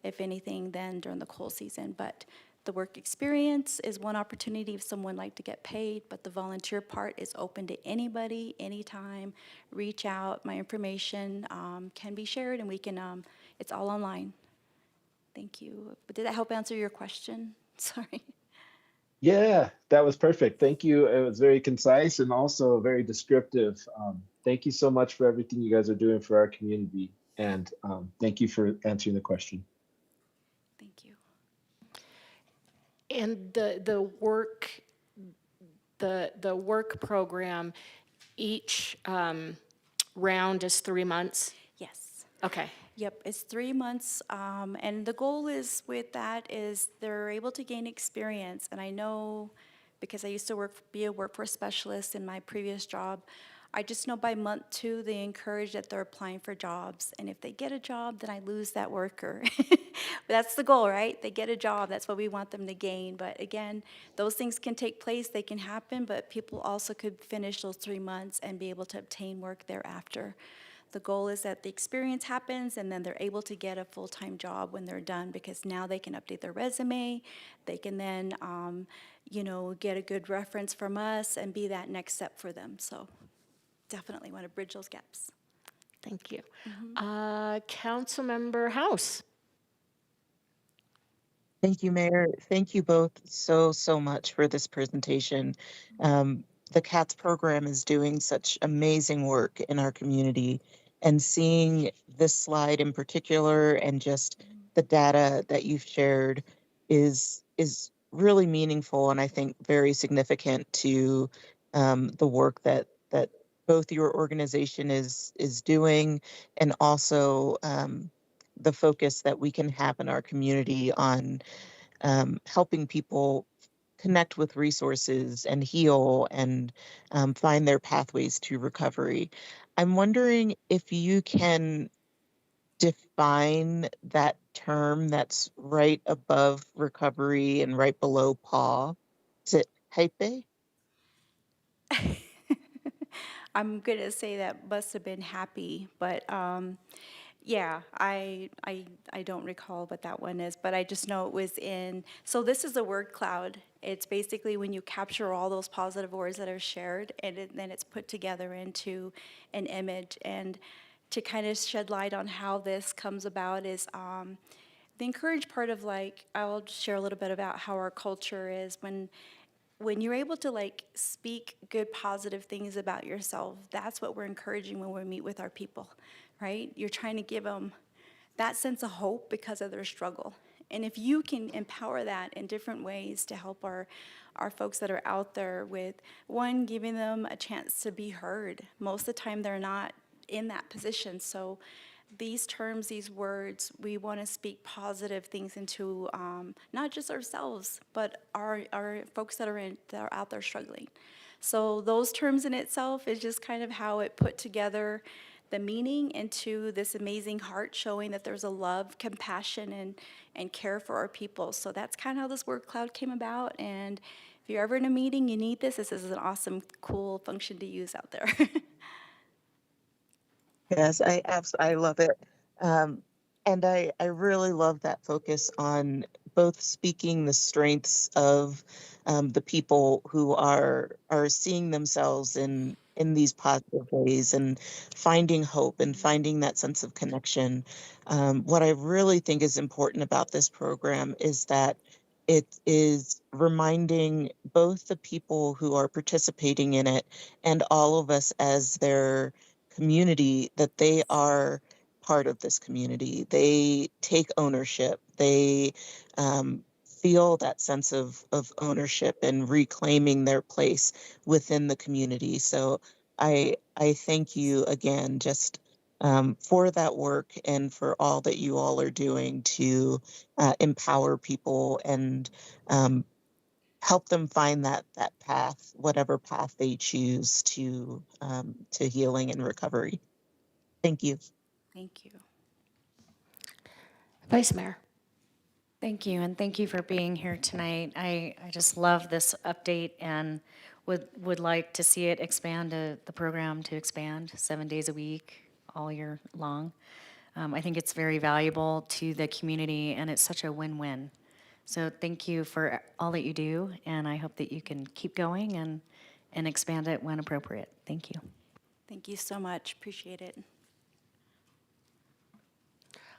if anything, than during the cold season. But the work experience is one opportunity if someone would like to get paid, but the volunteer part is open to anybody, anytime. Reach out. My information can be shared, and we can, it's all online. Thank you. But did that help answer your question? Sorry. Yeah, that was perfect. Thank you. It was very concise and also very descriptive. Thank you so much for everything you guys are doing for our community. And thank you for answering the question. Thank you. And the work program, each round is 3 months? Yes. Okay. Yep, it's 3 months, and the goal is with that is they're able to gain experience. And I know, because I used to be a workforce specialist in my previous job, I just know by month 2 they encourage that they're applying for jobs, and if they get a job, then I lose that worker. But that's the goal, right? They get a job. That's what we want them to gain. But again, those things can take place. They can happen, but people also could finish those 3 months and be able to obtain work thereafter. The goal is that the experience happens and then they're able to get a full-time job when they're done, because now they can update their resume. They can then, get a good reference from us and be that next step for them. So definitely want to bridge those gaps. Thank you. Councilmember House. Thank you, Mayor. Thank you both so much for this presentation. The CATS program is doing such amazing work in our community, and seeing this slide in particular and just the data that you've shared is really meaningful, and I think very significant to the work that both your organization is doing, and also the focus that we can have in our community on helping people connect with resources and heal and find their pathways to recovery. I'm wondering if you can define that term that's right above recovery and right below PAW. Is it hype? I'm going to say that must have been happy, but yeah, I don't recall what that one is, but I just know it was in, so this is a word cloud. It's basically when you capture all those positive words that are shared, and then it's put together into an image. And to kind of shed light on how this comes about is the encouraged part of, like, I'll just share a little bit about how our culture is. When you're able to, like, speak good positive things about yourself, that's what we're encouraging when we meet with our people, right? You're trying to give them that sense of hope because of their struggle. And if you can empower that in different ways to help our folks that are out there with, one, giving them a chance to be heard. Most of the time they're not in that position. So these terms, these words, we want to speak positive things into not just ourselves, but our folks that are out there struggling. So those terms in itself is just kind of how it put together the meaning into this amazing heart, showing that there's a love, compassion, and care for our people. So that's kind of how this word cloud came about. And if you're ever in a meeting, you need this. This is an awesome, cool function to use out there. Yes, I love it. And I really love that focus on both speaking the strengths of the people who are seeing themselves in these positive ways and finding hope and finding that sense of connection. What I really think is important about this program is that it is reminding both the people who are participating in it and all of us as their community that they are part of this community. They take ownership. They feel that sense of ownership and reclaiming their place within the community. So I thank you again just for that work and for all that you all are doing to empower people and help them find that path, whatever path they choose to healing and recovery. Thank you. Thank you. Vice Mayor. Thank you, and thank you for being here tonight. I just love this update and would like to see it expand, the program to expand 7 days a week, all year long. I think it's very valuable to the community, and it's such a win-win. So thank you for all that you do, and I hope that you can keep going and expand it when appropriate. Thank you. Thank you so much. Appreciate it.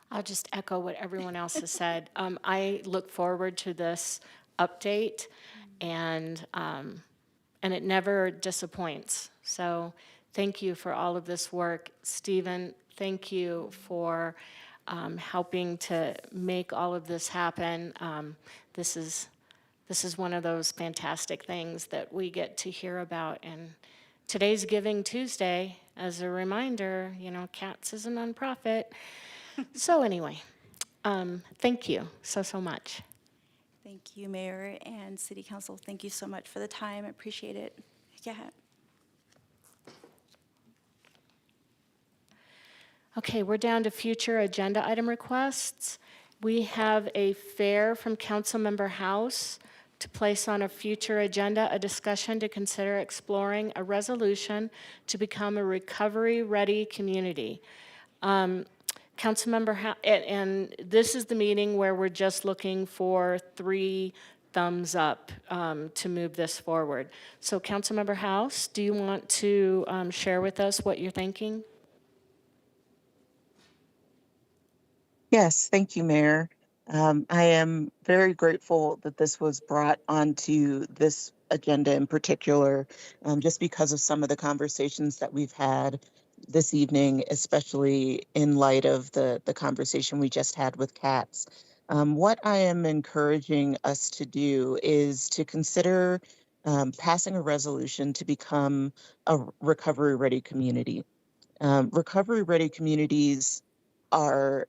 I'll just echo what everyone else has said. I look forward to this update, and it never disappoints. So thank you for all of this work. Stephen, Thank you for helping to make all of this happen. This is one of those fantastic things that we get to hear about. And today's Giving Tuesday, as a reminder, CATS is a nonprofit. So anyway, thank you so much. Thank you, Mayor and City Council. Thank you so much for the time. I appreciate it. Yeah. Okay, we're down to future agenda item requests. We have a fair from Councilmember House to place on a future agenda a discussion to consider exploring a resolution to become a recovery-ready community. Councilmember House, and this is the meeting where we're just looking for 3 thumbs up to move this forward. So Councilmember House, do you want to share with us what you're thinking? Yes, thank you, Mayor. I am very grateful that this was brought onto this agenda in particular, just because of some of the conversations that we've had this evening, especially in light of the conversation we just had with CATS. What I am encouraging us to do is to consider passing a resolution to become a recovery-ready community. Recovery-ready communities are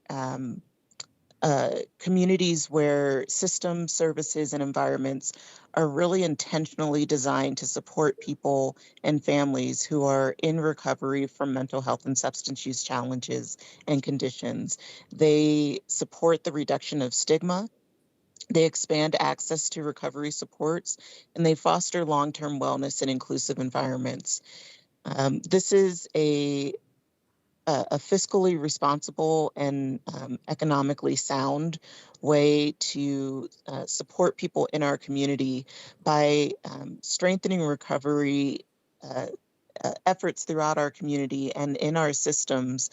communities where systems, services, and environments are really intentionally designed to support people and families who are in recovery from mental health and substance use challenges and conditions. They support the reduction of stigma. They expand access to recovery supports, and they foster long-term wellness and inclusive environments. This is a fiscally responsible and economically sound way to support people in our community by strengthening recovery efforts throughout our community and in our systems,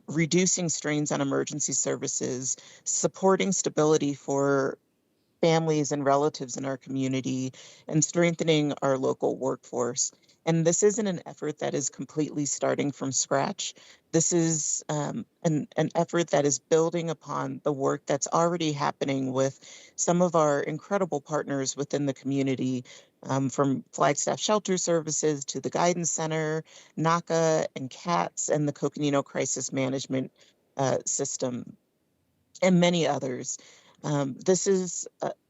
reducing strains on emergency services, supporting stability for families and relatives in our community, and strengthening our local workforce. And this isn't an effort that is completely starting from scratch. This is an effort that is building upon the work that's already happening with some of our incredible partners within the community, from Flagstaff Shelter Services to the Guidance Center, NACA and CATS, and the Coconino Crisis Management System, and many others. This is,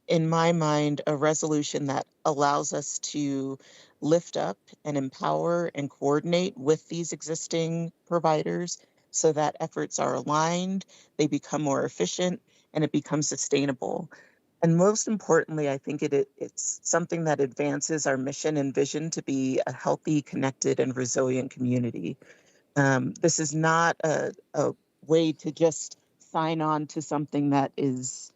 in my mind, a resolution that allows us to lift up and empower and coordinate with these existing providers so that efforts are aligned, they become more efficient, and it becomes sustainable. And most importantly, I think it's something that advances our mission and vision to be a healthy, connected, and resilient community. This is not a way to just sign on to something that is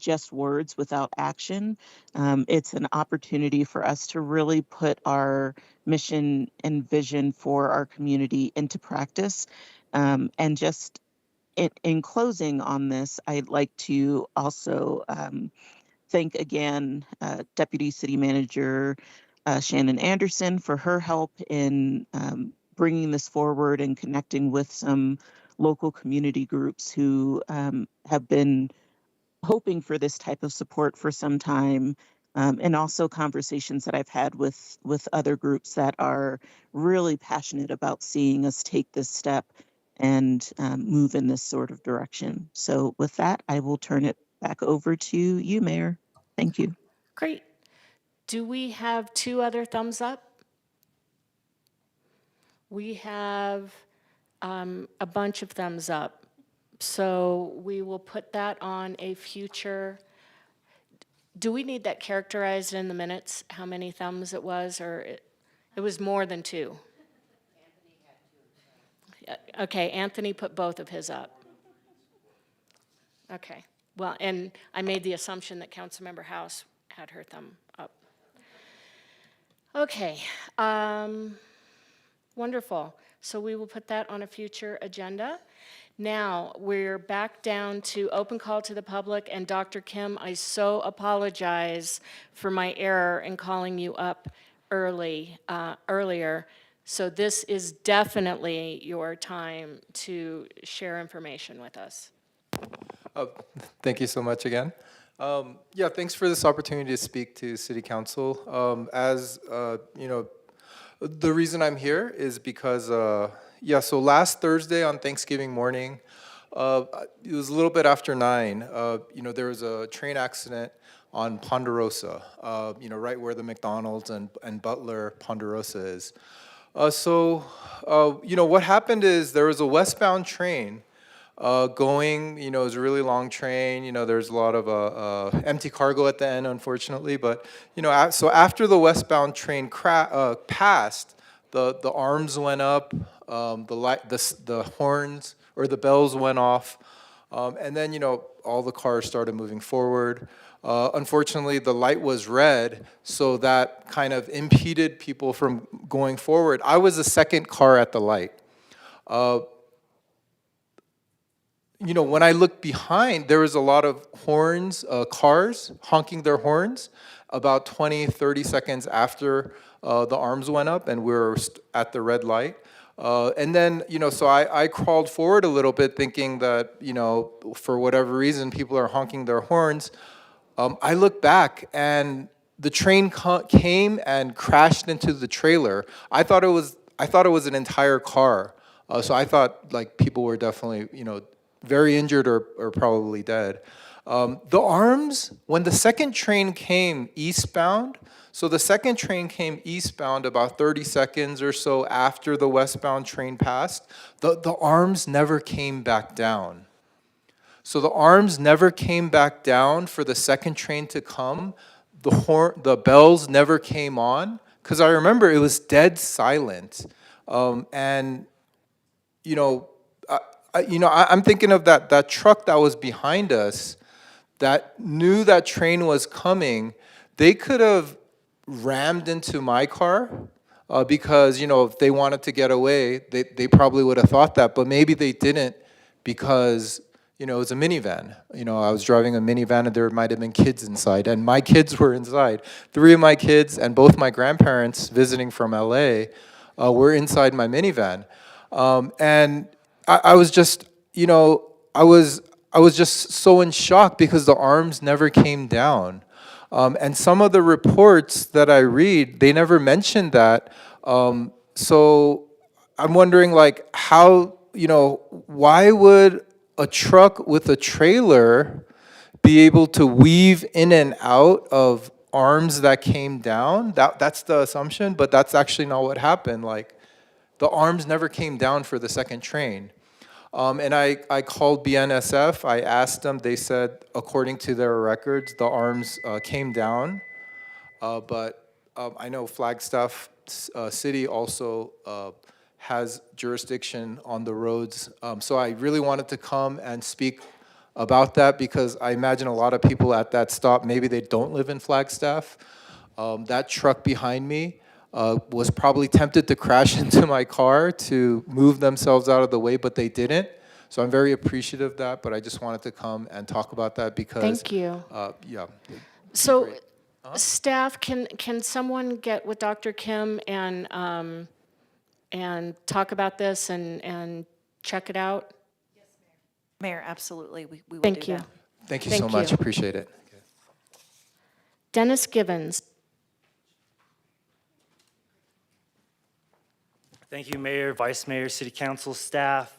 just words without action. It's an opportunity for us to really put our mission and vision for our community into practice. And just in closing on this, I'd like to also thank again Deputy City Manager Shannon Anderson for her help in bringing this forward and connecting with some local community groups who have been hoping for this type of support for some time. And also conversations that I've had with other groups that are really passionate about seeing us take this step and move in this sort of direction. So with that, I will turn it back over to you, Mayor. Thank you. Great. Do we have 2 other thumbs up? We have a bunch of thumbs up. So we will put that on a future. Do we need that characterized in the minutes, how many thumbs it was, or it was more than 2? Okay, Anthony put both of his up. Okay, well, and I made the assumption that Councilmember House had her thumb up. Okay, wonderful. So we will put that on a future agenda. Now, we're back down to open call to the public, and Dr. Kim, I so apologize for my error in calling you up earlier. So this is definitely your time to share information with us. Thank you so much again. Yeah, thanks for this opportunity to speak to City Council. The reason I'm here is because, so last Thursday on Thanksgiving morning, it was a little bit after 9, there was a train accident on Ponderosa, right where the McDonald's and Butler Ponderosa is. What happened is there was a westbound train going, it was a really long train, there's a lot of empty cargo at the end, unfortunately, but, so after the westbound train passed, the arms went up, the horns or the bells went off, and then, all the cars started moving forward. Unfortunately, the light was red, so that kind of impeded people from going forward. I was the second car at the light. When I looked behind, there was a lot of horns, cars honking their horns about 20, 30 seconds after the arms went up and we were at the red light. And then, so I crawled forward a little bit thinking that, for whatever reason, people are honking their horns. I looked back and the train came and crashed into the trailer. I thought it was an entire car. So I thought like people were definitely, very injured or probably dead. The arms, when the second train came eastbound, so the second train came eastbound about 30 seconds or so after the westbound train passed, the arms never came back down. So the arms never came back down for the second train to come. The bells never came on, because I remember it was dead silent. I'm thinking of that truck that was behind us that knew that train was coming. They could have rammed into my car because, if they wanted to get away, they probably would have thought that, but maybe they didn't because, it was a minivan. I was driving a minivan and there might have been kids inside, and my kids were inside. 3 of my kids and both my grandparents visiting from LA were inside my minivan. And I was just, I was just so in shock because the arms never came down. And some of the reports that I read, they never mentioned that. So I'm wondering, like, how, why would a truck with a trailer be able to weave in and out of arms that came down? That's the assumption, but that's actually not what happened. Like, the arms never came down for the second train. And I called BNSF. I asked them. They said, according to their records, the arms came down. But I know Flagstaff City also has jurisdiction on the roads. So I really wanted to come and speak about that because I imagine a lot of people at that stop, maybe they don't live in Flagstaff. That truck behind me was probably tempted to crash into my car to move themselves out of the way, but they didn't. So I'm very appreciative of that, but I just wanted to come and talk about that because... Thank you. Yeah. So, staff, can someone get with Dr. Kim and talk about this and check it out? Yes, Mayor, absolutely. We will Thank do you. that. Thank you so much. Appreciate it. Dennis Givens. Thank you, Mayor, Vice Mayor, City Council, staff,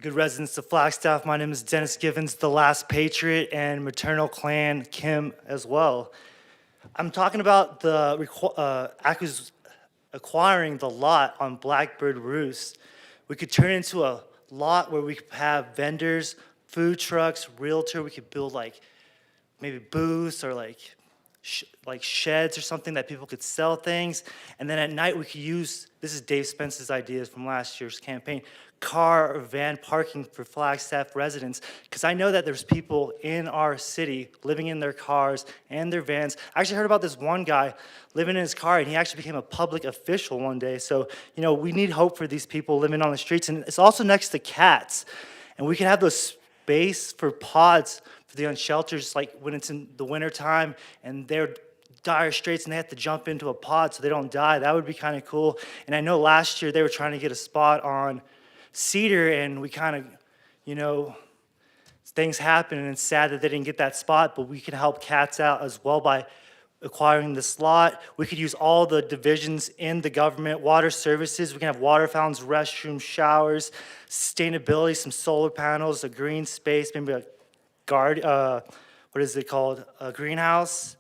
good residents of Flagstaff. My name is Dennis Givens, the last patriot, and maternal clan Kim as well. I'm talking about the acquiring the lot on Blackbird Roost. We could turn it into a lot where we could have vendors, food trucks, realtor. We could build like maybe booths or like sheds or something that people could sell things. And then at night we could use, this is Dave Spence's ideas from last year's campaign, car or van parking for Flagstaff residents. Because I know that there's people in our city living in their cars and their vans. I actually heard about this one guy living in his car and he actually became a public official one day. So, we need hope for these people living on the streets. And it's also next to cats. And we can have those space for pods for the unsheltered, like when it's in the wintertime and they're dire straits and they have to jump into a pod so they don't die. That would be kind of cool. And I know last year they were trying to get a spot on Cedar, and we kind of, you know, things happen, and it's sad that they didn't get that spot, but we can help cats out as well by acquiring the slot. We could use all the divisions in the government, water services. We can have water fountains, restrooms, showers, sustainability, some solar panels, a green space, maybe a what is it called? A greenhouse.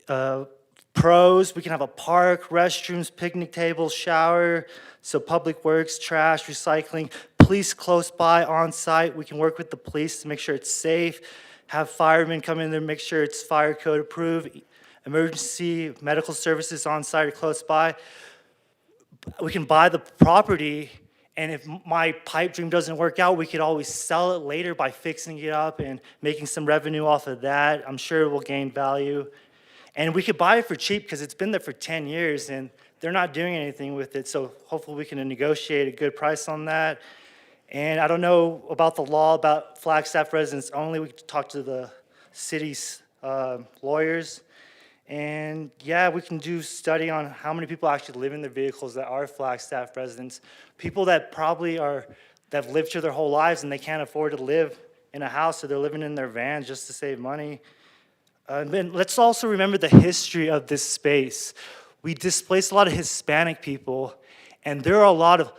Pros, we can have a park, restrooms, picnic tables, shower, so public works, trash, recycling, police close by on site. We can work with the police to make sure it's safe, have firemen come in there, make sure it's fire code approved, emergency medical services on site or close by. We can buy the property, and if my pipe dream doesn't work out, we could always sell it later by fixing it up and making some revenue off of that. I'm sure it will gain value. And we could buy it for cheap because it's been there for 10 years and they're not doing anything with it. So hopefully we can negotiate a good price on that. And I don't know about the law about Flagstaff residents only. We could talk to the city's lawyers. And yeah, we can do study on how many people actually live in their vehicles that are Flagstaff residents. People that probably that have lived here their whole lives and they can't afford to live in a house, so they're living in their vans just to save money. And let's also remember the history of this space. We displaced a lot of Hispanic people, and there are a lot of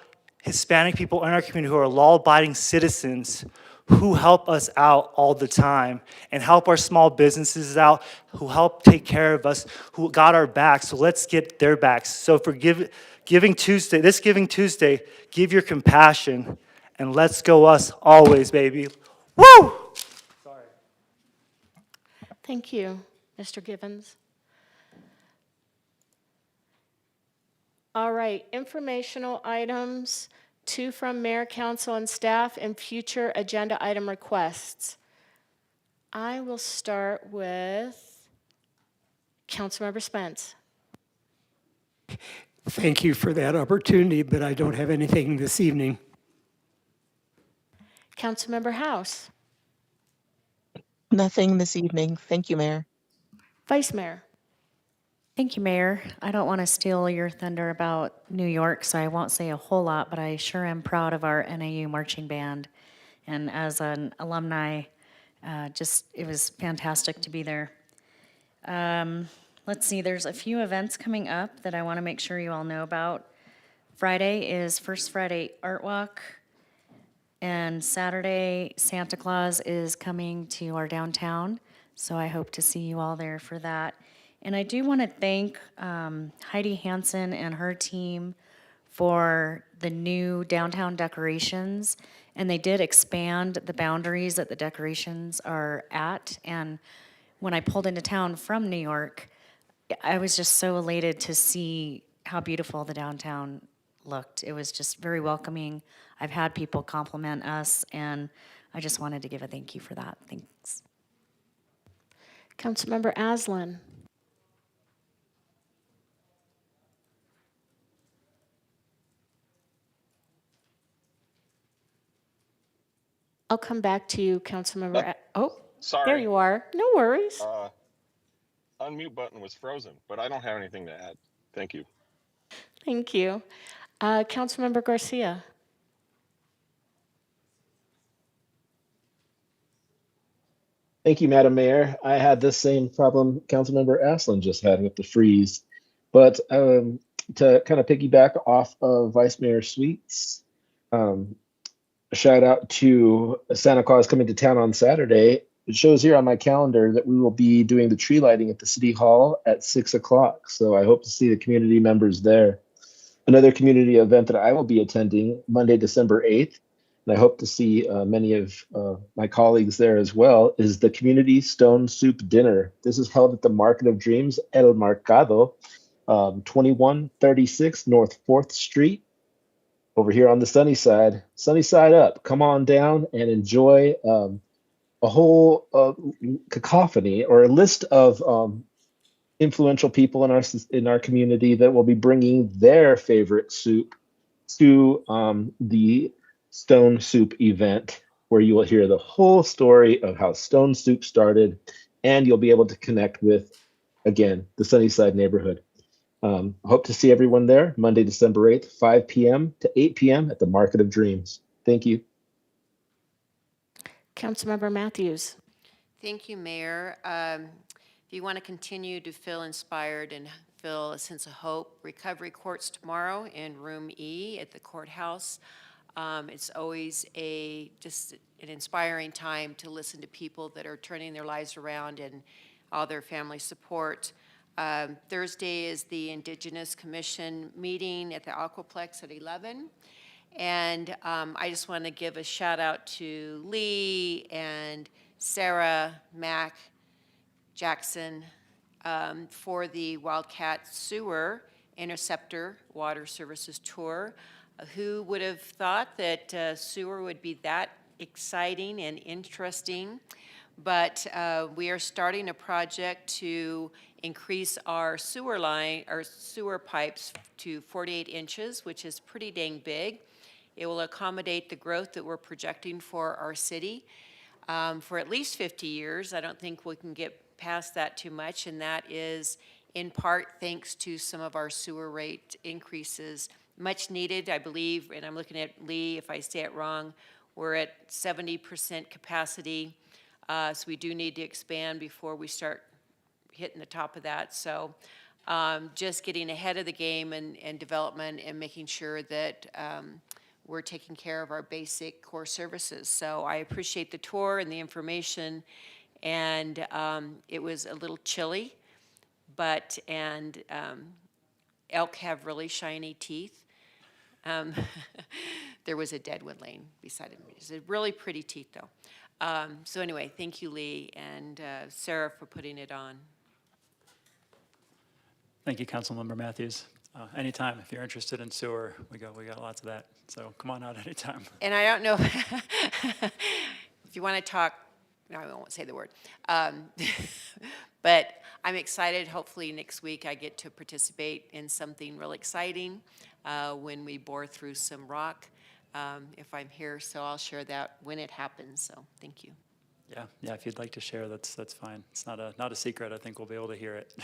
Hispanic people in our community who are law-abiding citizens who help us out all the time and help our small businesses out, who help take care of us, who got our backs. So let's get their backs. So for Giving Tuesday, this Giving Tuesday, give your compassion, and let's go us always, baby. Woo! Thank you, Mr. Givens. All right, informational items, 2 from Mayor, Council, and staff, and future agenda item requests. I will start with Councilmember Spence. Thank you for that opportunity, but I don't have anything this evening. Councilmember House. Nothing this evening. Thank you, Mayor. Vice Mayor. Thank you, Mayor. I don't want to steal your thunder about New York, so I won't say a whole lot, but I sure am proud of our NAU marching band. And as an alumni, it was fantastic to be there. Let's see, there's a few events coming up that I want to make sure you all know about. Friday is First Friday Art Walk, and Saturday, Santa Claus is coming to our downtown, so I hope to see you all there for that. And I do want to thank Heidi Hansen and her team for the new downtown decorations. And they did expand the boundaries that the decorations are at. And when I pulled into town from New York, I was just so elated to see how beautiful the downtown looked. It was just very welcoming. I've had people compliment us, and I just wanted to give a thank you for that. Thanks. Councilmember Aslan. I'll come back to you, Councilmember. Sorry. There you are. No worries. Unmute button was frozen, but I don't have anything to add. Thank you. Thank you. Councilmember Garcia. Thank you, Madam Mayor. I had this same problem Councilmember Aslan just had with the freeze. But to kind of piggyback off of Vice Mayor Sweets, a shout out to Santa Claus coming to town on Saturday. It shows here on my calendar that we will be doing the tree lighting at the City Hall at 6 o'clock. So I hope to see the community members there. Another community event that I will be attending Monday, December 8th, and I hope to see many of my colleagues there as well, is the Community Stone Soup Dinner. This is held at the Market of Dreams, El Mercado, 2136 North 4th Street, over here on the sunny side up. Come on down and enjoy a whole cacophony or a list of influential people in our community that will be bringing their favorite soup to the Stone Soup event, where you will hear the whole story of how Stone Soup started, and you'll be able to connect with again, the Sunnyside neighborhood. Hope to see everyone there Monday, December 8th, 5 p.m. to 8 p.m. at the Market of Dreams. Thank you. Councilmember Matthews. Thank you, Mayor. If you want to continue to feel inspired and feel a sense of hope, Recovery Court's tomorrow in Room E at the courthouse. It's always just an inspiring time to listen to people that are turning their lives around and all their family support. Thursday is the Indigenous Commission meeting at the Aquaplex at 11. And I just want to give a shout out to Lee and Sarah, Mac, Jackson for the Wildcat Sewer Interceptor Water Services Tour. Who would have thought that sewer would be that exciting and interesting? But we are starting a project to increase our sewer pipes to 48 inches, which is pretty dang big. It will accommodate the growth that we're projecting for our city for at least 50 years. I don't think we can get past that too much, and that is in part thanks to some of our sewer rate increases. Much needed, I believe, and I'm looking at Lee, if I say it wrong, we're at 70% capacity, so we do need to expand before we start hitting the top of that. So just getting ahead of the game and development and making sure that we're taking care of our basic core services. So I appreciate the tour and the information, and it was a little chilly, but elk have really shiny teeth. There was a deadwood lane beside him. It's a really pretty teeth, though. So anyway, thank you, Lee, and Sarah for putting it on. Thank you, Councilmember Matthews. Anytime, if you're interested in sewer, we got lots of that. So come on out anytime. And I don't know if you want to talk. No, I won't say the word. But I'm excited. Hopefully next week I get to participate in something real exciting when we bore through some rock. If I'm here, so I'll share that when it happens. So thank you. Yeah. If you'd like to share, that's fine. It's not a secret. I think we'll be able to hear it.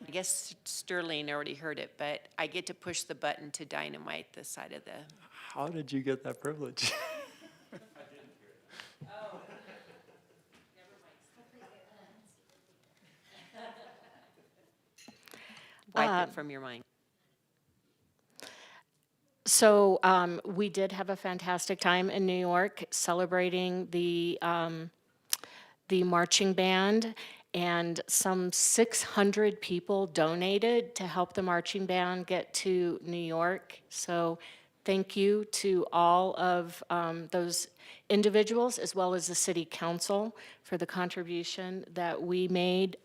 I guess Sterling already heard it, but I get to push the button to dynamite the side of the. How did you get that privilege? Wipe it from your mind. So we did have a fantastic time in New York celebrating the marching band, and some 600 people donated to help the marching band get to New York. So thank you to all of those individuals as well as the city council for the contribution that we made.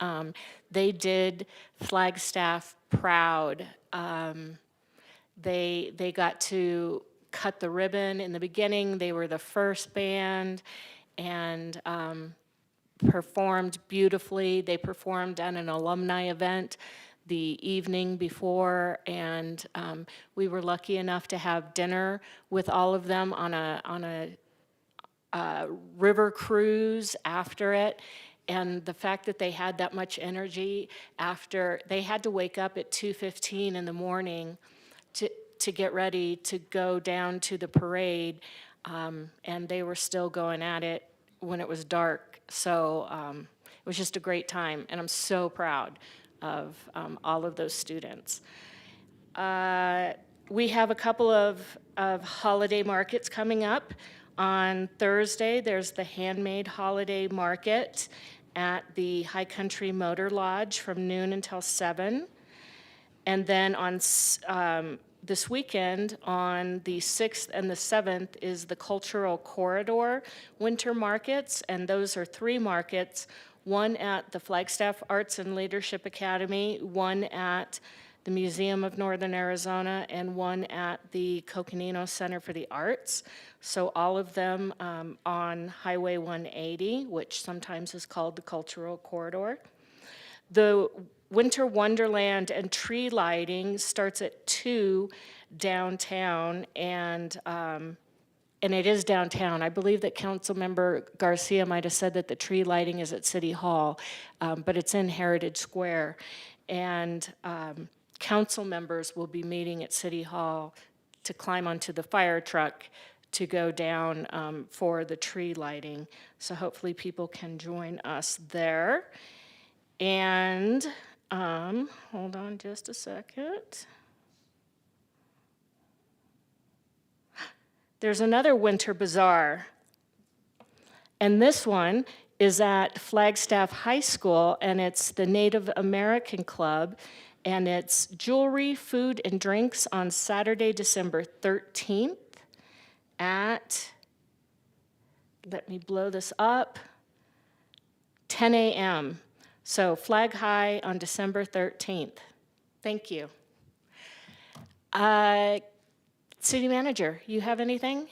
They did Flagstaff proud. They got to cut the ribbon in the beginning. They were the first band and performed beautifully. They performed at an alumni event the evening before, and we were lucky enough to have dinner with all of them on a river cruise after it. And the fact that they had that much energy after, they had to wake up at 2:15 in the morning to get ready to go down to the parade, and they were still going at it when it was dark. So it was just a great time, and I'm so proud of all of those students. We have a couple of holiday markets coming up. On Thursday, there's the Handmade Holiday Market at the High Country Motor Lodge from noon until 7. And then on this weekend, on the 6th and the 7th, is the Cultural Corridor Winter Markets, and those are 3 markets, one at the Flagstaff Arts and Leadership Academy, one at the Museum of Northern Arizona, and one at the Coconino Center for the Arts. So all of them on Highway 180, which sometimes is called the Cultural Corridor. The Winter Wonderland and tree lighting starts at 2 downtown, and and it is downtown. I believe that Councilmember Garcia might have said that the tree lighting is at City Hall, but it's in Heritage Square. And council members will be meeting at City Hall to climb onto the fire truck to go down for the tree lighting. So hopefully people can join us there. And hold on just a second. There's another winter bazaar. And this one is at Flagstaff High School, and it's the Native American Club, and it's jewelry, food, and drinks on Saturday, December 13th at, let me blow this up, 10 a.m. So Flag High on December 13th. Thank you. City Manager, you have anything?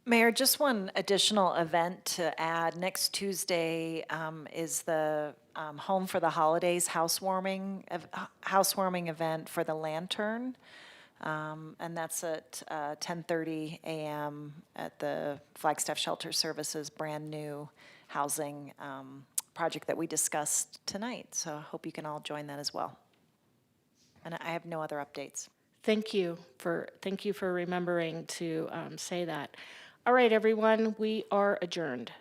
Mayor, just one additional event to add. Next Tuesday is the Home for the Holidays housewarming event for the Lantern. And that's at 10:30 a.m. at the Flagstaff Shelter Services brand-new housing project that we discussed tonight. So I hope you can all join that as well. And I have no other updates. Thank you for remembering to say that. All right, everyone, we are adjourned.